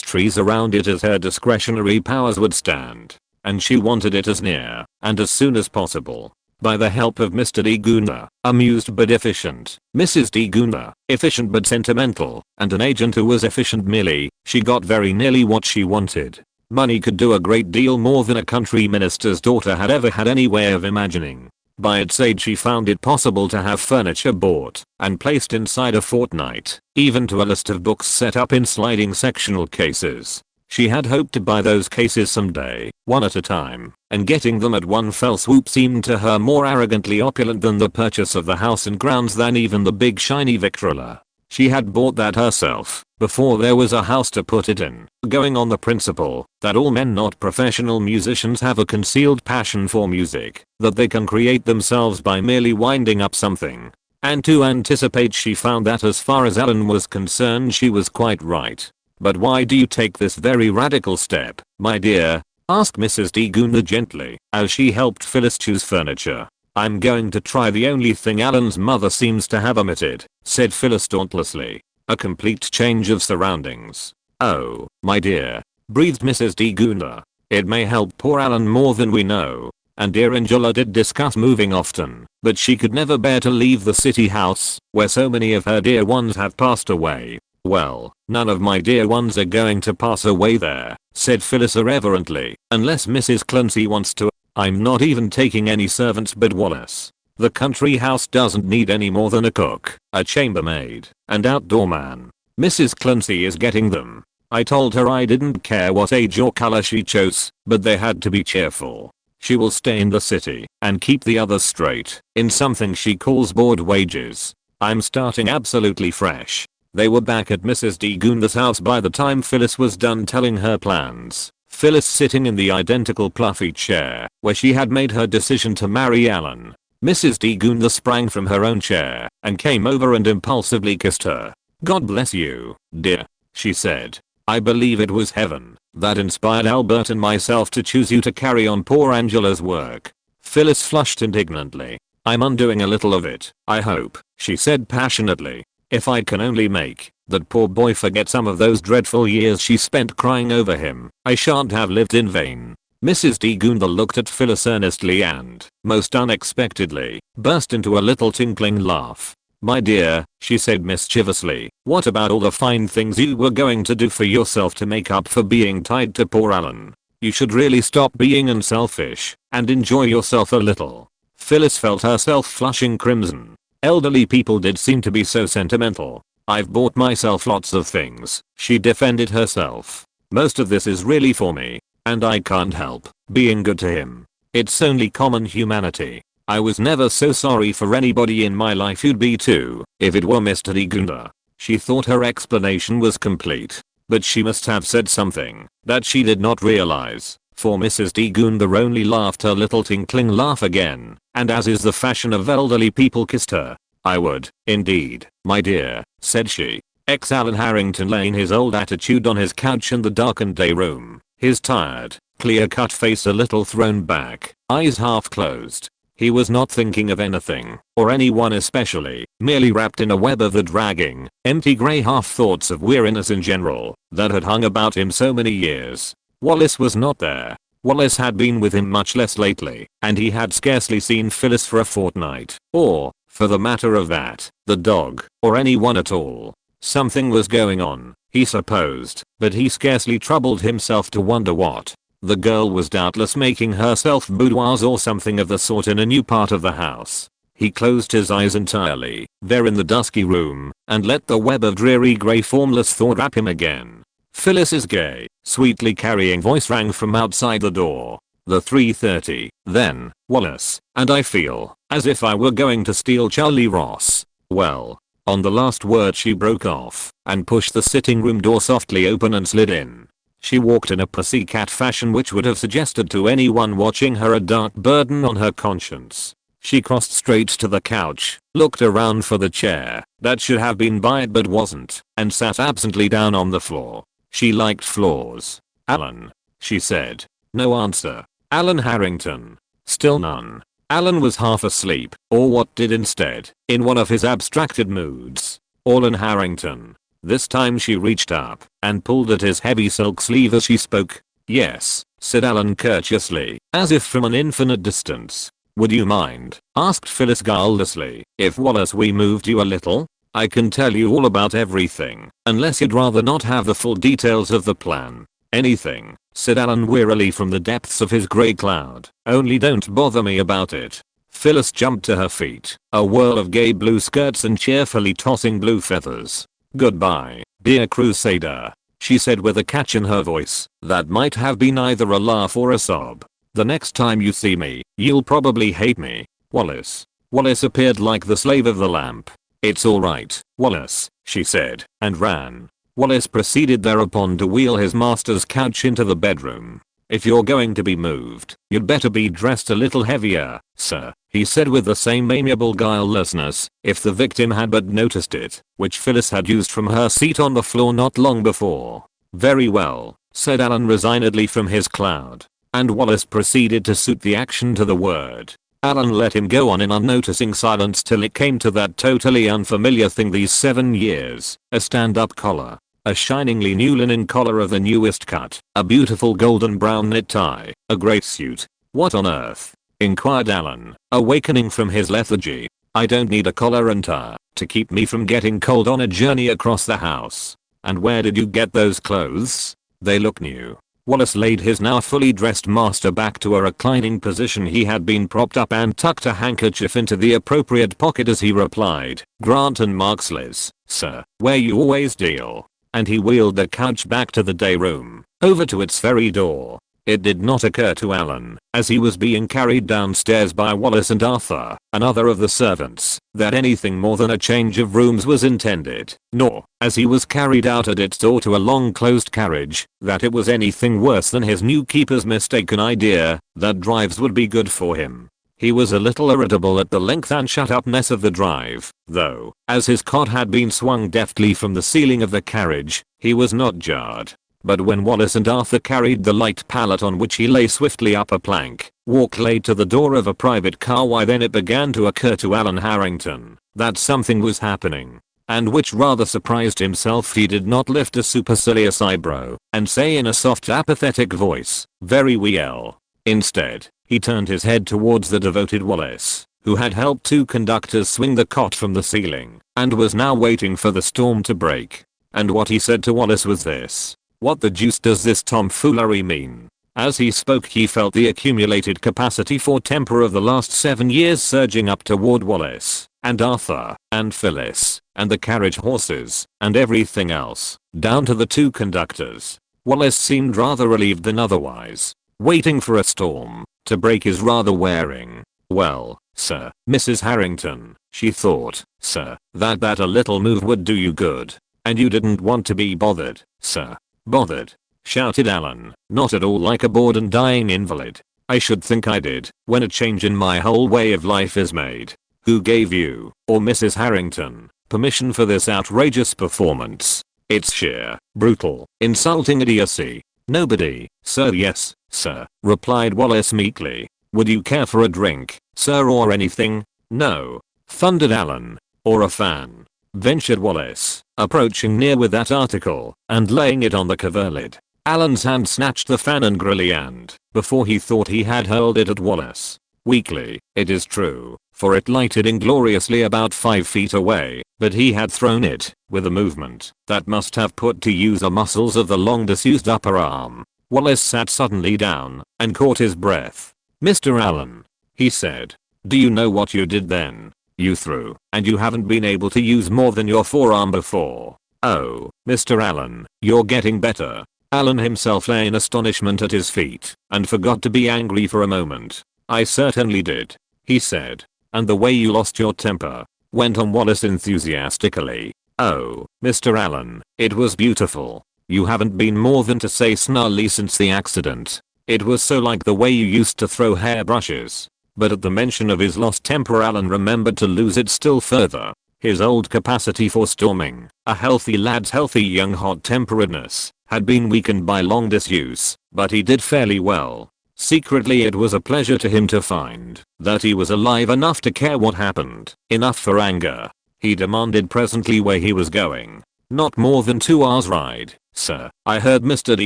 trees around it as her discretionary powers would stand. And she wanted it as near, and as soon as possible. By the help of Mr. D. Gunther, amused but efficient, Mrs. D. Gunther, efficient but sentimental, and an agent who was efficient merely, she got very nearly what she wanted. Money could do a great deal more than a country minister's daughter had ever had any way of imagining. By its aid she found it possible to have furniture bought and placed inside a fortnight, even to a list of books set up in sliding sectional cases. She had hoped to buy those cases someday, one at a time, and getting them at one fell swoop seemed to her more arrogantly opulent than the purchase of the house and grounds, than even the big shiny Victrola. She had bought that herself, before there was a house to put it in, going on the principle that all men not professional musicians have a concealed passion for music that they can create themselves by merely winding up something. And to anticipate, she found that as far as Alan was concerned she was quite right. But why do you take this very radical step, my dear? Asked Mrs. D. Gunther gently, as she helped Phyllis choose furniture. I'm going to try the only thing Alan's mother seems to have omitted, said Phyllis dauntlessly. A complete change of surroundings. Oh, my dear, breathed Mrs. D. Gunther. It may help poor Alan more than we know. And dear Angela did discuss moving often, but she could never bear to leave the city house, where so many of her dear ones have passed away. Well, none of my dear ones are going to pass away there, said Phyllis irreverently, unless Mrs. Clancy wants to. I'm not even taking any servants but Wallace. The country house doesn't need any more than a cook, a chambermaid, and outdoor man. Mrs. Clancy is getting them. I told her I didn't care what age or color she chose, but they had to be cheerful. She will stay in the city and keep the others straight in something she calls board wages. I'm starting absolutely fresh. They were back at Mrs. D. Gunther's house by the time Phyllis was done telling her plans. Phyllis sitting in the identical pluffy chair where she had made her decision to marry Alan. Mrs. D. Gunther sprang from her own chair and came over and impulsively kissed her. God bless you, dear, she said. I believe it was heaven that inspired Albert and myself to choose you to carry on poor Angela's work. Phyllis flushed indignantly. I'm undoing a little of it, I hope, she said passionately. If I can only make that poor boy forget some of those dreadful years she spent crying over him, I shan't have lived in vain. Mrs. D. Gunther looked at Phyllis earnestly and, most unexpectedly, burst into a little tinkling laugh. My dear, she said mischievously, what about all the fine things you were going to do for yourself to make up for being tied to poor Alan? You should really stop being unselfish and enjoy yourself a little. Phyllis felt herself flushing crimson. Elderly people did seem to be so sentimental. I've bought myself lots of things, she defended herself. Most of this is really for me, and I can't help being good to him. It's only common humanity. I was never so sorry for anybody in my life. You'd be too, if it were Mr. D. Gunther. She thought her explanation was complete, but she must have said something that she did not realize. For Mrs. D. Gunther only laughed her little tinkling laugh again, and as is the fashion of elderly people kissed her. I would, indeed, my dear, said she. Alan Harrington lay in his old attitude on his couch in the darkened day room, his tired, clear-cut face a little thrown back, eyes half closed. He was not thinking of anything, or anyone especially, merely wrapped in a web of the dragging, empty grey half-thoughts of weariness in general, that had hung about him so many years. Wallace was not there. Wallace had been with him much less lately, and he had scarcely seen Phyllis for a fortnight, or, for the matter of that, the dog, or anyone at all. Something was going on, he supposed, but he scarcely troubled himself to wonder what. The girl was doubtless making herself boudoirs or something of the sort in a new part of the house. He closed his eyes entirely, there in the dusky room, and let the web of dreary grey formless thought wrap him again. Phyllis's gay, sweetly carrying voice rang from outside the door. The 3:30, then, Wallace, and I feel as if I were going to steal Charlie Ross. Well. On the last word she broke off and pushed the sitting room door softly open and slid in. She walked in a pussycat fashion which would have suggested to anyone watching her a dark burden on her conscience. She crossed straight to the couch, looked around for the chair that should have been by it but wasn't, and sat absently down on the floor. She liked floors. "Alan," she said. No answer. "Alan Harrington." Still none. Alan was half asleep, or what did instead, in one of his abstracted moods. "Alan Harrington." This time she reached up and pulled at his heavy silk sleeve as she spoke. "Yes," said Alan courteously, as if from an infinite distance. "Would you mind," asked Phyllis guilelessly, "if Wallace we moved you a little? I can tell you all about everything, unless you'd rather not have the full details of the plan." "Anything," said Alan wearily from the depths of his grey cloud, "only don't bother me about it." Phyllis jumped to her feet, a whirl of gay blue skirts and cheerfully tossing blue feathers. "Goodbye, dear Crusader," she said with a catch in her voice that might have been either a laugh or a sob. "The next time you see me, you'll probably hate me. Wallace." Wallace appeared like the slave of the lamp. "It's alright, Wallace," she said, and ran. Wallace proceeded thereupon to wheel his master's couch into the bedroom. "If you're going to be moved, you'd better be dressed a little heavier, sir," he said with the same amiable guilelessness, if the victim had but noticed it, which Phyllis had used from her seat on the floor not long before. "Very well," said Alan resignedly from his cloud. And Wallace proceeded to suit the action to the word. Alan let him go on in unnoticing silence till it came to that totally unfamiliar thing these 7 years, a stand-up collar. A shiningly new linen collar of the newest cut, a beautiful golden brown knit tie, a great suit. "What on earth?" inquired Alan, awakening from his lethargy. "I don't need a collar and tie to keep me from getting cold on a journey across the house. And where did you get those clothes? They look new." Wallace laid his now fully dressed master back to a reclining position he had been propped up and tucked a handkerchief into the appropriate pocket as he replied, "Grant and Marksleys, sir, where you always deal." And he wheeled the couch back to the day room, over to its very door. It did not occur to Alan, as he was being carried downstairs by Wallace and Arthur, another of the servants, that anything more than a change of rooms was intended, nor, as he was carried out at its door to a long closed carriage, that it was anything worse than his new keeper's mistaken idea that drives would be good for him. He was a little irritable at the length and shut-upness of the drive, though, as his cot had been swung deftly from the ceiling of the carriage, he was not jarred. But when Wallace and Arthur carried the light pallet on which he lay swiftly up a plank, walk laid to the door of a private car, why then it began to occur to Alan Harrington that something was happening, and which rather surprised himself he did not lift a supercilious eyebrow and say in a soft apathetic voice, "Very well." Instead, he turned his head towards the devoted Wallace, who had helped 2 conductors swing the cot from the ceiling, and was now waiting for the storm to break. And what he said to Wallace was this: "What the deuce does this tomfoolery mean?" As he spoke he felt the accumulated capacity for temper of the last 7 years surging up toward Wallace, and Arthur, and Phyllis, and the carriage horses, and everything else, down to the 2 conductors. Wallace seemed rather relieved than otherwise. Waiting for a storm to break is rather wearing. "Well, sir, Mrs. Harrington," she thought, "sir, that a little move would do you good. And you didn't want to be bothered, sir." "Bothered?" shouted Alan, not at all like a bored and dying invalid. "I should think I did, when a change in my whole way of life is made. Who gave you, or Mrs. Harrington, permission for this outrageous performance? It's sheer, brutal, insulting idiocy." "Nobody, sir." "Yes, sir," replied Wallace meekly. "Would you care for a drink, sir, or anything?" "No," thundered Alan. "Or a fan?" ventured Wallace, approaching near with that article and laying it on the coverlid. Alan's hand snatched the fan angrily and, before he thought he had hurled it at Wallace. Weakly, it is true, for it lighted ingloriously about 5 feet away, but he had thrown it, with a movement that must have put to use the muscles of the long disused upper arm. Wallace sat suddenly down, and caught his breath. "Mr. Allen," he said. "Do you know what you did then? You threw, and you haven't been able to use more than your forearm before." "Oh, Mr. Allen, you're getting better." Allen himself lay in astonishment at his feet, and forgot to be angry for a moment. "I certainly did," he said. "And the way you lost your temper," went on Wallace enthusiastically. "Oh, Mr. Allen, it was beautiful. You haven't been more than to say snarly since the accident. It was so like the way you used to throw hairbrushes." But at the mention of his lost temper, Allen remembered to lose it still further. His old capacity for storming, a healthy lad's healthy young hot-temperedness, had been weakened by long disuse, but he did fairly well. Secretly it was a pleasure to him to find that he was alive enough to care what happened, enough for anger. He demanded presently where he was going. "Not more than 2 hours ride, sir. I heard Mr.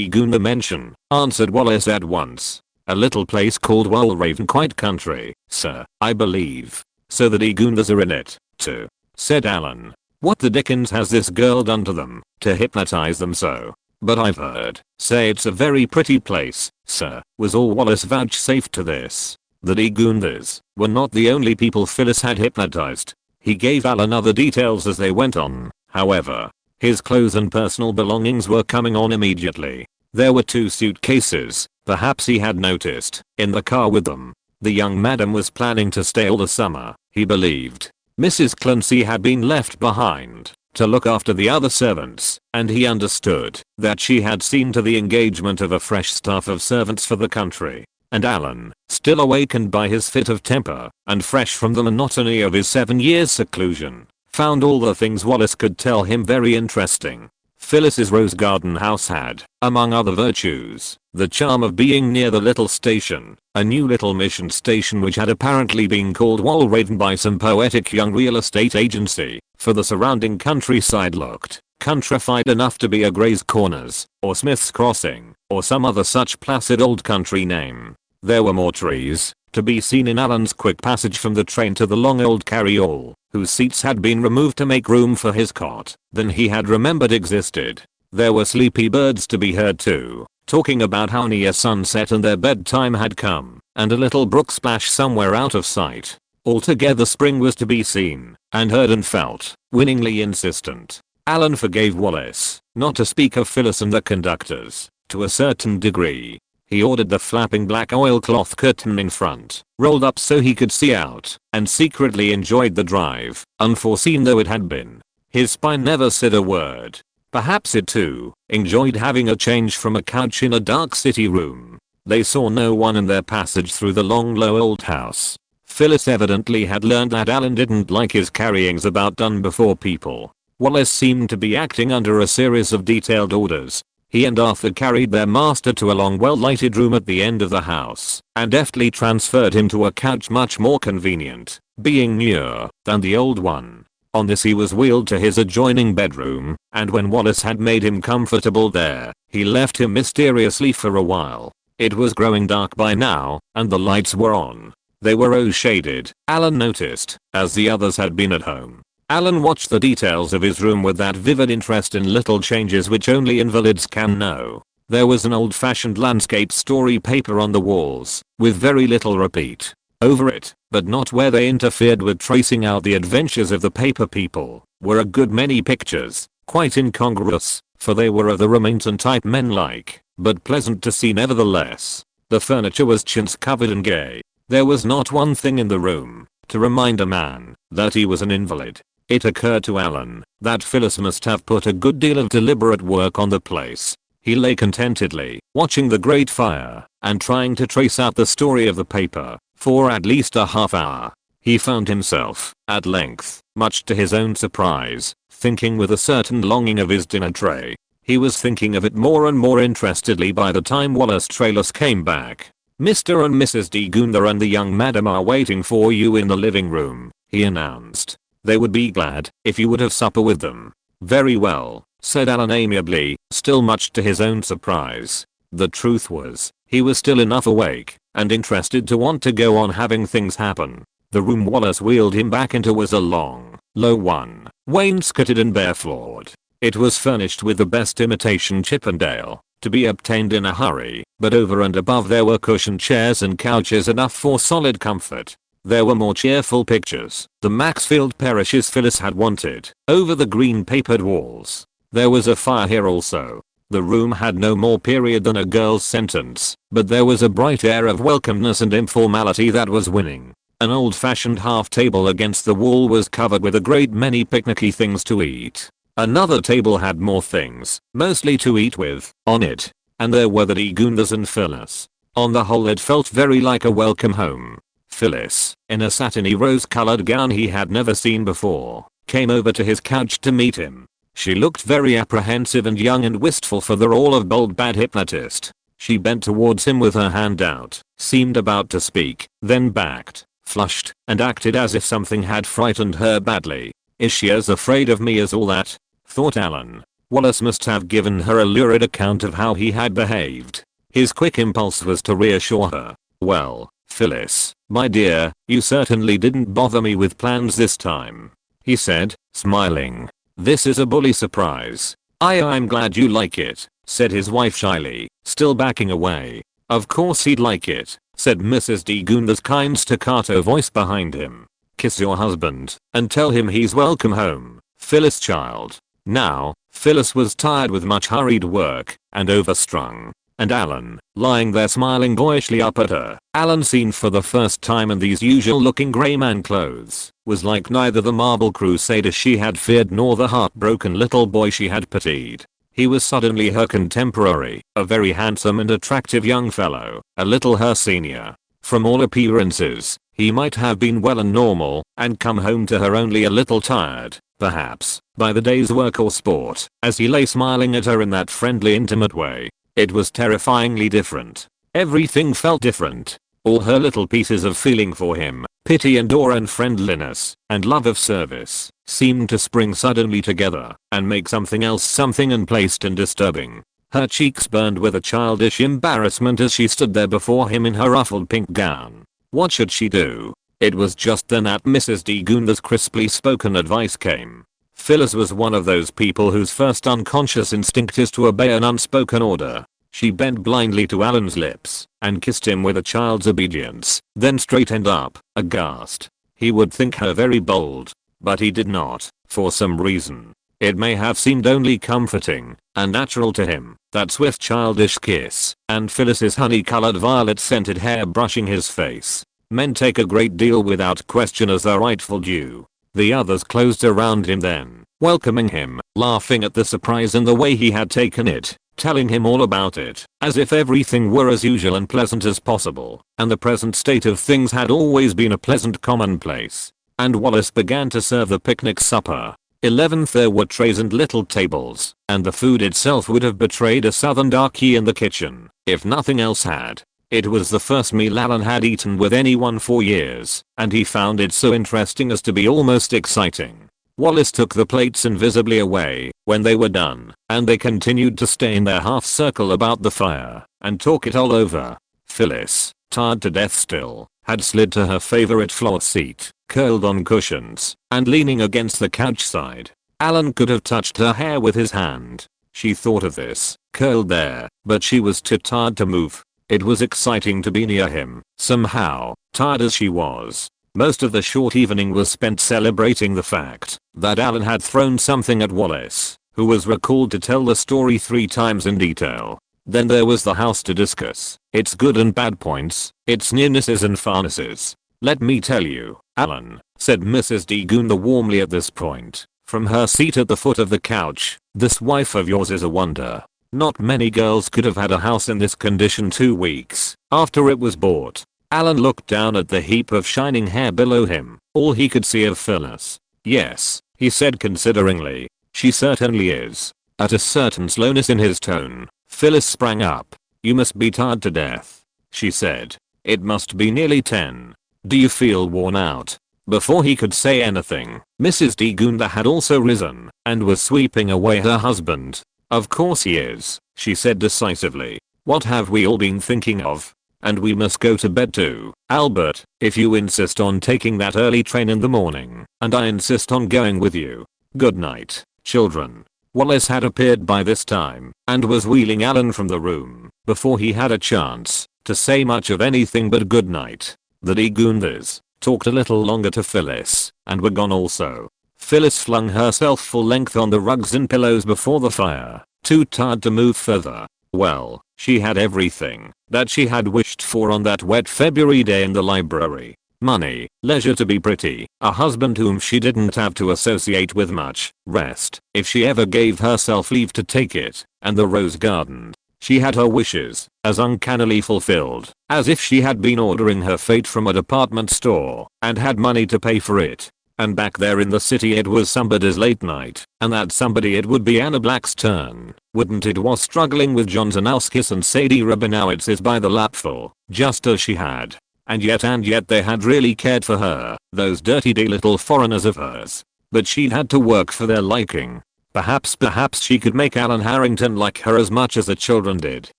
Guna mention," answered Wallace at once. "A little place called Walraven, quite country, sir, I believe. So the Gunas are in it, too," said Allen. "What the dickens has this girl done to them, to hypnotize them so?" "But I've heard say it's a very pretty place, sir," was all Wallace vouchsafed to this. The Gunas were not the only people Phyllis had hypnotized. He gave Allen other details as they went on, however. His clothes and personal belongings were coming on immediately. There were 2 suitcases, perhaps he had noticed, in the car with them. The young madam was planning to stay all the summer, he believed. Mrs. Clancy had been left behind to look after the other servants, and he understood that she had seen to the engagement of a fresh staff of servants for the country. And Allen, still awakened by his fit of temper, and fresh from the monotony of his 7 years' seclusion, found all the things Wallace could tell him very interesting. Phyllis's Rose Garden house had, among other virtues, the charm of being near the little station, a new little mission station which had apparently been called Walraven by some poetic young real estate agency, for the surrounding countryside looked countrified enough to be a Gray's Corners, or Smith's Crossing, or some other such placid old country name. There were more trees to be seen in Allen's quick passage from the train to the long old carryall, whose seats had been removed to make room for his cot, than he had remembered existed. There were sleepy birds to be heard too, talking about how near sunset and their bedtime had come, and a little brook splash somewhere out of sight. Altogether spring was to be seen, and heard and felt, winningly insistent. Allen forgave Wallace, not to speak of Phyllis and the conductors, to a certain degree. He ordered the flapping black oilcloth curtain in front, rolled up so he could see out, and secretly enjoyed the drive, unforeseen though it had been. His spine never said a word. Perhaps it too enjoyed having a change from a couch in a dark city room. They saw no one in their passage through the long low old house. Phyllis evidently had learned that Allen didn't like his carryings about done before people. Wallace seemed to be acting under a series of detailed orders. He and Arthur carried their master to a long well-lighted room at the end of the house, and deftly transferred him to a couch much more convenient, being newer than the old one. On this he was wheeled to his adjoining bedroom, and when Wallace had made him comfortable there, he left him mysteriously for a while. It was growing dark by now, and the lights were on. They were rose-shaded, Allen noticed, as the others had been at home. Allen watched the details of his room with that vivid interest in little changes which only invalids can know. There was an old-fashioned landscape story paper on the walls, with very little repeat over it, but not where they interfered with tracing out the adventures of the paper people, were a good many pictures, quite incongruous, for they were of the Remington type men-like, but pleasant to see nevertheless. The furniture was chintz-covered and gay. There was not one thing in the room to remind a man that he was an invalid. It occurred to Allen that Phyllis must have put a good deal of deliberate work on the place. He lay contentedly, watching the grate fire, and trying to trace out the story of the paper, for at least a half hour. He found himself, at length, much to his own surprise, thinking with a certain longing of his dinner tray. He was thinking of it more and more interestedly by the time Wallace Trailus came back. "Mr. and Mrs. Guna and the young madam are waiting for you in the living room," he announced. "They would be glad if you would have supper with them." "Very well," said Allen amiably, still much to his own surprise. The truth was, he was still enough awake and interested to want to go on having things happen. The room Wallace wheeled him back into was a long, low one, wainscoted and bare-floored. It was furnished with the best imitation Chippendale, to be obtained in a hurry, but over and above there were cushioned chairs and couches enough for solid comfort. There were more cheerful pictures, the Maxfield Parishes Phyllis had wanted, over the green papered walls. There was a fire here also. The room had no more period than a girl's sentence, but there was a bright air of welcomeness and informality that was winning. An old-fashioned half table against the wall was covered with a great many picnicky things to eat. Another table had more things, mostly to eat with, on it, and there were the de Goondas and Phyllis. On the whole it felt very like a welcome home. Phyllis, in a satiny rose-colored gown he had never seen before, came over to his couch to meet him. She looked very apprehensive and young and wistful for the role of bold bad hypnotist. She bent towards him with her hand out, seemed about to speak, then backed, flushed, and acted as if something had frightened her badly. Is she as afraid of me as all that? Thought Alan. Wallace must have given her a lurid account of how he had behaved. His quick impulse was to reassure her. Well, Phyllis, my dear, you certainly didn't bother me with plans this time, he said, smiling. This is a bully surprise. I'm glad you like it, said his wife shyly, still backing away. Of course he'd like it, said Mrs. de Goonda's kind staccato voice behind him. Kiss your husband and tell him he's welcome home, Phyllis child. Now, Phyllis was tired with much hurried work and overstrung. And Alan, lying there smiling boyishly up at her, Alan seen for the first time in these usual looking grey man clothes, was like neither the marble crusader she had feared nor the heartbroken little boy she had pitied. He was suddenly her contemporary, a very handsome and attractive young fellow, a little her senior. From all appearances, he might have been well and normal, and come home to her only a little tired, perhaps, by the day's work or sport, as he lay smiling at her in that friendly intimate way. It was terrifyingly different. Everything felt different. All her little pieces of feeling for him, pity and awe and friendliness, and love of service, seemed to spring suddenly together, and make something else something unplaced and disturbing. Her cheeks burned with a childish embarrassment as she stood there before him in her ruffled pink gown. What should she do? It was just then that Mrs. de Goonda's crisply spoken advice came. Phyllis was one of those people whose first unconscious instinct is to obey an unspoken order. She bent blindly to Alan's lips and kissed him with a child's obedience, then straightened up, aghast. He would think her very bold, but he did not, for some reason. It may have seemed only comforting and natural to him, that swift childish kiss, and Phyllis's honey-colored violet-scented hair brushing his face. Men take a great deal without question as their rightful due. The others closed around him then, welcoming him, laughing at the surprise and the way he had taken it, telling him all about it, as if everything were as usual and pleasant as possible, and the present state of things had always been a pleasant commonplace. And Wallace began to serve the picnic supper. 11th there were trays and little tables, and the food itself would have betrayed a southern darky in the kitchen, if nothing else had. It was the first meal Alan had eaten with anyone for years, and he found it so interesting as to be almost exciting. Wallace took the plates invisibly away when they were done, and they continued to stay in their half circle about the fire and talk it all over. Phyllis, tired to death still, had slid to her favorite floor seat, curled on cushions, and leaning against the couch side. Alan could have touched her hair with his hand. She thought of this, curled there, but she was too tired to move. It was exciting to be near him, somehow, tired as she was. Most of the short evening was spent celebrating the fact that Alan had thrown something at Wallace, who was recalled to tell the story 3 times in detail. Then there was the house to discuss, its good and bad points, its nearnesses and farnesses. Let me tell you, Alan, said Mrs. de Goonda warmly at this point, from her seat at the foot of the couch, this wife of yours is a wonder. Not many girls could have had a house in this condition 2 weeks after it was bought. Alan looked down at the heap of shining hair below him, all he could see of Phyllis. Yes, he said consideringly, she certainly is. At a certain slowness in his tone, Phyllis sprang up. You must be tired to death, she said. It must be nearly 10. Do you feel worn out? Before he could say anything, Mrs. de Goonda had also risen and was sweeping away her husband. Of course he is, she said decisively. What have we all been thinking of? And we must go to bed too. Albert, if you insist on taking that early train in the morning, and I insist on going with you. Good night, children. Wallace had appeared by this time, and was wheeling Alan from the room, before he had a chance to say much of anything but good night. The Degunthers talked a little longer to Phyllis, and were gone also. Phyllis flung herself full length on the rugs and pillows before the fire, too tired to move further. Well, she had everything that she had wished for on that wet February day in the library. Money, leisure to be pretty, a husband whom she didn't have to associate with much, rest, if she ever gave herself leave to take it, and the rose garden. She had her wishes, as uncannily fulfilled, as if she had been ordering her fate from a department store, and had money to pay for it. And back there in the city it was somebody's late night, and that somebody it would be Anna Black's turn, wouldn't it? Was struggling with John Zanowskis and Sadie Rabinowitz's by the lapful, just as she had. And yet they had really cared for her, those dirty little foreigners of hers. But she'd had to work for their liking. Perhaps she could make Alan Harrington like her as much as the children did.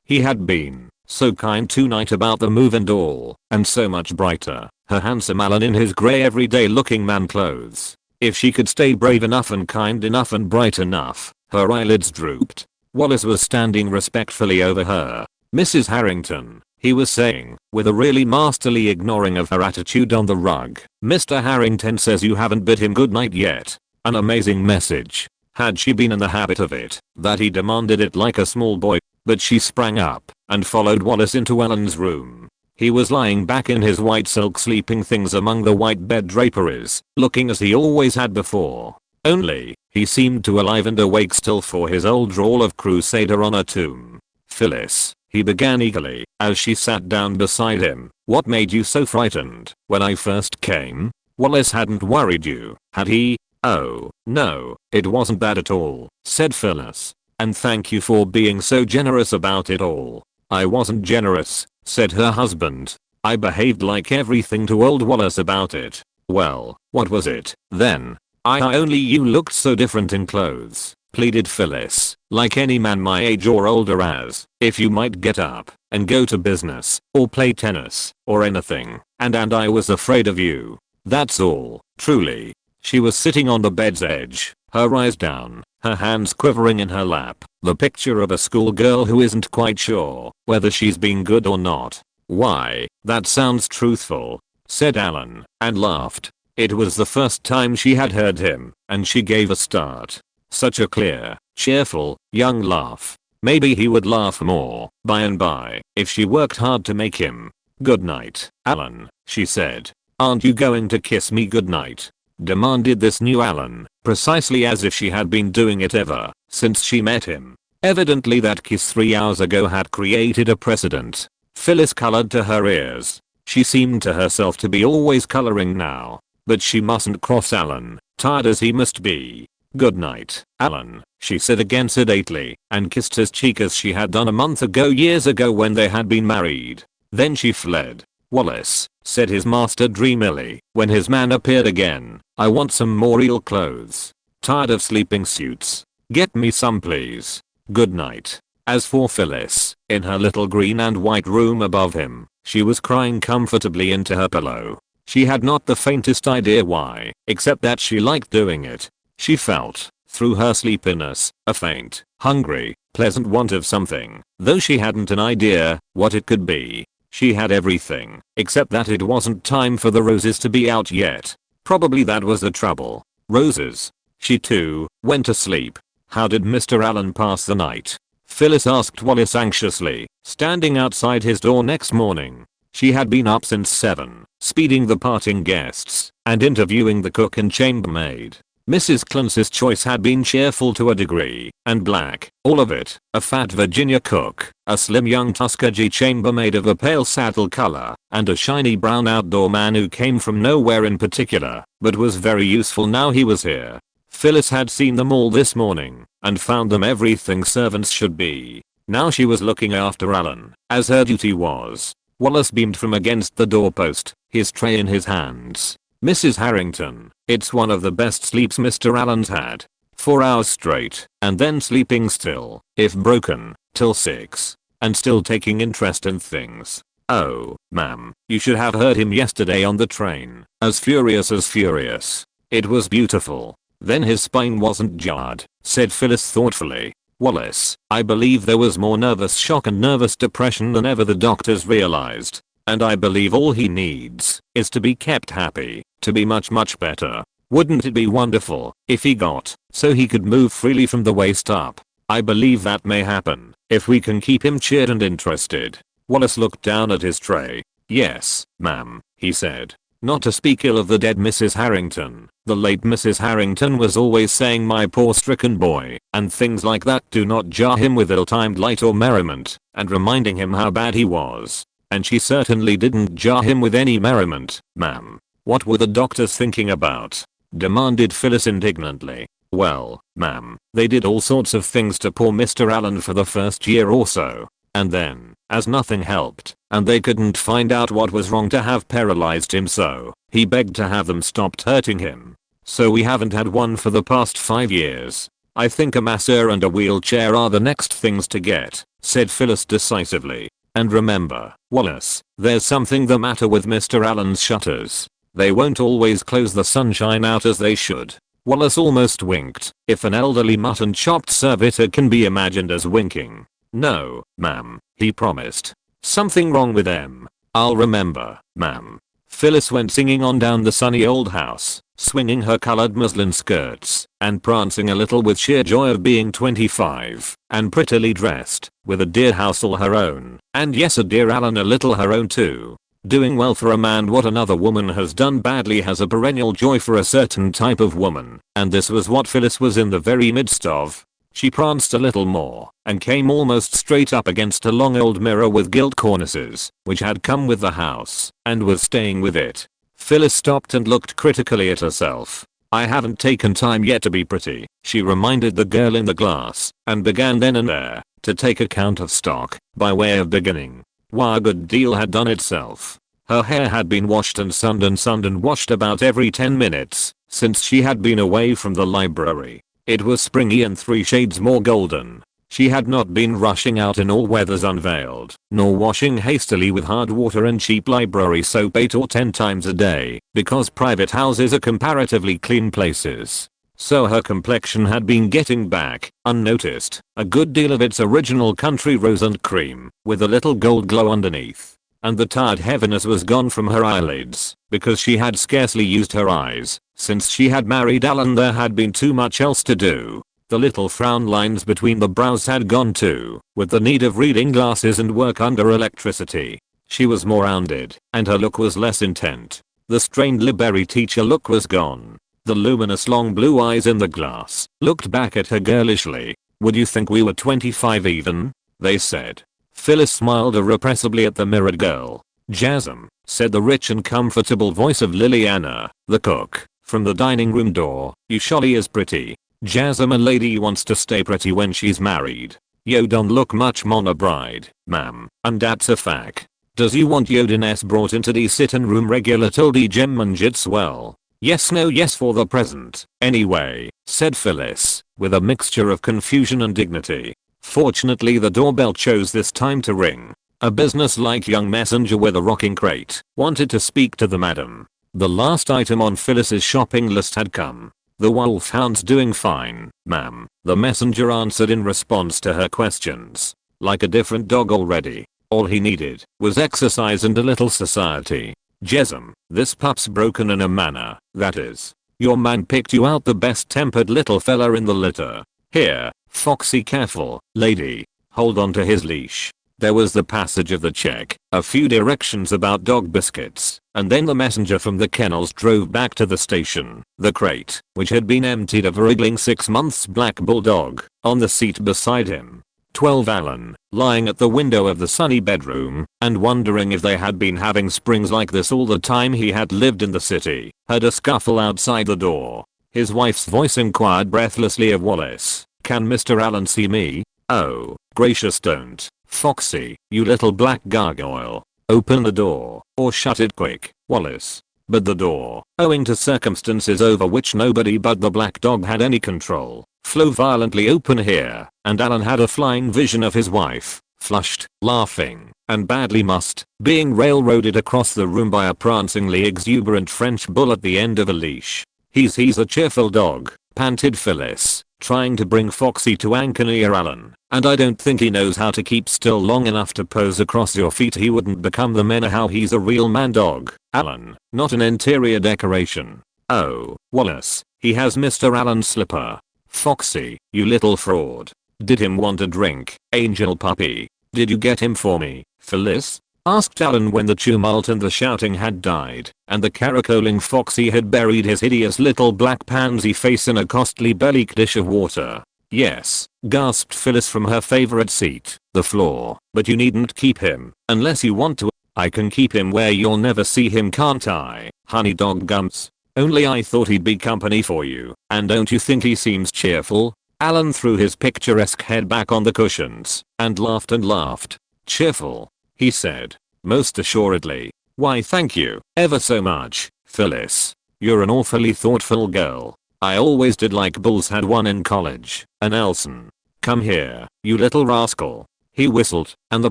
He had been so kind tonight about the move and all, and so much brighter. Her handsome Alan in his grey everyday looking man clothes. If she could stay brave enough and kind enough and bright enough. Her eyelids drooped. Wallace was standing respectfully over her. Mrs. Harrington, he was saying, with a really masterly ignoring of her attitude on the rug. Mr. Harrington says you haven't bid him good night yet. An amazing message. Had she been in the habit of it, that he demanded it like a small boy. But she sprang up and followed Wallace into Alan's room. He was lying back in his white silk sleeping things among the white bed draperies, looking as he always had before. Only, he seemed to alive and awake still for his old drawl of crusader on a tomb. Phyllis, he began eagerly, as she sat down beside him, what made you so frightened when I first came? Wallace hadn't worried you, had he? Oh, no, it wasn't that at all, said Phyllis. And thank you for being so generous about it all. I wasn't generous, said her husband. I behaved like everything to old Wallace about it. Well, what was it, then? I only you looked so different in clothes, pleaded Phyllis, like any man my age or older as, if you might get up and go to business, or play tennis, or anything, and I was afraid of you. That's all, truly. She was sitting on the bed's edge, her eyes down, her hands quivering in her lap, the picture of a schoolgirl who isn't quite sure whether she's being good or not. Why, that sounds truthful, said Alan, and laughed. It was the first time she had heard him, and she gave a start. Such a clear, cheerful, young laugh. Maybe he would laugh more, by and by, if she worked hard to make him. Good night, Alan, she said. Aren't you going to kiss me good night? Demanded this new Alan, precisely as if she had been doing it ever since she met him. Evidently that kiss 3 hours ago had created a precedent. Phyllis colored to her ears. She seemed to herself to be always coloring now. But she mustn't cross Alan, tired as he must be. Good night, Alan, she said again sedately, and kissed his cheek as she had done a month ago years ago when they had been married. Then she fled. Wallace, said his master dreamily, when his man appeared again, I want some more eel clothes. Tired of sleeping suits. Get me some please. Good night. As for Phyllis, in her little green and white room above him, she was crying comfortably into her pillow. She had not the faintest idea why, except that she liked doing it. She felt, through her sleepiness, a faint, hungry, pleasant want of something, though she hadn't an idea what it could be. She had everything, except that it wasn't time for the roses to be out yet. Probably that was the trouble. Roses. She too went to sleep. How did Mr. Allen pass the night? Phyllis asked Wallace anxiously, standing outside his door next morning. She had been up since 7, speeding the parting guests, and interviewing the cook and chambermaid. Mrs. Clancy's choice had been cheerful to a degree, and black, all of it, a fat Virginia cook, a slim young Tuskegee chambermaid of a pale saddle color, and a shiny brown outdoor man who came from nowhere in particular, but was very useful now he was here. Phyllis had seen them all this morning, and found them everything servants should be. Now she was looking after Alan, as her duty was. Wallace beamed from against the doorpost, his tray in his hands. Mrs. Harrington, it's one of the best sleeps Mr. Allen's had. 4 hours straight, and then sleeping still, if broken, till 6. and still taking interest in things. Oh, ma'am, you should have heard him yesterday on the train. As furious as furious. It was beautiful. Then his spine wasn't jarred, said Phyllis thoughtfully. Wallace, I believe there was more nervous shock and nervous depression than ever the doctors realized. And I believe all he needs is to be kept happy, to be much better. Wouldn't it be wonderful if he got so he could move freely from the waist up? I believe that may happen if we can keep him cheered and interested. Wallace looked down at his tray. Yes, ma'am, he said. Not to speak ill of the dead Mrs. Harrington, the late Mrs. Harrington was always saying my poor stricken boy, and things like that do not jar him with ill-timed light or merriment, and reminding him how bad he was. And she certainly didn't jar him with any merriment, ma'am. What were the doctors thinking about? Demanded Phyllis indignantly. Well, ma'am, they did all sorts of things to poor Mr. Allen for the first year or so. And then, as nothing helped, and they couldn't find out what was wrong to have paralyzed him, so he begged to have them stopped hurting him. So we haven't had one for the past 5 years. I think a masseur and a wheelchair are the next things to get, said Phyllis decisively. And remember, Wallace, there's something the matter with Mr. Allen's shutters. They won't always close the sunshine out as they should. Wallace almost winked, if an elderly mutton chopped servitor can be imagined as winking. No, ma'am, he promised. Something wrong with them. I'll remember, ma'am. Phyllis went singing on down the sunny old house, swinging her colored muslin skirts, and prancing a little with sheer joy of being 25, and prettily dressed, with a dear house all her own, and yes, a dear Allen a little her own too. Doing well for a man what another woman has done badly has a perennial joy for a certain type of woman, and this was what Phyllis was in the very midst of. She pranced a little more, and came almost straight up against a long old mirror with gilt cornices, which had come with the house, and was staying with it. Phyllis stopped and looked critically at herself. I haven't taken time yet to be pretty, she reminded the girl in the glass, and began then and there, to take account of stock, by way of beginning. Why, a good deal had done itself. Her hair had been washed and sunned and washed about every 10 minutes, since she had been away from the library. It was springy and 3 shades more golden. She had not been rushing out in all weathers unveiled, nor washing hastily with hard water and cheap library soap 8 or 10 times a day, because private houses are comparatively clean places. So her complexion had been getting back, unnoticed, a good deal of its original country rose and cream, with a little gold glow underneath. And the tired heaviness was gone from her eyelids, because she had scarcely used her eyes. Since she had married Alan there had been too much else to do. The little frown lines between the brows had gone too, with the need of reading glasses and work under electricity. She was more rounded, and her look was less intent. The strained library teacher look was gone. The luminous long blue eyes in the glass looked back at her girlishly. Would you think we were 25 even? They said. Phyllis smiled irrepressibly at the mirrored girl. Jasm, said the rich and comfortable voice of Liliana, the cook, from the dining room door. You surely is pretty. Jasm, a lady wants to stay pretty when she's married. You don't look much mon a bride, ma'am, and that's a fact. Does you want Yodiness brought into the sitting room regular till the gem manjits well? Yes no yes for the present, anyway, said Phyllis, with a mixture of confusion and dignity. Fortunately the doorbell chose this time to ring. A business-like young messenger with a rocking crate wanted to speak to the madam. The last item on Phyllis's shopping list had come. The wolfhound's doing fine, ma'am, the messenger answered in response to her questions. Like a different dog already. All he needed was exercise and a little society. Jesm, this pup's broken in a manner, that is. Your man picked you out the best-tempered little fella in the litter. Here, Foxy, careful, lady. Hold on to his leash. There was the passage of the check, a few directions about dog biscuits, and then the messenger from the kennels drove back to the station. The crate, which had been emptied of a wriggling 6 months black bulldog, on the seat beside him. 12 Alan, lying at the window of the sunny bedroom, and wondering if they had been having springs like this all the time he had lived in the city, heard a scuffle outside the door. His wife's voice inquired breathlessly of Wallace. Can Mr. Allen see me? Oh, gracious don't, Foxy, you little black gargoyle. Open the door, or shut it quick, Wallace. But the door, owing to circumstances over which nobody but the black dog had any control, flew violently open here, and Alan had a flying vision of his wife, flushed, laughing, and badly mussed, being railroaded across the room by a prancingly exuberant French bull at the end of a leash. He's a cheerful dog, panted Phyllis, trying to bring Foxy to anchor near Alan, and I don't think he knows how to keep still long enough to pose across your feet. He wouldn't become the men how he's a real man dog, Alan, not an interior decoration. Oh, Wallace, he has Mr. Alan's slipper. Foxy, you little fraud. Did him want a drink, angel puppy? Did you get him for me, Phyllis? Asked Alan when the tumult and the shouting had died, and the caracoling Foxy had buried his hideous little black pansy face in a costly bellic dish of water. Yes, gasped Phyllis from her favorite seat, the floor, but you needn't keep him, unless you want to. I can keep him where you'll never see him, can't I, honey dog gumps? Only I thought he'd be company for you, and don't you think he seems cheerful? Alan threw his picturesque head back on the cushions, and laughed. Cheerful, he said. Most assuredly. Why thank you, ever so much, Phyllis. You're an awfully thoughtful girl. I always did like bulls. Had one in college, a Nelson. Come here, you little rascal. He whistled, and the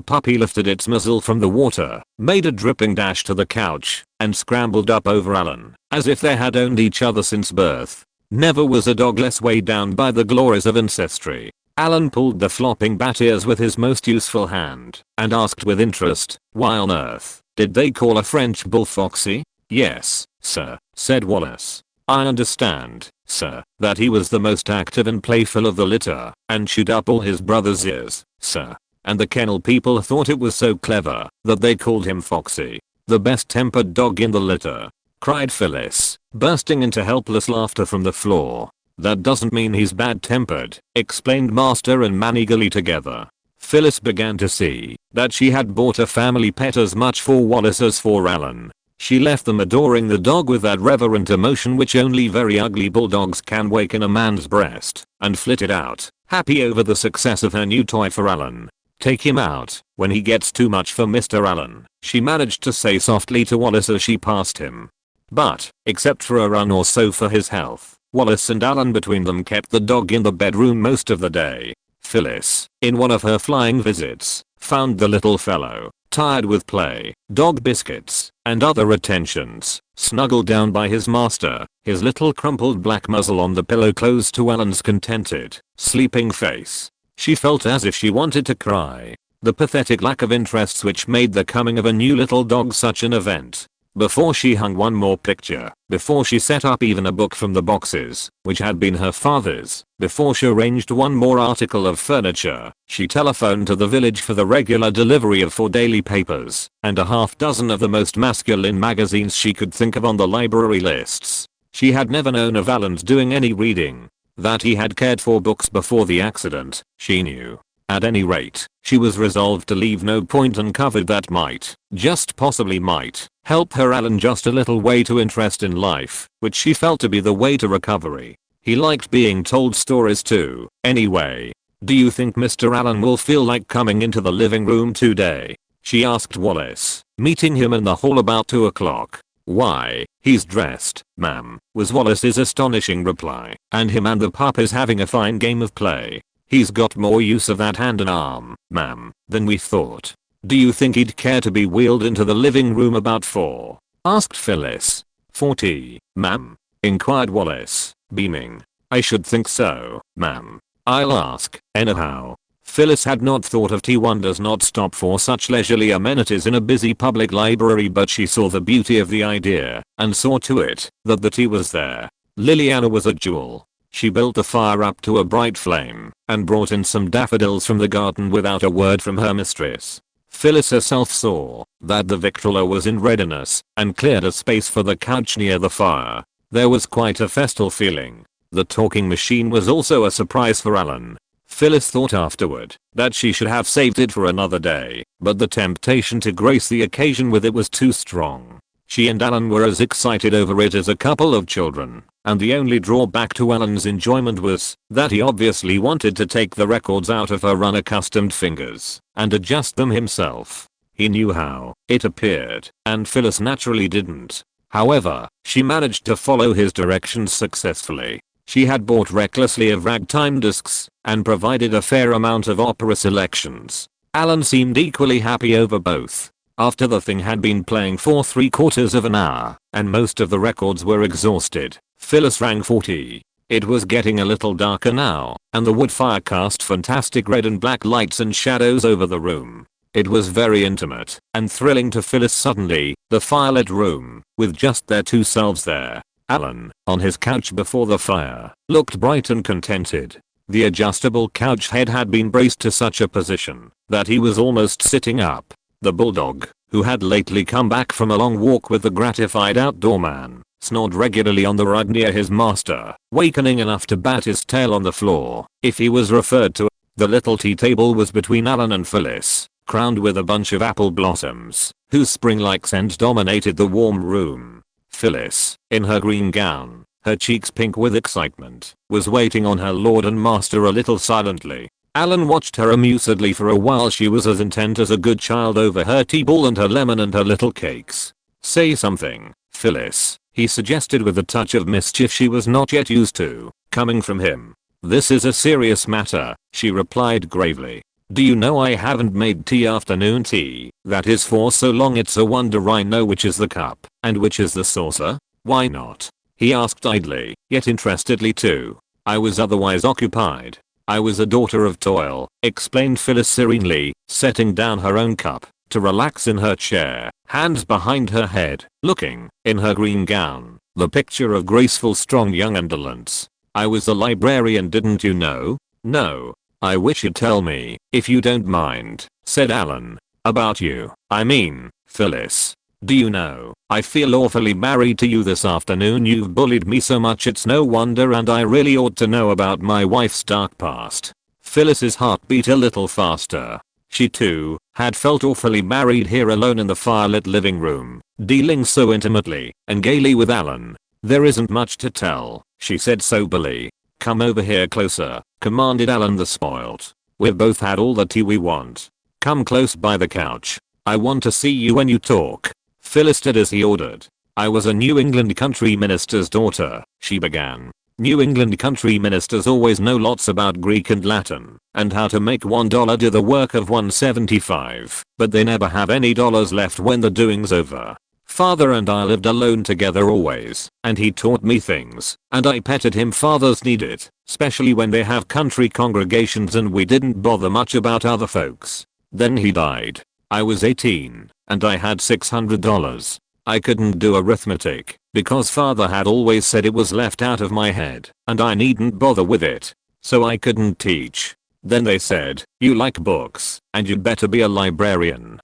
puppy lifted its muzzle from the water, made a dripping dash to the couch, and scrambled up over Alan, as if they had owned each other since birth. Never was a dog less weighed down by the glories of ancestry. Alan pulled the flopping bat ears with his most useful hand, and asked with interest, why on earth did they call a French bull Foxy? Yes, sir, said Wallace. I understand, sir, that he was the most active and playful of the litter, and chewed up all his brother's ears, sir. And the kennel people thought it was so clever that they called him Foxy, the best tempered dog in the litter, cried Phyllis, bursting into helpless laughter from the floor. That doesn't mean he's bad tempered, explained Master and Man eagerly together. Phyllis began to see that she had bought a family pet as much for Wallace as for Alan. She left them adoring the dog with that reverent emotion which only very ugly bulldogs can wake in a man's breast, and flitted out, happy over the success of her new toy for Alan. Take him out when he gets too much for Mr. Alan, she managed to say softly to Wallace as she passed him. But, except for a run or so for his health, Wallace and Alan between them kept the dog in the bedroom most of the day. Phyllis, in one of her flying visits, found the little fellow, tired with play, dog biscuits, and other attentions, snuggled down by his master, his little crumpled black muzzle on the pillow close to Alan's contented, sleeping face. She felt as if she wanted to cry. The pathetic lack of interests which made the coming of a new little dog such an event. Before she hung one more picture, before she set up even a book from the boxes, which had been her father's, before she arranged one more article of furniture, she telephoned to the village for the regular delivery of 4 daily papers, and a half dozen of the most masculine magazines she could think of on the library lists. She had never known of Alan's doing any reading. That he had cared for books before the accident, she knew. At any rate, she was resolved to leave no point uncovered that might, just possibly might, help her Alan just a little way to interest in life, which she felt to be the way to recovery. He liked being told stories too, anyway. Do you think Mr. Alan will feel like coming into the living room today? She asked Wallace, meeting him in the hall about 2 o'clock. Why, he's dressed, ma'am, was Wallace's astonishing reply, and him and the pup is having a fine game of play. He's got more use of that hand and arm, ma'am, than we thought. Do you think he'd care to be wheeled into the living room about 4? Asked Phyllis. 40, ma'am? Inquired Wallace, beaming. I should think so, ma'am. I'll ask, anyhow. Phyllis had not thought of tea. One does not stop for such leisurely amenities in a busy public library, but she saw the beauty of the idea, and saw to it that the tea was there. Liliana was a jewel. She built the fire up to a bright flame, and brought in some daffodils from the garden without a word from her mistress. Phyllis herself saw that the victrola was in readiness, and cleared a space for the couch near the fire. There was quite a festal feeling. The talking machine was also a surprise for Alan. Phyllis thought afterward that she should have saved it for another day, but the temptation to grace the occasion with it was too strong. She and Alan were as excited over it as a couple of children, and the only drawback to Alan's enjoyment was that he obviously wanted to take the records out of her unaccustomed fingers and adjust them himself. He knew how, it appeared, and Phyllis naturally didn't. However, she managed to follow his directions successfully. She had bought recklessly of ragtime discs and provided a fair amount of opera selections. Alan seemed equally happy over both. After the thing had been playing for 3/4 of an hour, and most of the records were exhausted, Phyllis rang 40. It was getting a little darker now, and the wood fire cast fantastic red and black lights and shadows over the room. It was very intimate and thrilling to Phyllis suddenly, the firelit room, with just their two selves there. Alan, on his couch before the fire, looked bright and contented. The adjustable couch head had been braced to such a position that he was almost sitting up. The bulldog, who had lately come back from a long walk with the gratified outdoor man, snored regularly on the rug near his master, wakening enough to bat his tail on the floor if he was referred to. The little tea table was between Alan and Phyllis, crowned with a bunch of apple blossoms, whose spring-like scent dominated the warm room. Phyllis, in her green gown, her cheeks pink with excitement, was waiting on her lord and master a little silently. Alan watched her amusedly for a while. She was as intent as a good child over her tea ball and her lemon and her little cakes. "Say something, Phyllis," he suggested with a touch of mischief she was not yet used to, coming from him. "This is a serious matter," she replied gravely. "Do you know I haven't made tea, afternoon tea, that is, for so long it's a wonder I know which is the cup and which is the saucer?" "Why not?" he asked idly, yet interestedly too. "I was otherwise occupied. I was a daughter of toil," explained Phyllis serenely, setting down her own cup to relax in her chair, hands behind her head, looking, in her green gown, the picture of graceful strong young indolence. "I was a librarian, didn't you know?" "No. I wish you'd tell me, if you don't mind," said Alan. "About you, I mean, Phyllis. Do you know, I feel awfully married to you this afternoon. You've bullied me so much it's no wonder, and I really ought to know about my wife's dark past." Phyllis's heart beat a little faster. She too had felt awfully married here alone in the firelit living room, dealing so intimately and gaily with Alan. "There isn't much to tell," she said soberly. "Come over here closer," commanded Alan the spoilt. "We've both had all the tea we want. Come close by the couch. I want to see you when you talk." Phyllis did as he ordered. "I was a New England country minister's daughter," she began. "New England country ministers always know lots about Greek and Latin, and how to make $1 do the work of 175, but they never have any dollars left when the doing's over. Father and I lived alone together always, and he taught me things, and I petted him. Fathers need it, especially when they have country congregations, and we didn't bother much about other folks. Then he died. I was 18, and I had $600. I couldn't do arithmetic, because father had always said it was left out of my head, and I needn't bother with it. So I couldn't teach. Then they said, 'You like books, and you'd better be a librarian.'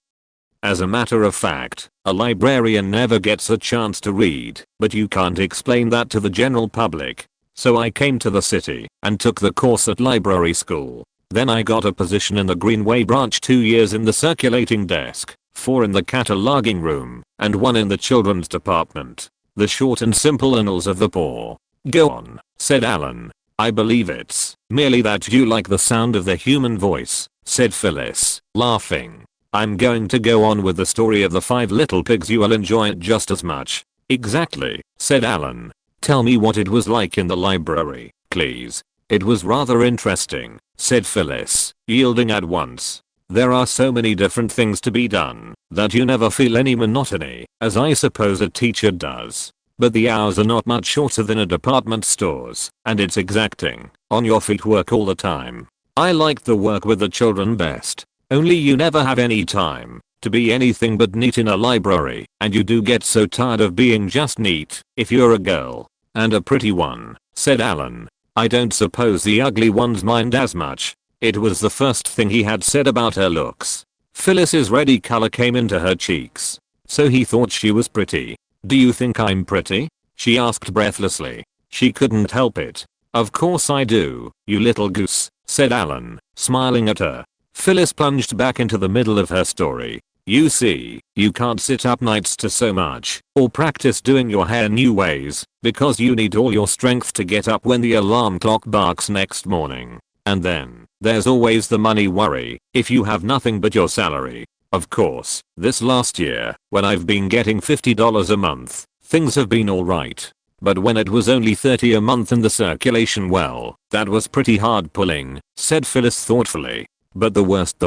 As a matter of fact, a librarian never gets a chance to read, but you can't explain that to the general public. So I came to the city and took the course at library school. Then I got a position in the Greenway branch, 2 years in the circulating desk, 4 in the cataloging room, and 1 in the children's department. The short and simple annals of the poor." "Go on," said Alan. "I believe it's merely that you like the sound of the human voice," said Phyllis, laughing. "I'm going to go on with the story of the 5 little pigs. You will enjoy it just as much." "Exactly," said Alan. "Tell me what it was like in the library, please." "It was rather interesting," said Phyllis, yielding at once. "There are so many different things to be done that you never feel any monotony, as I suppose a teacher does. But the hours are not much shorter than a department store's, and it's exacting, on your feet work all the time. I liked the work with the children best. Only you never have any time to be anything but neat in a library, and you do get so tired of being just neat if you're a girl. And a pretty one," said Alan. "I don't suppose the ugly ones mind as much." It was the first thing he had said about her looks. Phyllis's ready color came into her cheeks. "So he thought she was pretty. Do you think I'm pretty?" she asked breathlessly. She couldn't help it. "Of course I do, you little goose," said Alan, smiling at her. Phyllis plunged back into the middle of her story. "You see, you can't sit up nights to so much, or practice doing your hair new ways, because you need all your strength to get up when the alarm clock barks next morning. And then, there's always the money worry, if you have nothing but your salary. Of course, this last year, when I've been getting $50 a month, things have been alright. But when it was only $30 a month in the circulation, well, that was pretty hard pulling," said Phyllis thoughtfully. "But the worst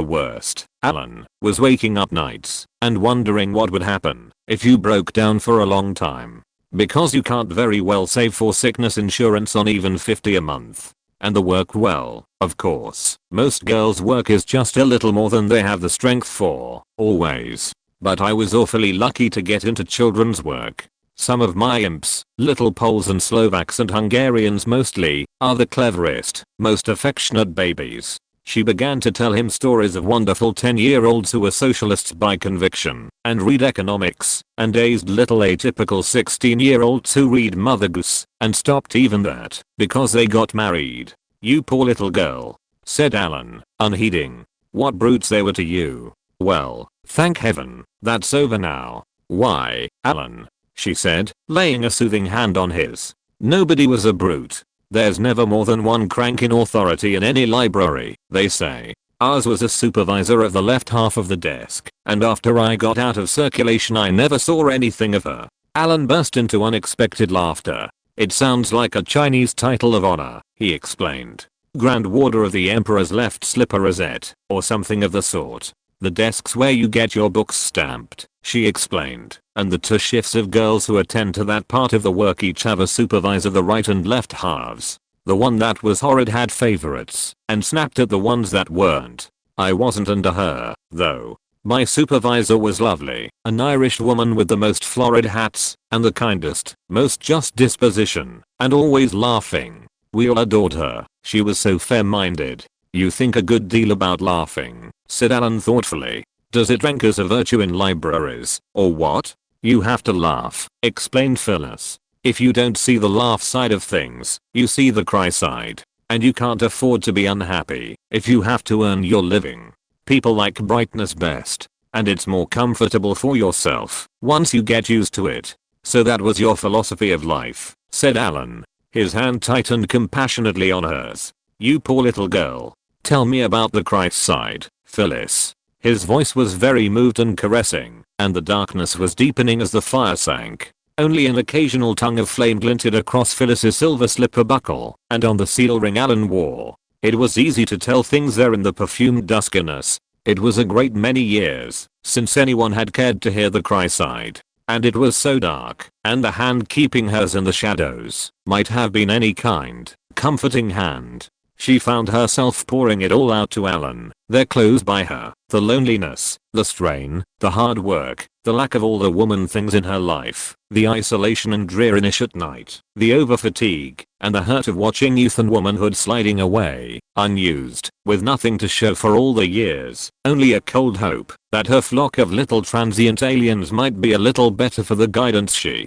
Alan was waking up nights and wondering what would happen if you broke down for a long time. Because you can't very well save for sickness insurance on even $50 a month. And the work, well, of course, most girls' work is just a little more than they have the strength for, always. But I was awfully lucky to get into children's work. Some of my imps, little Poles and Slovaks and Hungarians mostly, are the cleverest, most affectionate babies. She began to tell him stories of wonderful 10-year-olds who were socialists by conviction and read economics, and dazed little atypical 16-year-olds who read Mother Goose and stopped even that because they got married. "You poor little girl," said Alan, unheeding. "What brutes they were to you." "Well, thank heaven, that's over now." "Why, Alan?" she said, laying a soothing hand on his. "Nobody was a brute. There's never more than one crank in authority in any library, they say. Ours was a supervisor of the left half of the desk, and after I got out of circulation I never saw anything of her." Alan burst into unexpected laughter. "It sounds like a Chinese title of honor," he explained. "Grand Warder of the Emperor's Left Slipper Rosette, or something of the sort. The desk's where you get your books stamped," she explained, "and the two shifts of girls who attend to that part of the work each have a supervisor, the right and left halves. The one that was horrid had favorites, and snapped at the ones that weren't. I wasn't under her, though. My supervisor was lovely, an Irish woman with the most florid hats, and the kindest, most just disposition, and always laughing. We all adored her, she was so fair-minded." "You think a good deal about laughing," said Alan thoughtfully. "Does it rank as a virtue in libraries, or what?" "You have to laugh," explained Phyllis. "If you don't see the laugh side of things, you see the cry side. And you can't afford to be unhappy if you have to earn your living. People like brightness best, and it's more comfortable for yourself once you get used to it." "So that was your philosophy of life," said Alan. His hand tightened compassionately on hers. "You poor little girl. Tell me about the cry side, Phyllis." His voice was very moved and caressing, and the darkness was deepening as the fire sank. Only an occasional tongue of flame glinted across Phyllis's silver slipper buckle and on the seal ring Alan wore. It was easy to tell things there in the perfumed duskiness. It was a great many years since anyone had cared to hear the cry side. And it was so dark, and the hand keeping hers in the shadows might have been any kind, comforting hand. She found herself pouring it all out to Alan, their clothes by her, the loneliness, the strain, the hard work, the lack of all the woman things in her life, the isolation and dreariness at night, the over-fatigue, and the hurt of watching youth and womanhood sliding away, unused, with nothing to show for all the years, only a cold hope that her flock of little transient aliens might be a little better for the guidance she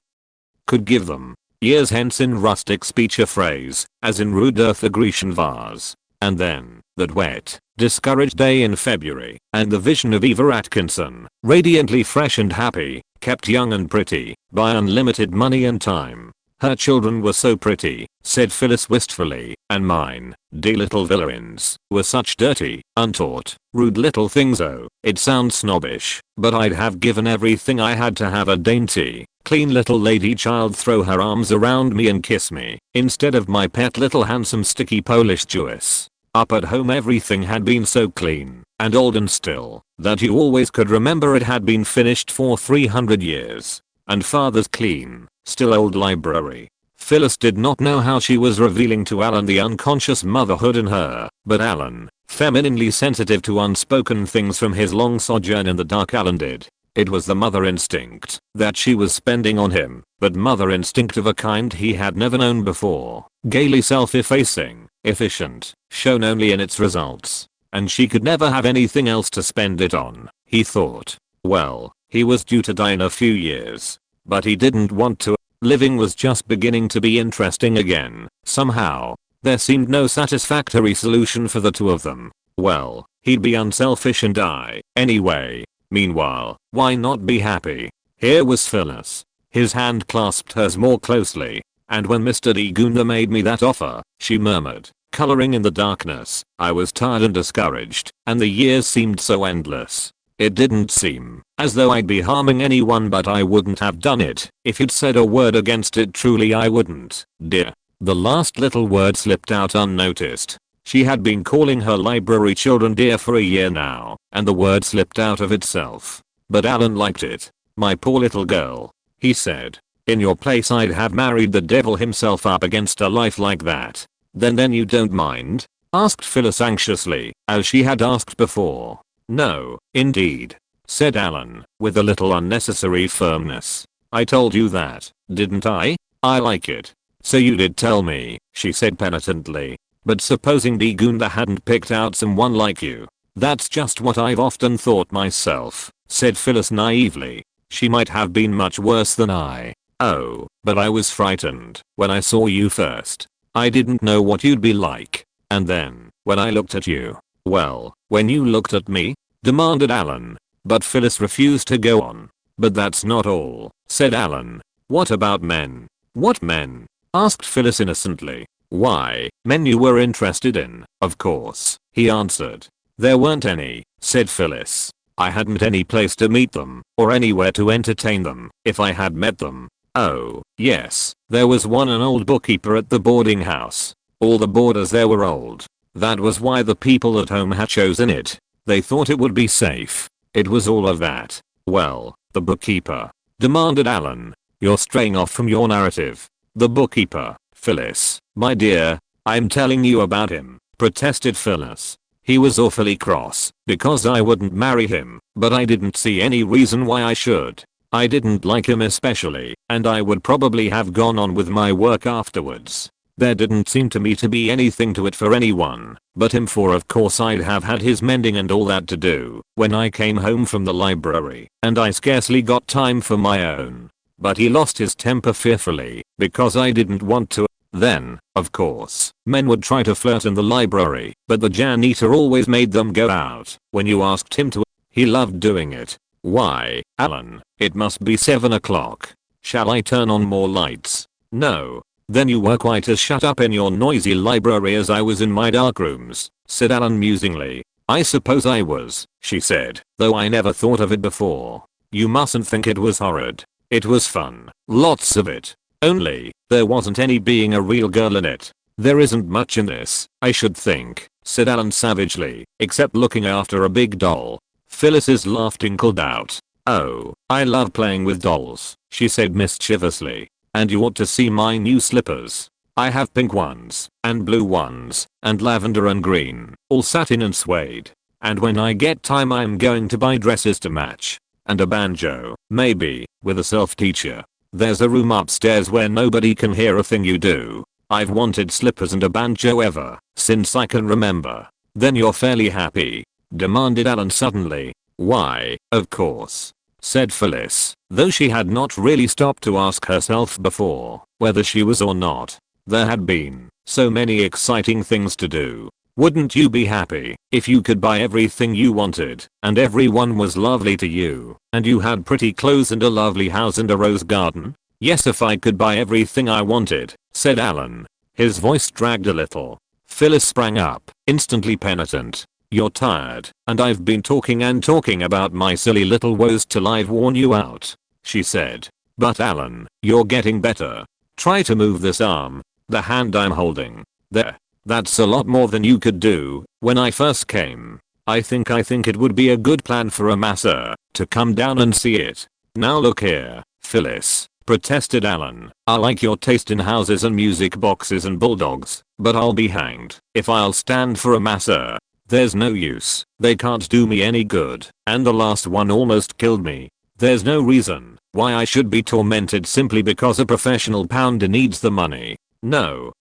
could give them. Years hence, in rustic speech, a phrase, as in rude earth a Grecian vase. And then, that wet, discouraged day in February, and the vision of Eva Atkinson, radiantly fresh and happy, kept young and pretty, by unlimited money and time. "Her children were so pretty," said Phyllis wistfully, "and mine, dear little villains, were such dirty, untaught, rude little things. Oh, it sounds snobbish, but I'd have given everything I had to have a dainty, clean little lady child throw her arms around me and kiss me, instead of my pet little handsome sticky Polish Jewess. Up at home everything had been so clean, and old and still, that you always could remember it had been finished for 300 years. And father's clean, still old library." Phyllis did not know how she was revealing to Alan the unconscious motherhood in her, but Alan, femininely sensitive to unspoken things from his long sojourn in the dark, Alan did. It was the mother instinct that she was spending on him, but mother instinct of a kind he had never known before, gaily self-effacing, efficient, shown only in its results. And she could never have anything else to spend it on, he thought. Well, he was due to die in a few years, but he didn't want to. Living was just beginning to be interesting again, somehow. There seemed no satisfactory solution for the two of them. Well, he'd be unselfish and die, anyway. Meanwhile, why not be happy? Here was Phyllis. His hand clasped hers more closely, and when Mr. D. Gunda made me that offer, she murmured, coloring in the darkness, I was tired and discouraged, and the years seemed so endless. It didn't seem as though I'd be harming anyone, but I wouldn't have done it if you'd said a word against it. Truly I wouldn't, dear. The last little word slipped out unnoticed. She had been calling her library children dear for a year now, and the word slipped out of itself. But Alan liked it. "My poor little girl," he said. "In your place I'd have married the devil himself up against a life like that." Then you don't mind?" asked Phyllis anxiously, as she had asked before. "No, indeed," said Alan, with a little unnecessary firmness. "I told you that, didn't I? I like it." "So you did tell me," she said penitently. "But supposing Digunda hadn't picked out someone like you?" "That's just what I've often thought myself," said Phyllis naively. "She might have been much worse than I." "Oh, but I was frightened when I saw you first. I didn't know what you'd be like. And then, when I looked at you." "Well, when you looked at me?" demanded Alan. But Phyllis refused to go on. "But that's not all," said Alan. "What about men?" "What men?" asked Phyllis innocently. "Why, men you were interested in, of course," he answered. "There weren't any," said Phyllis. "I hadn't any place to meet them, or anywhere to entertain them, if I had met them." "Oh, yes, there was an old bookkeeper at the boarding house. All the boarders there were old. That was why the people at home had chosen it. They thought it would be safe. It was all of that." "Well, the bookkeeper?" demanded Alan. "You're straying off from your narrative." "The bookkeeper, Phyllis, my dear. I'm telling you about him," protested Phyllis. "He was awfully cross because I wouldn't marry him, but I didn't see any reason why I should. I didn't like him especially, and I would probably have gone on with my work afterwards. There didn't seem to me to be anything to it for anyone but him, for of course I'd have had his mending and all that to do when I came home from the library, and I scarcely got time for my own. But he lost his temper fearfully because I didn't want to. Then, of course, men would try to flirt in the library, but the janitor always made them go out when you asked him to. He loved doing it." "Why, Alan, it must be 7 o'clock. Shall I turn on more lights?" "No." "Then you were quite as shut up in your noisy library as I was in my dark rooms," said Alan musingly. "I suppose I was," she said, "though I never thought of it before. You mustn't think it was horrid. It was fun, lots of it. Only, there wasn't any being a real girl in it." "There isn't much in this, I should think," said Alan savagely, "except looking after a big doll." Phyllis's laugh tinkled out. "Oh, I love playing with dolls," she said mischievously. "And you ought to see my new slippers. I have pink ones, and blue ones, and lavender and green, all satin and suede. And when I get time I'm going to buy dresses to match. And a banjo, maybe, with a self-teacher. There's a room upstairs where nobody can hear a thing you do. I've wanted slippers and a banjo ever since I can remember." "Then you're fairly happy?" demanded Alan suddenly. "Why, of course," said Phyllis, though she had not really stopped to ask herself before whether she was or not. There had been so many exciting things to do. "Wouldn't you be happy if you could buy everything you wanted, and everyone was lovely to you, and you had pretty clothes and a lovely house and a rose garden?" "Yes, if I could buy everything I wanted," said Alan. His voice dragged a little. Phyllis sprang up, instantly penitent. "You're tired, and I've been talking and talking about my silly little woes till I've worn you out," she said. "But Alan, you're getting better. Try to move this arm, the hand I'm holding. There. That's a lot more than you could do when I first came. I think it would be a good plan for a masseur to come down and see it." "Now look here, Phyllis," protested Alan. "I like your taste in houses and music boxes and bulldogs, but I'll be hanged if I'll stand for a masseur. There's no use. They can't do me any good, and the last one almost killed me. There's no reason why I should be tormented simply because a professional pounder needs the money." No,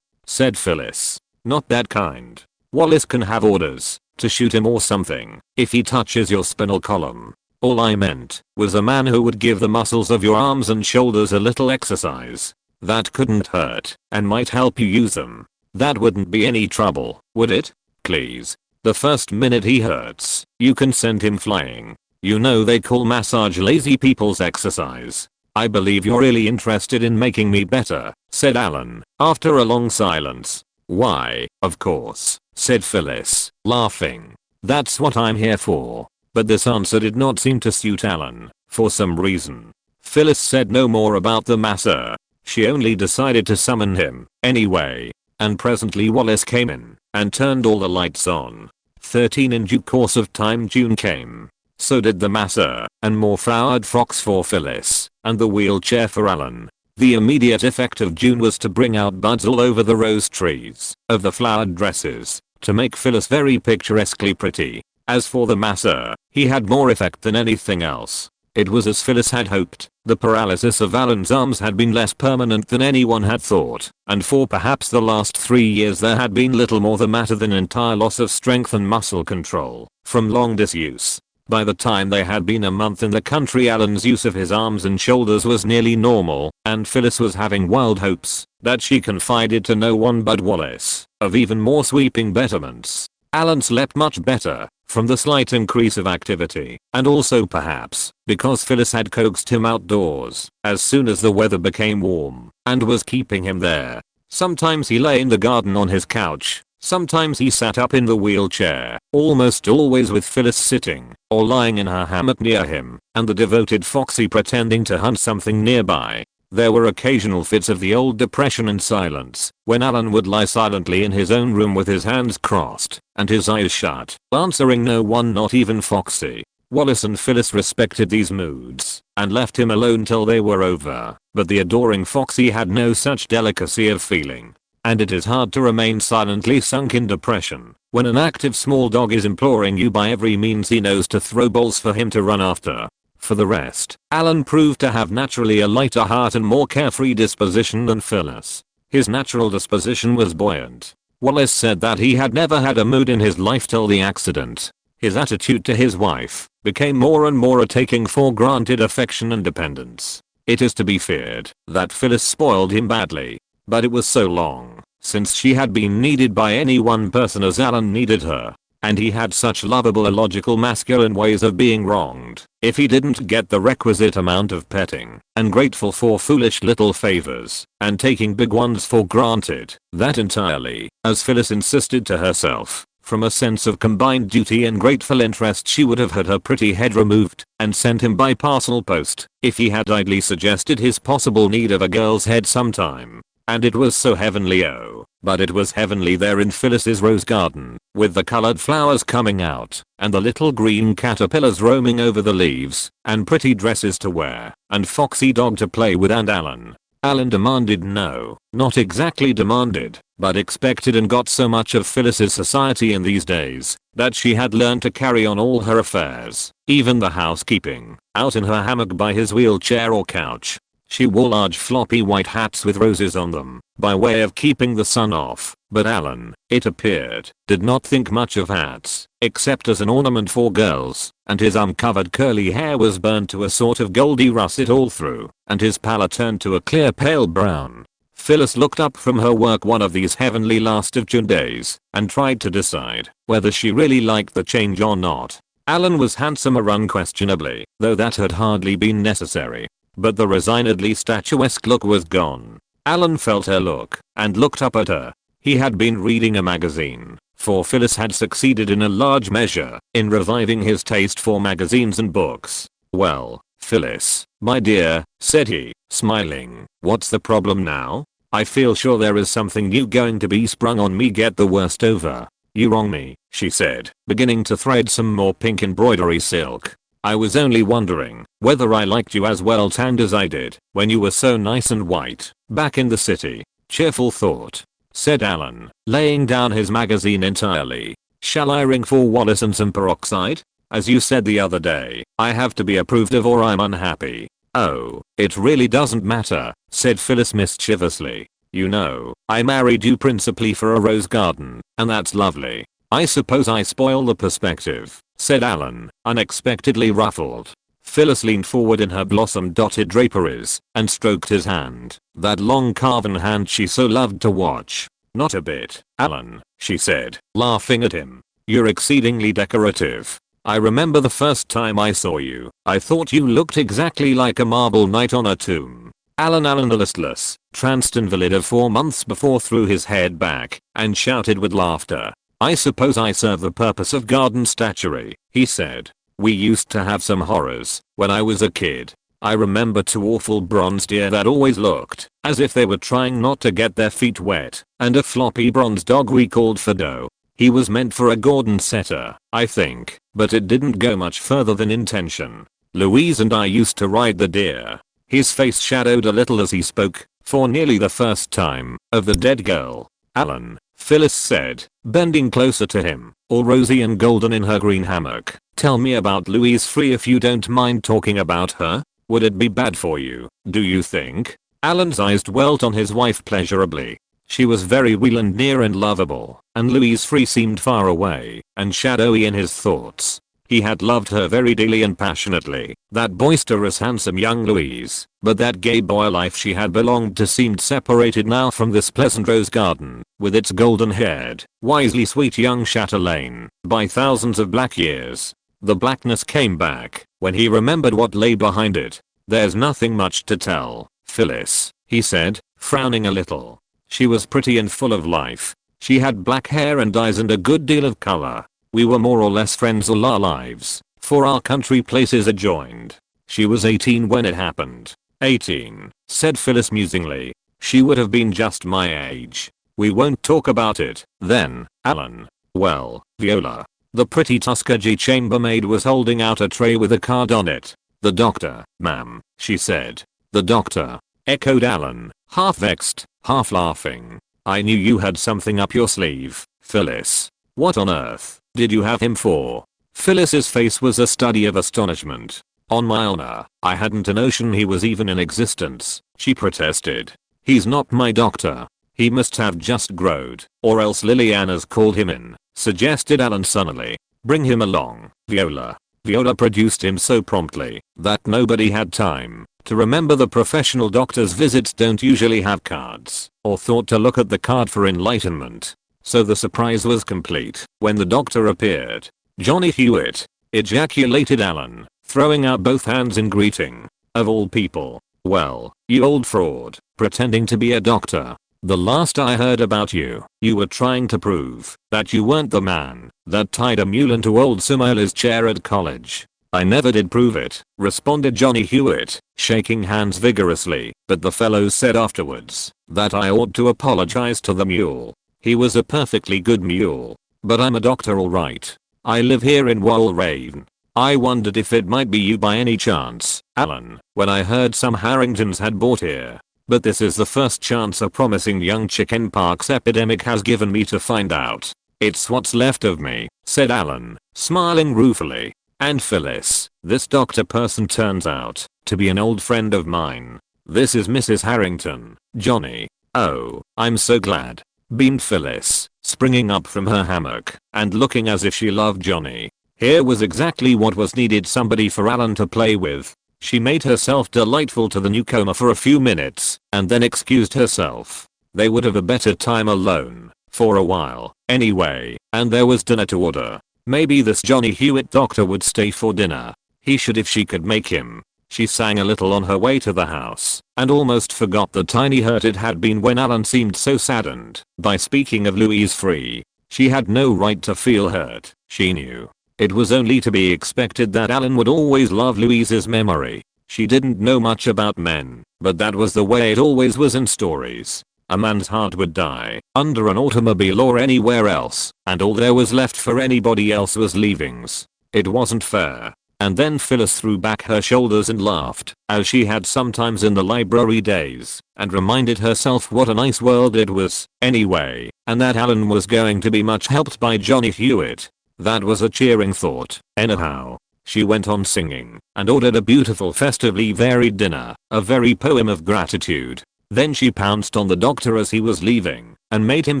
said Phyllis. "Not that kind. Wallace can have orders to shoot him or something if he touches your spinal column. All I meant was a man who would give the muscles of your arms and shoulders a little exercise. That couldn't hurt and might help you use them. That wouldn't be any trouble, would it? Please. The first minute he hurts, you can send him flying. You know they call massage lazy people's exercise." "I believe you're really interested in making me better," said Alan, after a long silence. "Why, of course," said Phyllis, laughing. "That's what I'm here for." But this answer did not seem to suit Alan, for some reason. Phyllis said no more about the masseur. She only decided to summon him, anyway. And presently Wallace came in, and turned all the lights on. 13 In due course of time June came. So did the masser, and more flowered frocks for Phyllis, and the wheelchair for Alan. The immediate effect of June was to bring out buds all over the rose trees of the flowered dresses, to make Phyllis very picturesquely pretty. As for the masser, he had more effect than anything else. It was as Phyllis had hoped. The paralysis of Alan's arms had been less permanent than anyone had thought, and for perhaps the last 3 years there had been little more the matter than entire loss of strength and muscle control from long disuse. By the time they had been a month in the country, Alan's use of his arms and shoulders was nearly normal, and Phyllis was having wild hopes that she confided to no one but Wallace of even more sweeping betterments. Alan slept much better from the slight increase of activity, and also perhaps because Phyllis had coaxed him outdoors as soon as the weather became warm and was keeping him there. Sometimes he lay in the garden on his couch. Sometimes he sat up in the wheelchair, almost always with Phyllis sitting or lying in her hammock near him, and the devoted Foxy pretending to hunt something nearby. There were occasional fits of the old depression and silence, when Alan would lie silently in his own room with his hands crossed and his eyes shut, answering no one, not even Foxy. Wallace and Phyllis respected these moods and left him alone till they were over, but the adoring Foxy had no such delicacy of feeling. And it is hard to remain silently sunk in depression when an active small dog is imploring you by every means he knows to throw balls for him to run after. For the rest, Alan proved to have naturally a lighter heart and more carefree disposition than Phyllis. His natural disposition was buoyant. Wallace said that he had never had a mood in his life till the accident. His attitude to his wife became more and more a taking for granted affection and dependence. It is to be feared that Phyllis spoiled him badly. But it was so long since she had been needed by any one person as Alan needed her, and he had such lovable illogical masculine ways of being wronged if he didn't get the requisite amount of petting, and grateful for foolish little favors, and taking big ones for granted, that entirely, as Phyllis insisted to herself, from a sense of combined duty and grateful interest, she would have had her pretty head removed and sent him by parcel post if he had idly suggested his possible need of a girl's head sometime. And it was so heavenly, oh, but it was heavenly there in Phyllis's rose garden, with the colored flowers coming out, and the little green caterpillars roaming over the leaves, and pretty dresses to wear, and Foxy dog to play with, and Alan. Alan demanded, no, not exactly demanded, but expected and got so much of Phyllis's society in these days, that she had learned to carry on all her affairs, even the housekeeping, out in her hammock by his wheelchair or couch. She wore large floppy white hats with roses on them, by way of keeping the sun off, but Alan, it appeared, did not think much of hats, except as an ornament for girls, and his uncovered curly hair was burned to a sort of goldy russet all through, and his pallor turned to a clear pale brown. Phyllis looked up from her work one of these heavenly last of June days, and tried to decide whether she really liked the change or not. Alan was handsomer unquestionably, though that had hardly been necessary. But the resignedly statuesque look was gone. Alan felt her look, and looked up at her. He had been reading a magazine, for Phyllis had succeeded in a large measure in reviving his taste for magazines and books. Well, Phyllis, my dear, said he, smiling, what's the problem now? I feel sure there is something new going to be sprung on me. Get the worst over. You wrong me, she said, beginning to thread some more pink embroidery silk. I was only wondering whether I liked you as well tanned as I did when you were so nice and white back in the city. Cheerful thought, said Alan, laying down his magazine entirely. Shall I ring for Wallace and some peroxide? As you said the other day, I have to be approved of or I'm unhappy. Oh, it really doesn't matter, said Phyllis mischievously. You know, I married you principally for a rose garden, and that's lovely. I suppose I spoil the perspective, said Alan, unexpectedly ruffled. Phyllis leaned forward in her blossom-dotted draperies and stroked his hand, that long carven hand she so loved to watch. Not a bit, Alan, she said, laughing at him. You're exceedingly decorative. I remember the first time I saw you, I thought you looked exactly like a marble knight on a tomb. Alan the listless, tranced invalid of 4 months before threw his head back and shouted with laughter. I suppose I serve the purpose of garden statuary, he said. We used to have some horrors when I was a kid. I remember two awful bronze deer that always looked as if they were trying not to get their feet wet, and a floppy bronze dog we called Fido. He was meant for a Gordon setter, I think, but it didn't go much further than intention. Louise and I used to ride the deer. His face shadowed a little as he spoke, for nearly the first time, of the dead girl. Alan, Phyllis said, bending closer to him, all rosy and golden in her green hammock. Tell me about Louise Free if you don't mind talking about her. Would it be bad for you, do you think? Alan's eyes dwelt on his wife pleasurably. She was very real and near and lovable, and Louise Free seemed far away and shadowy in his thoughts. He had loved her very dearly and passionately, that boisterous handsome young Louise, but that gay boy life she had belonged to seemed separated now from this pleasant rose garden, with its golden-haired, wisely sweet young chatelaine, by thousands of black years. The blackness came back when he remembered what lay behind it. There's nothing much to tell, Phyllis, he said, frowning a little. She was pretty and full of life. She had black hair and eyes and a good deal of color. We were more or less friends all our lives, for our country places adjoined. She was 18 when it happened. 18, said Phyllis musingly. She would have been just my age. We won't talk about it, then, Alan. Well, Viola. The pretty Tuskegee chambermaid was holding out a tray with a card on it. The doctor, ma'am, she said. The doctor, echoed Alan, half vexed, half laughing. I knew you had something up your sleeve, Phyllis. What on earth did you have him for? Phyllis's face was a study of astonishment. On my honor, I hadn't a notion he was even in existence, she protested. He's not my doctor. He must have just growed, or else Liliana's called him in, suggested Alan sunnily. Bring him along, Viola. Viola produced him so promptly that nobody had time to remember the professional doctor's visits don't usually have cards, or thought to look at the card for enlightenment. So the surprise was complete when the doctor appeared. Johnny Hewitt, ejaculated Alan, throwing out both hands in greeting. Of all people. Well, you old fraud, pretending to be a doctor. The last I heard about you, you were trying to prove that you weren't the man that tied a mule into old Sumail's chair at college. I never did prove it, responded Johnny Hewitt, shaking hands vigorously, but the fellow said afterwards that I ought to apologize to the mule. He was a perfectly good mule. But I'm a doctor alright. I live here in Walraven. I wondered if it might be you by any chance, Alan, when I heard some Harringtons had bought here. But this is the first chance a promising young chickenpox epidemic has given me to find out. It's what's left of me, said Alan, smiling ruefully. And Phyllis, this doctor person turns out to be an old friend of mine. This is Mrs. Harrington, Johnny. Oh, I'm so glad, beamed Phyllis, springing up from her hammock and looking as if she loved Johnny. Here was exactly what was needed, somebody for Alan to play with. She made herself delightful to the newcomer for a few minutes and then excused herself. They would have a better time alone, for a while, anyway, and there was dinner to order. Maybe this Johnny Hewitt doctor would stay for dinner. He should if she could make him. She sang a little on her way to the house and almost forgot the tiny hurt it had been when Alan seemed so saddened by speaking of Louise Free. She had no right to feel hurt, she knew. It was only to be expected that Alan would always love Louise's memory. She didn't know much about men, but that was the way it always was in stories. A man's heart would die under an automobile or anywhere else, and all there was left for anybody else was leavings. It wasn't fair. And then Phyllis threw back her shoulders and laughed, as she had sometimes in the library days, and reminded herself what a nice world it was, anyway, and that Alan was going to be much helped by Johnny Hewitt. That was a cheering thought. Anyhow, she went on singing and ordered a beautiful festively varied dinner, a very poem of gratitude. Then she pounced on the doctor as he was leaving and made him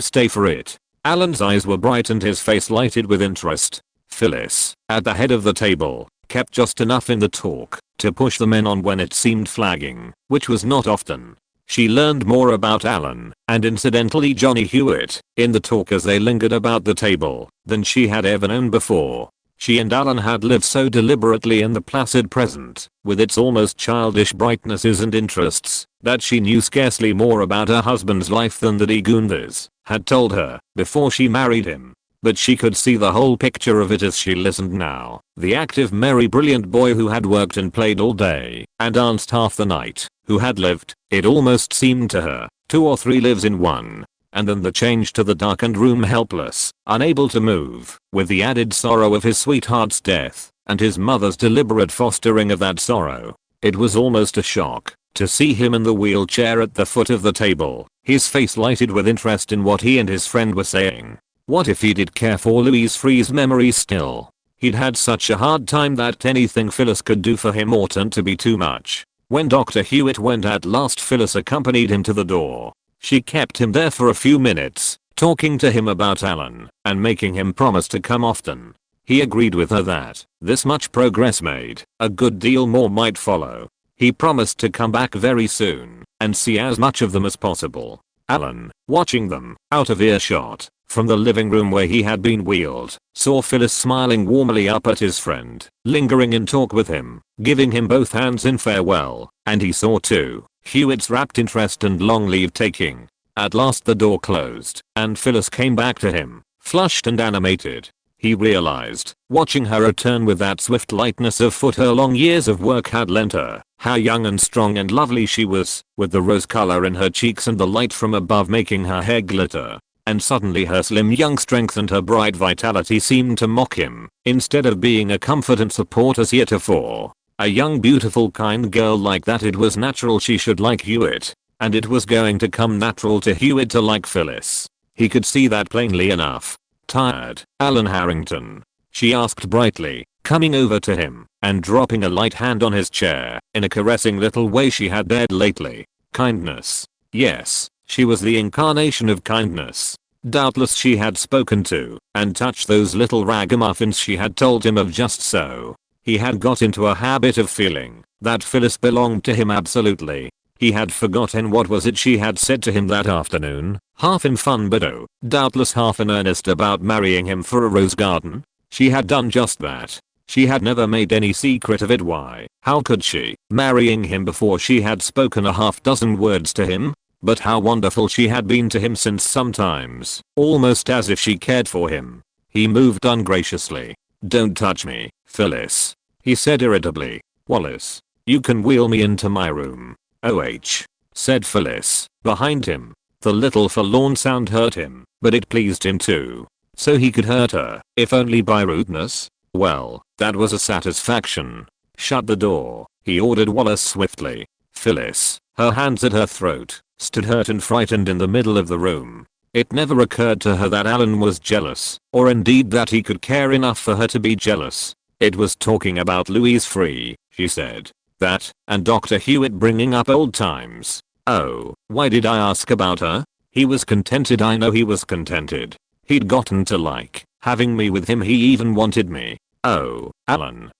stay for it. Alan's eyes were bright and his face lighted with interest. Phyllis, at the head of the table, kept just enough in the talk to push the men on when it seemed flagging, which was not often. She learned more about Alan, and incidentally Johnny Hewitt, in the talk as they lingered about the table, than she had ever known before. She and Alan had lived so deliberately in the placid present, with its almost childish brightnesses and interests, that she knew scarcely more about her husband's life than the de Goonthers had told her before she married him. but she could see the whole picture of it as she listened now. The active, merry, brilliant boy who had worked and played all day and danced half the night, who had lived, it almost seemed to her, 2 or 3 lives in one. And then the change to the darkened room, helpless, unable to move, with the added sorrow of his sweetheart's death, and his mother's deliberate fostering of that sorrow. It was almost a shock to see him in the wheelchair at the foot of the table, his face lighted with interest in what he and his friend were saying. What if he did care for Louise Freeh's memories still? He'd had such a hard time that anything Phyllis could do for him oughtn't to be too much. When Dr. Hewitt went at last, Phyllis accompanied him to the door. She kept him there for a few minutes, talking to him about Alan and making him promise to come often. He agreed with her that, this much progress made, a good deal more might follow. He promised to come back very soon and see as much of them as possible. Alan, watching them, out of earshot, from the living room where he had been wheeled, saw Phyllis smiling warmly up at his friend, lingering in talk with him, giving him both hands in farewell, and he saw too Hewitt's rapt interest and long leave taking. At last the door closed, and Phyllis came back to him, flushed and animated. He realized, watching her return with that swift lightness of foot her long years of work had lent her, how young and strong and lovely she was, with the rose color in her cheeks and the light from above making her hair glitter. And suddenly her slim young strength and her bright vitality seemed to mock him, instead of being a comfort and support as heretofore. A young, beautiful, kind girl like that, it was natural she should like Hewitt, and it was going to come natural to Hewitt to like Phyllis. He could see that plainly enough. Tired, Alan Harrington? She asked brightly, coming over to him and dropping a light hand on his chair in a caressing little way she had dared lately. Kindness. Yes, she was the incarnation of kindness. Doubtless she had spoken to and touched those little ragamuffins she had told him of just so. He had got into a habit of feeling that Phyllis belonged to him absolutely. He had forgotten what was it she had said to him that afternoon, half in fun but oh, doubtless half in earnest, about marrying him for a rose garden. She had done just that. She had never made any secret of it. Why? How could she? Marrying him before she had spoken a half dozen words to him? But how wonderful she had been to him since, sometimes, almost as if she cared for him. He moved ungraciously. Don't touch me, Phyllis, he said irritably. Wallace, you can wheel me into my room. OH, said Phyllis, behind him. The little forlorn sound hurt him, but it pleased him too. So he could hurt her, if only by rudeness? Well, that was a satisfaction. Shut the door, he ordered Wallace swiftly. Phyllis, her hands at her throat, stood hurt and frightened in the middle of the room. It never occurred to her that Alan was jealous, or indeed that he could care enough for her to be jealous. It was talking about Louise Freeh, she said. That, and Dr. Hewitt bringing up old times. Oh, why did I ask about her? He was contented, I know he was contented. He'd gotten to like having me with him, he even wanted me. Oh, Alan.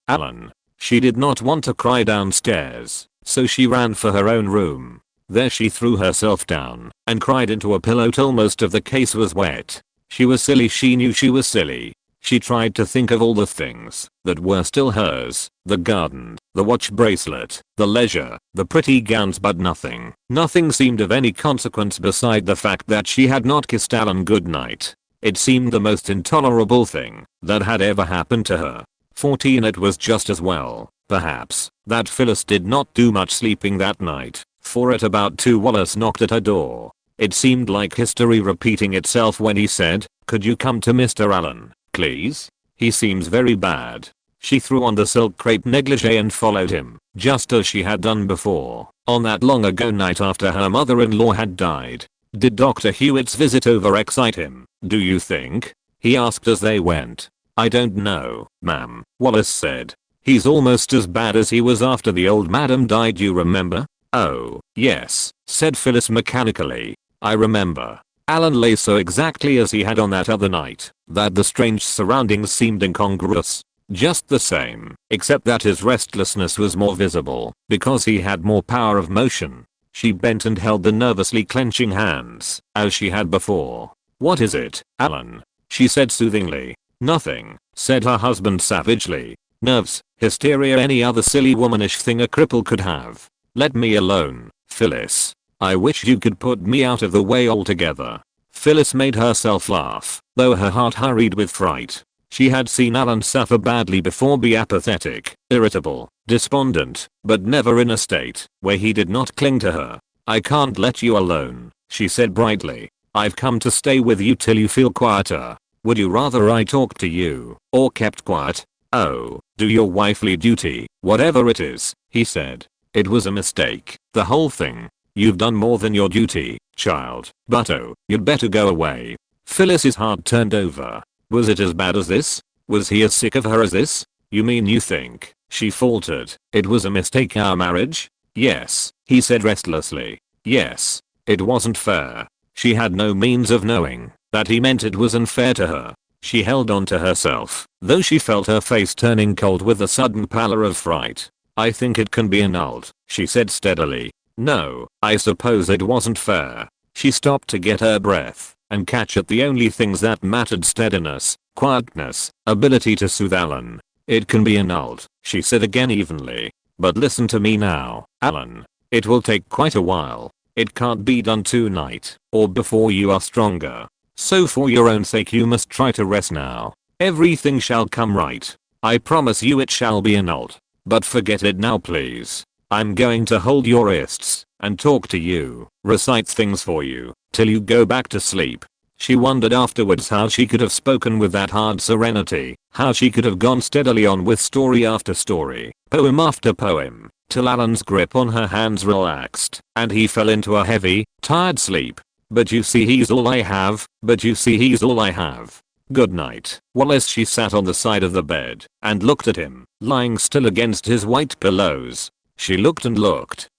She did not want to cry downstairs, so she ran for her own room. There she threw herself down and cried into a pillow till most of the case was wet. She was silly, she knew she was silly. She tried to think of all the things that were still hers, the garden, the watch bracelet, the leisure, the pretty gowns, but nothing seemed of any consequence beside the fact that she had not kissed Alan goodnight. It seemed the most intolerable thing that had ever happened to her. 14. It was just as well, perhaps, that Phyllis did not do much sleeping that night, for at about 2 Wallace knocked at her door. It seemed like history repeating itself when he said, "Could you come to Mr. Allen, please? He seems very bad." She threw on the silk crepe negligee and followed him, just as she had done before, on that long ago night after her mother-in-law had died. Did Dr. Hewitt's visit overexcite him, do you think? He asked as they went. I don't know, ma'am, Wallace said. He's almost as bad as he was after the old madam died, you remember? Oh, yes, said Phyllis mechanically. I remember. Alan lay so exactly as he had on that other night, that the strange surroundings seemed incongruous. Just the same, except that his restlessness was more visible, because he had more power of motion. She bent and held the nervously clenching hands, as she had before. What is it, Alan? She said soothingly. Nothing, said her husband savagely. Nerves, hysteria, any other silly womanish thing a cripple could have. Let me alone, Phyllis. I wish you could put me out of the way altogether. Phyllis made herself laugh. though her heart hurried with fright. She had seen Alan suffer badly before, be apathetic, irritable, despondent, but never in a state where he did not cling to her. "I can't let you alone," she said brightly. "I've come to stay with you till you feel quieter. Would you rather I talked to you, or kept quiet?" "Oh, do your wifely duty, whatever it is," he said. "It was a mistake, the whole thing. You've done more than your duty, child, but oh, you'd better go away." Phyllis's heart turned over. Was it as bad as this? Was he as sick of her as this? "You mean you think," she faltered, "it was a mistake, our marriage?" "Yes," he said restlessly. "Yes. It wasn't fair." She had no means of knowing that he meant it was unfair to her. She held on to herself, though she felt her face turning cold with a sudden pallor of fright. "I think it can be annulled," she said steadily. "No, I suppose it wasn't fair." She stopped to get her breath and catch at the only things that mattered: steadiness, quietness, ability to soothe Alan. "It can be annulled," she said again evenly. "But listen to me now, Alan. It will take quite a while. It can't be done tonight, or before you are stronger. So for your own sake you must try to rest now. Everything shall come right. I promise you it shall be annulled. But forget it now, please. I'm going to hold your wrists and talk to you, recite things for you, till you go back to sleep." She wondered afterwards how she could have spoken with that hard serenity, how she could have gone steadily on with story after story, poem after poem, till Alan's grip on her hands relaxed and he fell into a heavy, tired sleep. "But you see he's all I have, but you see he's all I have. Good night, Wallace." She sat on the side of the bed and looked at him, lying still against his white pillows. She looked,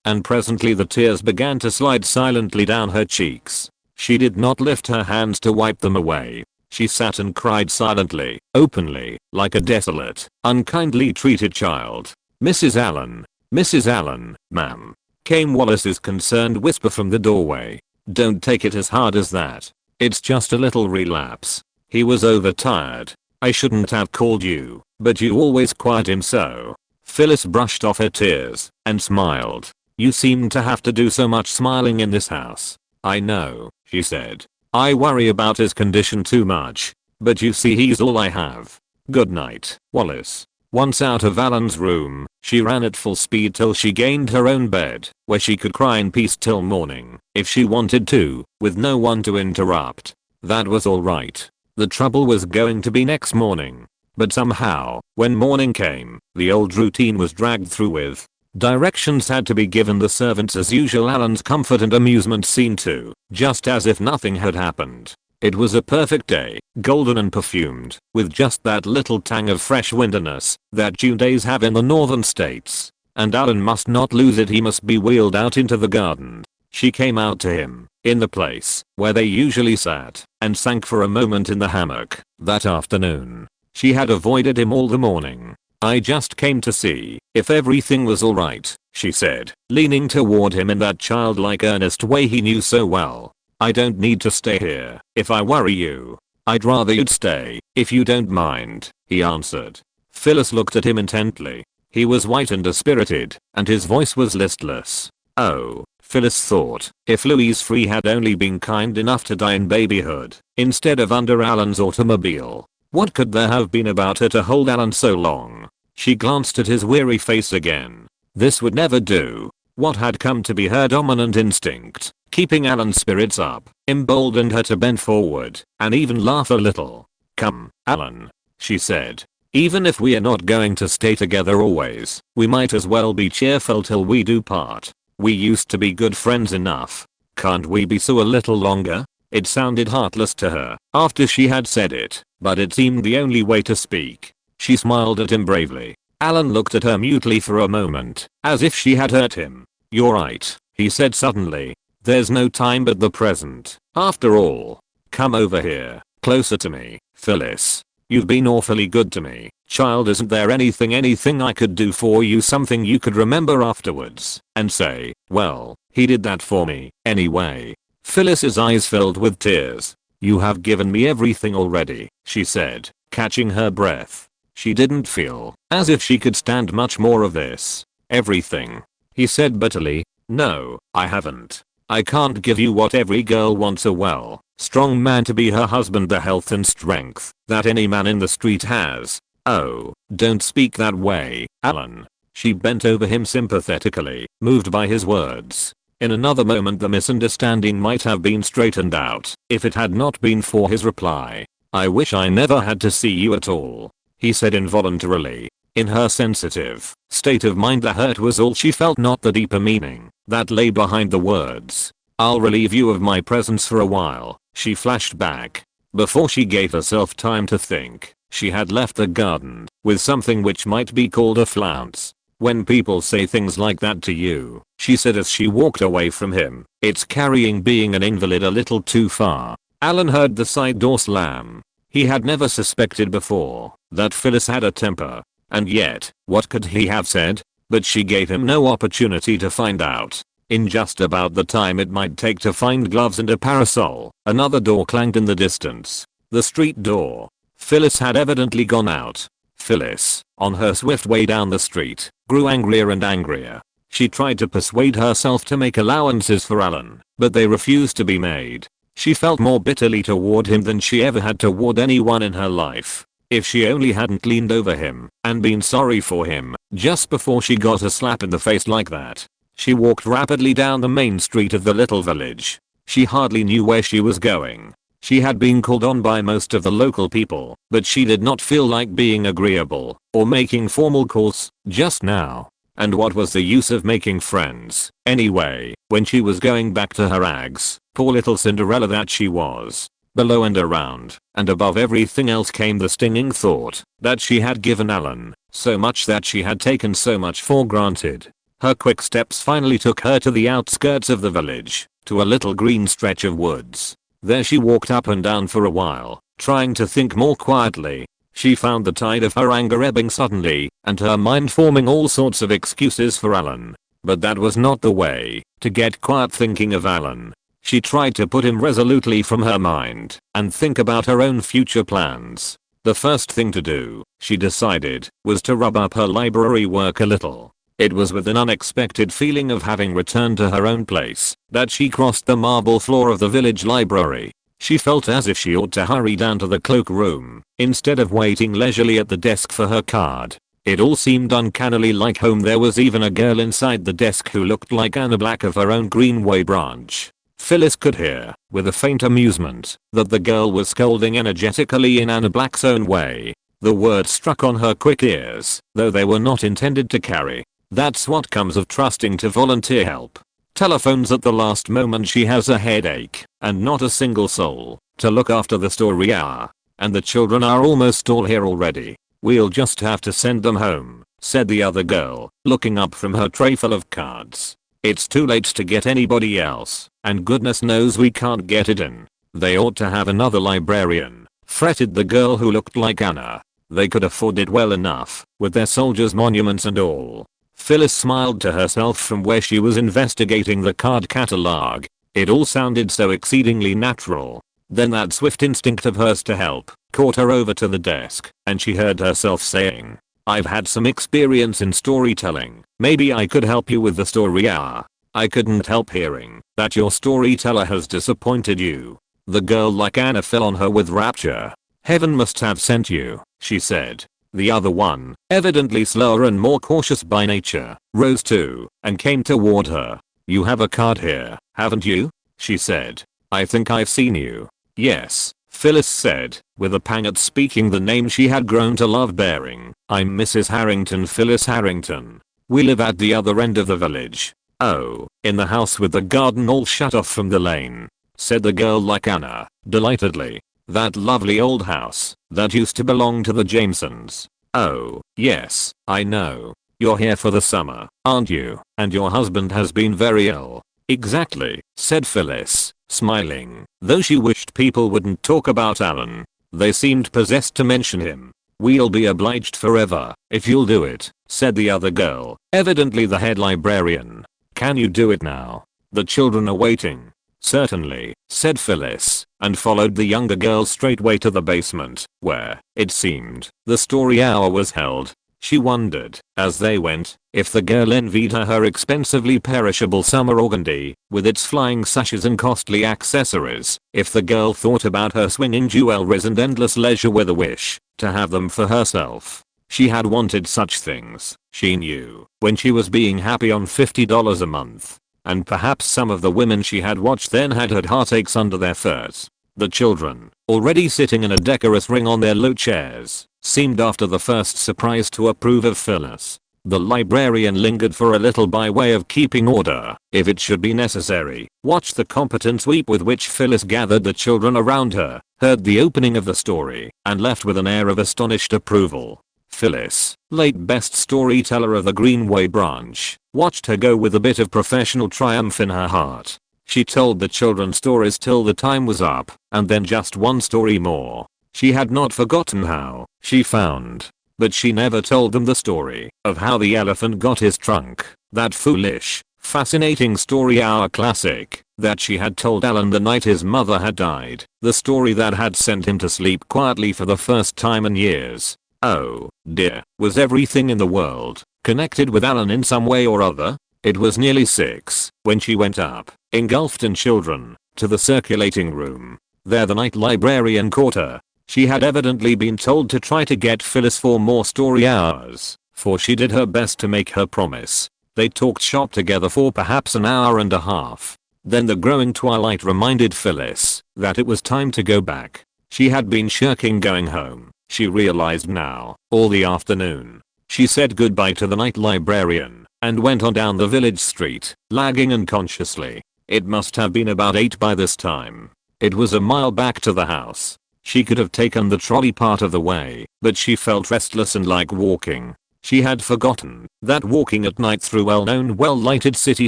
and presently the tears began to slide silently down her cheeks. She did not lift her hands to wipe them away. She sat and cried silently, openly, like a desolate, unkindly treated child. Mrs. Allen, ma'am," came Wallace's concerned whisper from the doorway. "Don't take it as hard as that. It's just a little relapse. He was overtired. I shouldn't have called you, but you always quiet him so." Phyllis brushed off her tears and smiled. "You seem to have to do so much smiling in this house." "I know," she said. "I worry about his condition too much. But you see he's all I have. Good night, Wallace." Once out of Alan's room, she ran at full speed till she gained her own bed, where she could cry in peace till morning, if she wanted to, with no one to interrupt. That was alright. The trouble was going to be next morning. But somehow, when morning came, the old routine was dragged through with. Directions had to be given the servants as usual, Alan's comfort and amusement seen to, just as if nothing had happened. It was a perfect day, golden and perfumed, with just that little tang of fresh winterness that June days have in the northern states. And Alan must not lose it. He must be wheeled out into the garden. She came out to him, in the place where they usually sat, and sank for a moment in the hammock. That afternoon, she had avoided him all the morning. "I just came to see if everything was alright," she said, leaning toward him in that childlike earnest way he knew so well. "I don't need to stay here if I worry you." "I'd rather you'd stay, if you don't mind," he answered. Phyllis looked at him intently. He was white and dispirited, and his voice was listless. Oh, Phyllis thought, if Louise Free had only been kind enough to die in babyhood, instead of under Alan's automobile. What could there have been about her to hold Alan so long? She glanced at his weary face again. This would never do. What had come to be her dominant instinct, keeping Alan's spirits up, emboldened her to bend forward and even laugh a little. "Come, Alan," she said. "Even if we are not going to stay together always, we might as well be cheerful till we do part. We used to be good friends enough. Can't we be so a little longer?" It sounded heartless to her after she had said it, but it seemed the only way to speak. She smiled at him bravely. Alan looked at her mutely for a moment, as if she had hurt him. "You're right," he said suddenly. "There's no time but the present. After all, come over here, closer to me, Phyllis. You've been awfully good to me, child. Isn't there anything I could do for you, something you could remember afterwards and say, well, he did that for me, anyway?" Phyllis's eyes filled with tears. "You have given me everything already," she said, catching her breath. She didn't feel as if she could stand much more of this. "Everything," he said bitterly. "No, I haven't. I can't give you what every girl wants, a well, strong man to be her husband, the health and strength that any man in the street has. Oh, don't speak that way, Alan. She bent over him sympathetically, moved by his words. In another moment the misunderstanding might have been straightened out if it had not been for his reply. I wish I never had to see you at all, he said involuntarily. In her sensitive state of mind the hurt was all she felt, not the deeper meaning that lay behind the words. I'll relieve you of my presence for a while, she flashed back. Before she gave herself time to think, she had left the garden with something which might be called a flounce. When people say things like that to you, she said as she walked away from him, it's carrying being an invalid a little too far. Alan heard the side door slam. He had never suspected before that Phyllis had a temper. And yet, what could he have said? But she gave him no opportunity to find out. In just about the time it might take to find gloves and a parasol, another door clanged in the distance. The street door. Phyllis had evidently gone out. Phyllis, on her swift way down the street, grew angrier and angrier. She tried to persuade herself to make allowances for Alan, but they refused to be made. She felt more bitterly toward him than she ever had toward anyone in her life. If she only hadn't leaned over him and been sorry for him just before she got a slap in the face like that. She walked rapidly down the main street of the little village. She hardly knew where she was going. She had been called on by most of the local people, but she did not feel like being agreeable or making formal calls just now. And what was the use of making friends anyway when she was going back to her ags? Poor little Cinderella that she was. Below and around and above everything else came the stinging thought that she had given Alan so much, that she had taken so much for granted. Her quick steps finally took her to the outskirts of the village, to a little green stretch of woods. There she walked up and down for a while, trying to think more quietly. She found the tide of her anger ebbing suddenly, and her mind forming all sorts of excuses for Alan. But that was not the way to get quiet thinking of Alan. She tried to put him resolutely from her mind and think about her own future plans. The first thing to do, she decided, was to rub up her library work a little. It was with an unexpected feeling of having returned to her own place that she crossed the marble floor of the village library. She felt as if she ought to hurry down to the cloakroom instead of waiting leisurely at the desk for her card. It all seemed uncannily like home. There was even a girl inside the desk who looked like Anna Black of her own Greenway branch. Phyllis could hear, with a faint amusement, that the girl was scolding energetically in Anna Black's own way. The words struck on her quick ears, though they were not intended to carry. That's what comes of trusting to volunteer help. Telephones at the last moment. She has a headache, and not a single soul to look after the story hour. And the children are almost all here already. We'll just have to send them home, said the other girl, looking up from her tray full of cards. It's too late to get anybody else, and goodness knows we can't get it in. They ought to have another librarian, fretted the girl who looked like Anna. They could afford it well enough, with their soldiers' monuments and all. Phyllis smiled to herself from where she was investigating the card catalogue. It all sounded so exceedingly natural. Then that swift instinct of hers to help caught her over to the desk, and she heard herself saying, I've had some experience in storytelling. Maybe I could help you with the story hour. I couldn't help hearing that your storyteller has disappointed you. The girl like Anna fell on her with rapture. Heaven must have sent you, she said. The other one, evidently slower and more cautious by nature, rose too and came toward her. You have a card here, haven't you? She said. I think I've seen you. Yes, Phyllis said, with a pang at speaking the name she had grown to love bearing. I'm Mrs. Harrington, Phyllis Harrington. We live at the other end of the village. Oh, in the house with the garden all shut off from the lane, said the girl like Anna, delightedly. That lovely old house that used to belong to the Jamesons. Oh, yes, I know. You're here for the summer, aren't you? And your husband has been very ill. Exactly, said Phyllis, smiling, though she wished people wouldn't talk about Alan. They seemed possessed to mention him. We'll be obliged forever if you'll do it, said the other girl, evidently the head librarian. Can you do it now? The children are waiting. Certainly, said Phyllis, and followed the younger girl straightway to the basement, where, it seemed, the story hour was held. She wondered, as they went, if the girl envied her expensively perishable summer organdy, with its flying sashes and costly accessories, if the girl thought about her swinging jewelries and endless leisure with a wish to have them for herself. She had wanted such things, she knew, when she was being happy on $50 a month. And perhaps some of the women she had watched then had heartaches under their furs. The children, already sitting in a decorous ring on their low chairs, seemed after the first surprise to approve of Phyllis. The librarian lingered for a little by way of keeping order, if it should be necessary, watched the competent sweep with which Phyllis gathered the children around her, heard the opening of the story, and left with an air of astonished approval. Phyllis, late best storyteller of the Greenway branch, watched her go with a bit of professional triumph in her heart. She told the children stories till the time was up, and then just one story more. She had not forgotten how, she found. But she never told them the story of how the elephant got his trunk, that foolish, fascinating story, our classic, that she had told Alan the night his mother had died, the story that had sent him to sleep quietly for the first time in years. Oh, dear, was everything in the world connected with Alan in some way or other? It was nearly 6 when she went up, engulfed in children, to the circulating room. There the night librarian caught her. She had evidently been told to try to get Phyllis 4 more story hours, for she did her best to make her promise. They talked shop together for perhaps an hour and a half. Then the growing twilight reminded Phyllis that it was time to go back. She had been shirking going home, she realized now, all the afternoon. She said goodbye to the night librarian and went on down the village street, lagging unconsciously. It must have been about 8 by this time. It was a mile back to the house. She could have taken the trolley part of the way, but she felt restless and like walking. She had forgotten that walking at night through well-known well-lighted city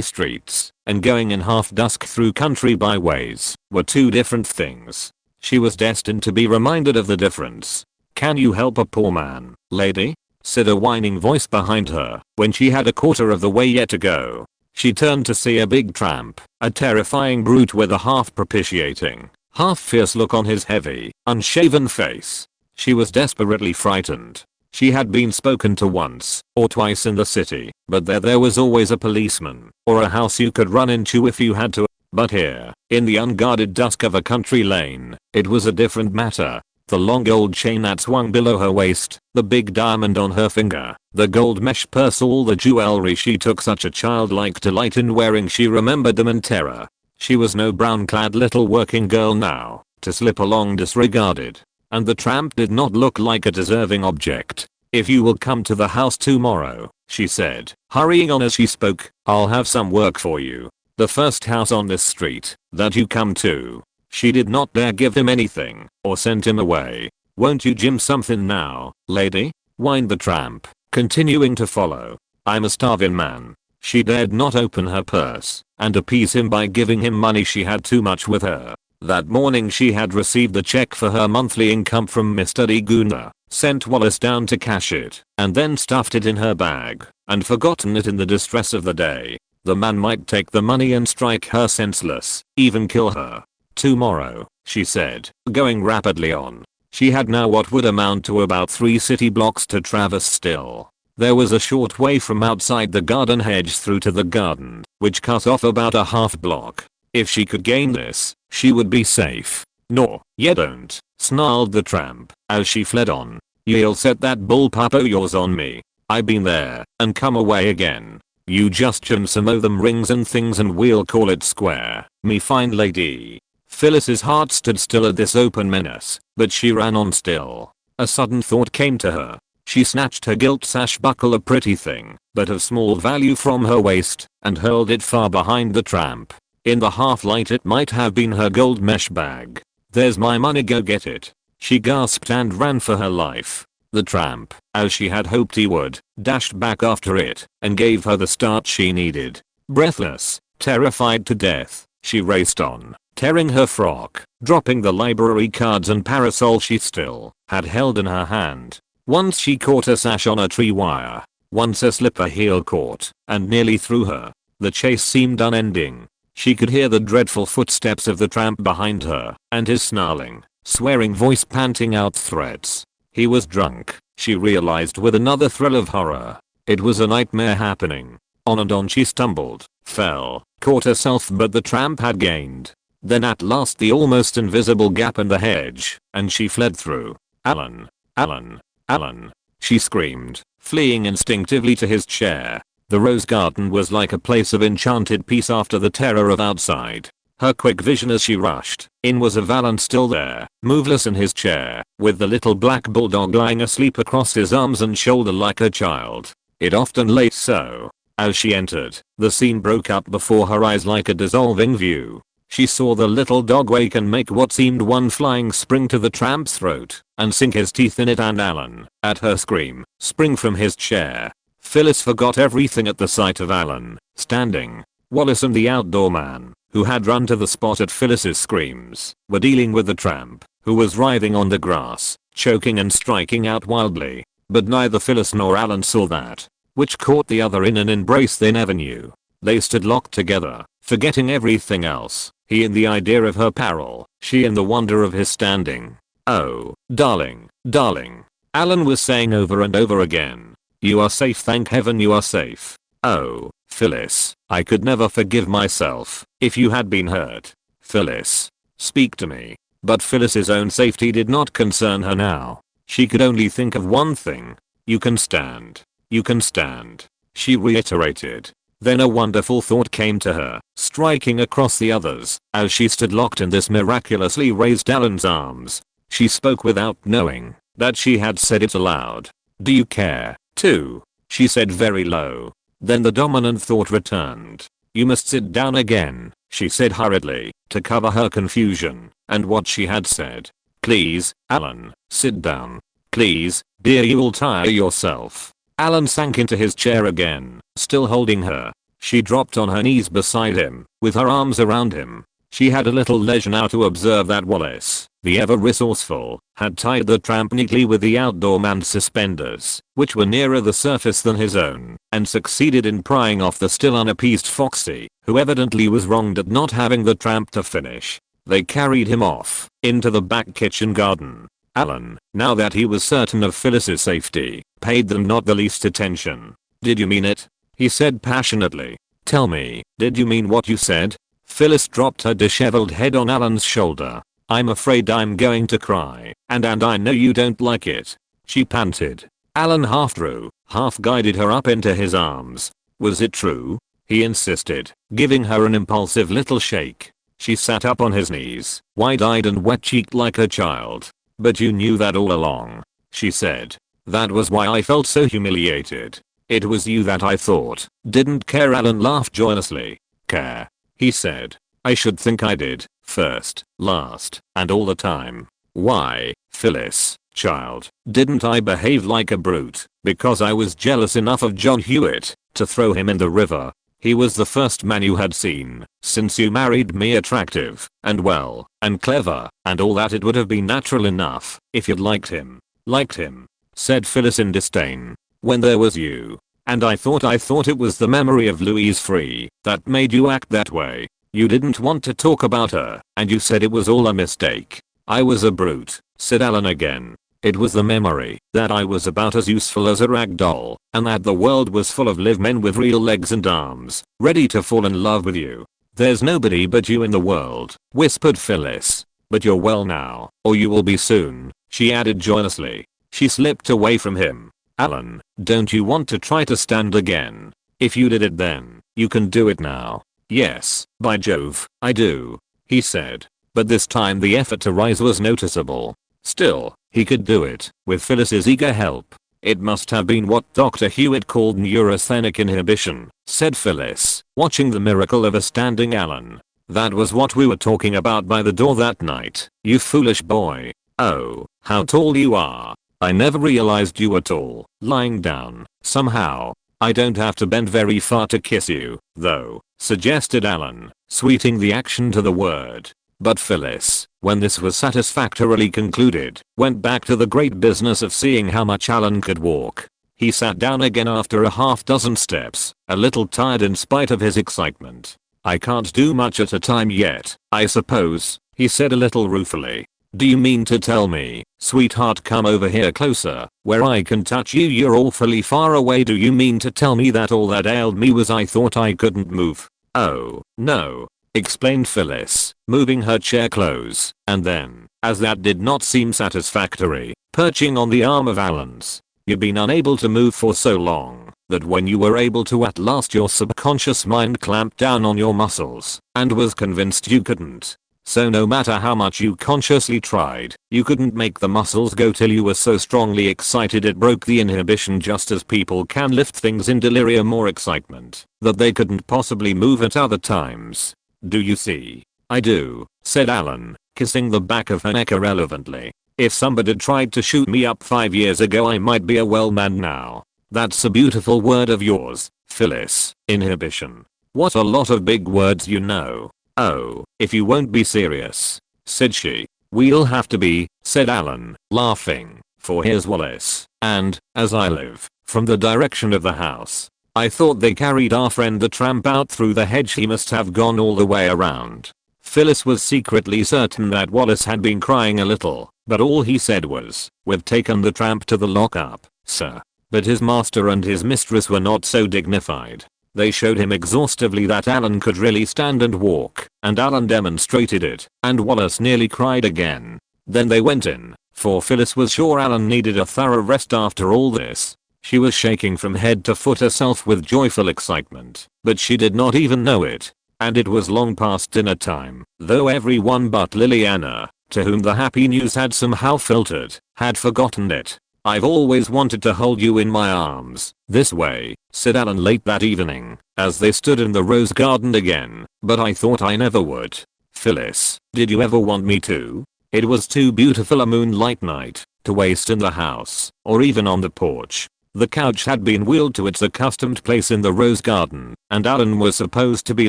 streets and going in half-dusk through country byways were 2 different things. She was destined to be reminded of the difference. "Can you help a poor man, lady?" said a whining voice behind her when she had a quarter of the way yet to go. She turned to see a big tramp, a terrifying brute with a half-propitiating, half-fierce look on his heavy, unshaven face. She was desperately frightened. She had been spoken to once or twice in the city, but there was always a policeman or a house you could run into if you had to. But here, in the unguarded dusk of a country lane, it was a different matter. The long gold chain that swung below her waist, the big diamond on her finger, the gold mesh purse, all the jewelry she took such a childlike delight in wearing, she remembered them in terror. She was no brown-clad little working girl now, to slip along disregarded. And the tramp did not look like a deserving object. "If you will come to the house tomorrow," she said, hurrying on as she spoke, "I'll have some work for you. The first house on this street that you come to." She did not dare give him anything or send him away. "Won't you Jim something now, lady?" whined the tramp, continuing to follow. "I'm a starving man." She dared not open her purse and appease him by giving him money. She had too much with her. That morning she had received a check for her monthly income from Mr. D. Guna, sent Wallace down to cash it, and then stuffed it in her bag, and forgotten it in the distress of the day. The man might take the money and strike her senseless, even kill her. "Tomorrow," she said, going rapidly on. She had now what would amount to about 3 city blocks to traverse still. There was a short way from outside the garden hedge through to the garden, which cut off about a half block. If she could gain this, she would be safe. "No, you don't," snarled the tramp as she fled on. "You'll set that bullpup of yours on me. I been there and come away again. You just gem some of them rings and things and we'll call it square, me fine lady." Phyllis's heart stood still at this open menace, but she ran on still. A sudden thought came to her. She snatched her gilt sash buckle, a pretty thing, but of small value, from her waist, and hurled it far behind the tramp. In the half light it might have been her gold mesh bag. "There's my money, go get it," she gasped and ran for her life. The tramp, as she had hoped he would, dashed back after it and gave her the start she needed. Breathless, terrified to death, she raced on, tearing her frock, dropping the library cards and parasol she still had held in her hand. Once she caught a sash on a tree wire, once a slipper heel caught and nearly threw her. The chase seemed unending. She could hear the dreadful footsteps of the tramp behind her and his snarling, swearing voice panting out threats. He was drunk, she realized with another thrill of horror. It was a nightmare happening. On and on she stumbled, fell, caught herself, but the tramp had gained. Then at last the almost invisible gap in the hedge, and she fled through. Alan! Alan! Alan! She screamed, fleeing instinctively to his chair. The rose garden was like a place of enchanted peace after the terror of outside. Her quick vision as she rushed in was of Alan still there, moveless in his chair, with the little black bulldog lying asleep across his arms and shoulder like a child. It often lay so. As she entered, the scene broke up before her eyes like a dissolving view. She saw the little dog wake and make what seemed one flying spring to the tramp's throat, and sink his teeth in it, and Alan, at her scream, spring from his chair. Phyllis forgot everything at the sight of Alan, standing. Wallace and the outdoor man, who had run to the spot at Phyllis's screams, were dealing with the tramp, who was writhing on the grass, choking and striking out wildly. But neither Phyllis nor Alan saw that, which caught the other in an embrace they never knew. They stood locked together, forgetting everything else, he in the idea of her peril, she in the wonder of his standing. "Oh, darling, darling," Alan was saying over and over again. "You are safe, thank heaven you are safe. Oh, Phyllis, I could never forgive myself if you had been hurt. Phyllis, speak to me." But Phyllis's own safety did not concern her now. She could only think of one thing. "You can stand. You can stand," she reiterated. Then a wonderful thought came to her, striking across the others, as she stood locked in this miraculously raised Alan's arms. She spoke without knowing that she had said it aloud. "Do you care, too?" she said very low. Then the dominant thought returned. "You must sit down again," she said hurriedly, to cover her confusion, and what she had said. "Please, Alan, sit down. Please, dear, you'll tire yourself." Alan sank into his chair again, still holding her. She dropped on her knees beside him, with her arms around him. She had a little leisure now to observe that Wallace, the ever resourceful, had tied the tramp neatly with the outdoor man's suspenders, which were nearer the surface than his own, and succeeded in prying off the still unappeased Foxy, who evidently was wronged at not having the tramp to finish. They carried him off, into the back kitchen garden. Alan, now that he was certain of Phyllis's safety, paid them not the least attention. "Did you mean it?" he said passionately. "Tell me, did you mean what you said?" Phyllis dropped her disheveled head on Alan's shoulder. "I'm afraid I'm going to cry, and I know you don't like it," she panted. Alan half drew, half guided her up into his arms. "Was it true?" he insisted, giving her an impulsive little shake. She sat up on his knees, wide-eyed and wet-cheeked like a child. "But you knew that all along," she said. "That was why I felt so humiliated. It was you that I thought didn't care." Alan laughed joyously. "Care?" he said. "I should think I did, first, last, and all the time. Why, Phyllis, child, didn't I behave like a brute because I was jealous enough of John Hewitt to throw him in the river? He was the first man you had seen since you married me, attractive, and well, and clever, and all that. It would have been natural enough if you'd liked him." "Liked him?" said Phyllis in disdain. "When there was you. And I thought it was the memory of Louise Free that made you act that way. You didn't want to talk about her, and you said it was all a mistake." "I was a brute," said Alan again. "It was the memory that I was about as useful as a rag doll, and that the world was full of live men with real legs and arms, ready to fall in love with you." "There's nobody but you in the world," whispered Phyllis. "But you're well now, or you will be soon," she added joyously. She slipped away from him. "Alan, don't you want to try to stand again? If you did it then, you can do it now." "Yes, by Jove, I do," he said. But this time the effort to rise was noticeable. Still, he could do it, with Phyllis's eager help. "It must have been what Dr. Hewitt called neurasthenic inhibition," said Phyllis, watching the miracle of a standing Alan. "That was what we were talking about by the door that night, you foolish boy. Oh, how tall you are. I never realized you were tall, lying down, somehow. I don't have to bend very far to kiss you, though," suggested Alan, sweetening the action to the word. But Phyllis, when this was satisfactorily concluded, went back to the great business of seeing how much Alan could walk. He sat down again after a half-dozen steps, a little tired in spite of his excitement. "I can't do much at a time yet, I suppose," he said a little ruefully. Do you mean to tell me, sweetheart, come over here closer, where I can touch you? You're awfully far away. Do you mean to tell me that all that ailed me was I thought I couldn't move? Oh, no, explained Phyllis, moving her chair close, and then, as that did not seem satisfactory, perching on the arm of Alan's. You've been unable to move for so long that when you were able to at last, your subconscious mind clamped down on your muscles and was convinced you couldn't. So no matter how much you consciously tried, you couldn't make the muscles go till you were so strongly excited it broke the inhibition, just as people can lift things in delirium or excitement that they couldn't possibly move at other times. Do you see? I do, said Alan, kissing the back of her neck irrelevantly. If somebody tried to shoot me up 5 years ago, I might be a well man now. That's a beautiful word of yours, Phyllis. Inhibition. What a lot of big words you know. Oh, if you won't be serious, said she. We'll have to be, said Alan, laughing, for here's Wallace, and, as I live, from the direction of the house. I thought they carried our friend the tramp out through the hedge. He must have gone all the way around. Phyllis was secretly certain that Wallace had been crying a little, but all he said was, "We've taken the tramp to the lockup, sir." But his master and his mistress were not so dignified. They showed him exhaustively that Alan could really stand and walk, and Alan demonstrated it, and Wallace nearly cried again. Then they went in, for Phyllis was sure Alan needed a thorough rest after all this. She was shaking from head to foot herself with joyful excitement, but she did not even know it. And it was long past dinner time, though everyone but Liliana, to whom the happy news had somehow filtered, had forgotten it. "I've always wanted to hold you in my arms, this way," said Alan late that evening, as they stood in the rose garden again, "but I thought I never would." "Phyllis, did you ever want me to?" It was too beautiful a moonlight night to waste in the house, or even on the porch. The couch had been wheeled to its accustomed place in the rose garden, and Alan was supposed to be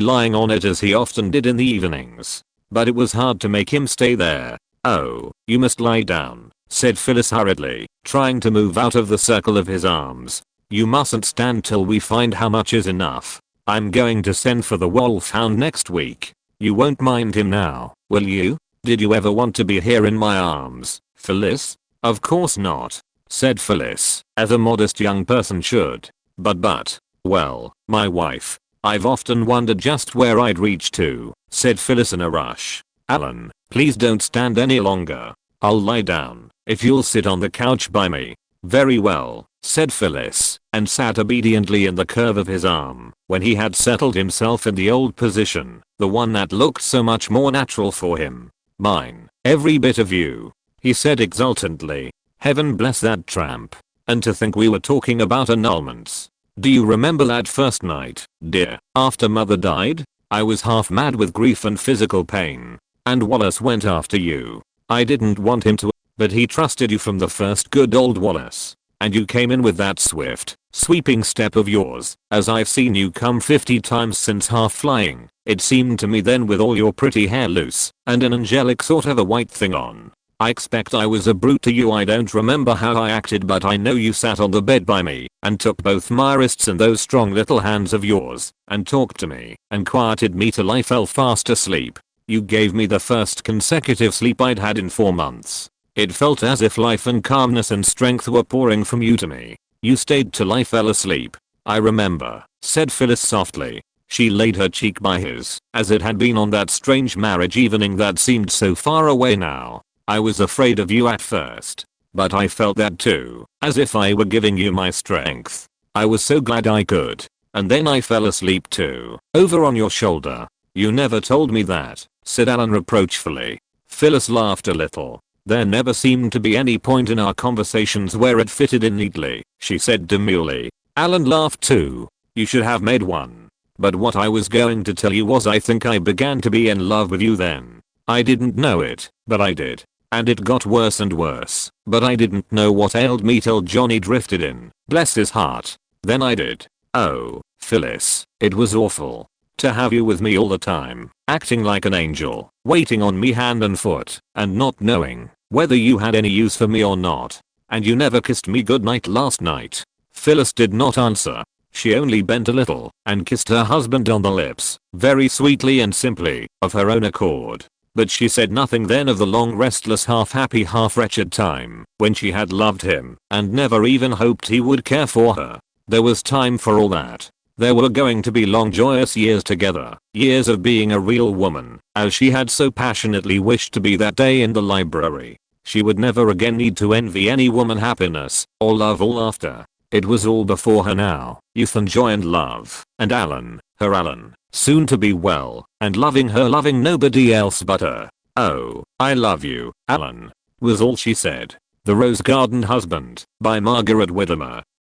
lying on it as he often did in the evenings. But it was hard to make him stay there. "Oh, you must lie down," said Phyllis hurriedly, trying to move out of the circle of his arms. "You mustn't stand till we find how much is enough. I'm going to send for the wolfhound next week. You won't mind him now, will you? Did you ever want to be here in my arms, Phyllis?" "Of course not," said Phyllis, as a modest young person should. But, well, my wife. I've often wondered just where I'd reach to," said Phyllis in a rush. "Alan, please don't stand any longer. I'll lie down, if you'll sit on the couch by me." "Very well," said Phyllis, and sat obediently in the curve of his arm, when he had settled himself in the old position, the one that looked so much more natural for him. "Mine, every bit of you," he said exultantly. "Heaven bless that tramp. And to think we were talking about annulments. Do you remember that first night, dear, after mother died? I was half mad with grief and physical pain. And Wallace went after you. I didn't want him to, but he trusted you from the first, good old Wallace. And you came in with that swift, sweeping step of yours, as I've seen you come 50 times since half flying. It seemed to me then, with all your pretty hair loose, and an angelic sort of a white thing on. I expect I was a brute to you. I don't remember how I acted, but I know you sat on the bed by me, and took both my wrists in those strong little hands of yours, and talked to me, and quieted me till I fell fast asleep. You gave me the first consecutive sleep I'd had in 4 months. It felt as if life and calmness and strength were pouring from you to me. You stayed till I fell asleep." "I remember," said Phyllis softly. She laid her cheek by his, as it had been on that strange marriage evening that seemed so far away now. "I was afraid of you at first. But I felt that too, as if I were giving you my strength. I was so glad I could. And then I fell asleep too, over on your shoulder." "You never told me that," said Alan reproachfully. Phyllis laughed a little. "There never seemed to be any point in our conversations where it fitted in neatly," she said demurely. Alan laughed too. "You should have made one. But what I was going to tell you was, I think I began to be in love with you then. I didn't know it, but I did. And it got worse and worse, but I didn't know what ailed me till Johnny drifted in, bless his heart. Then I did. Oh, Phyllis, it was awful. To have you with me all the time, acting like an angel, waiting on me hand and foot, and not knowing whether you had any use for me or not. And you never kissed me goodnight last night." Phyllis did not answer. She only bent a little and kissed her husband on the lips, very sweetly and simply, of her own accord. but she said nothing then of the long restless half happy half wretched time when she had loved him and never even hoped he would care for her. There was time for all that. There were going to be long joyous years together, years of being a real woman, as she had so passionately wished to be that day in the library. She would never again need to envy any woman happiness, or love or laughter. It was all before her now, youth and joy and love, and Alan, her Alan, soon to be well, and loving her, loving nobody else but her. "Oh, I love you, Alan," was all she said. The Rose Garden Husband, by Margaret Widdemer.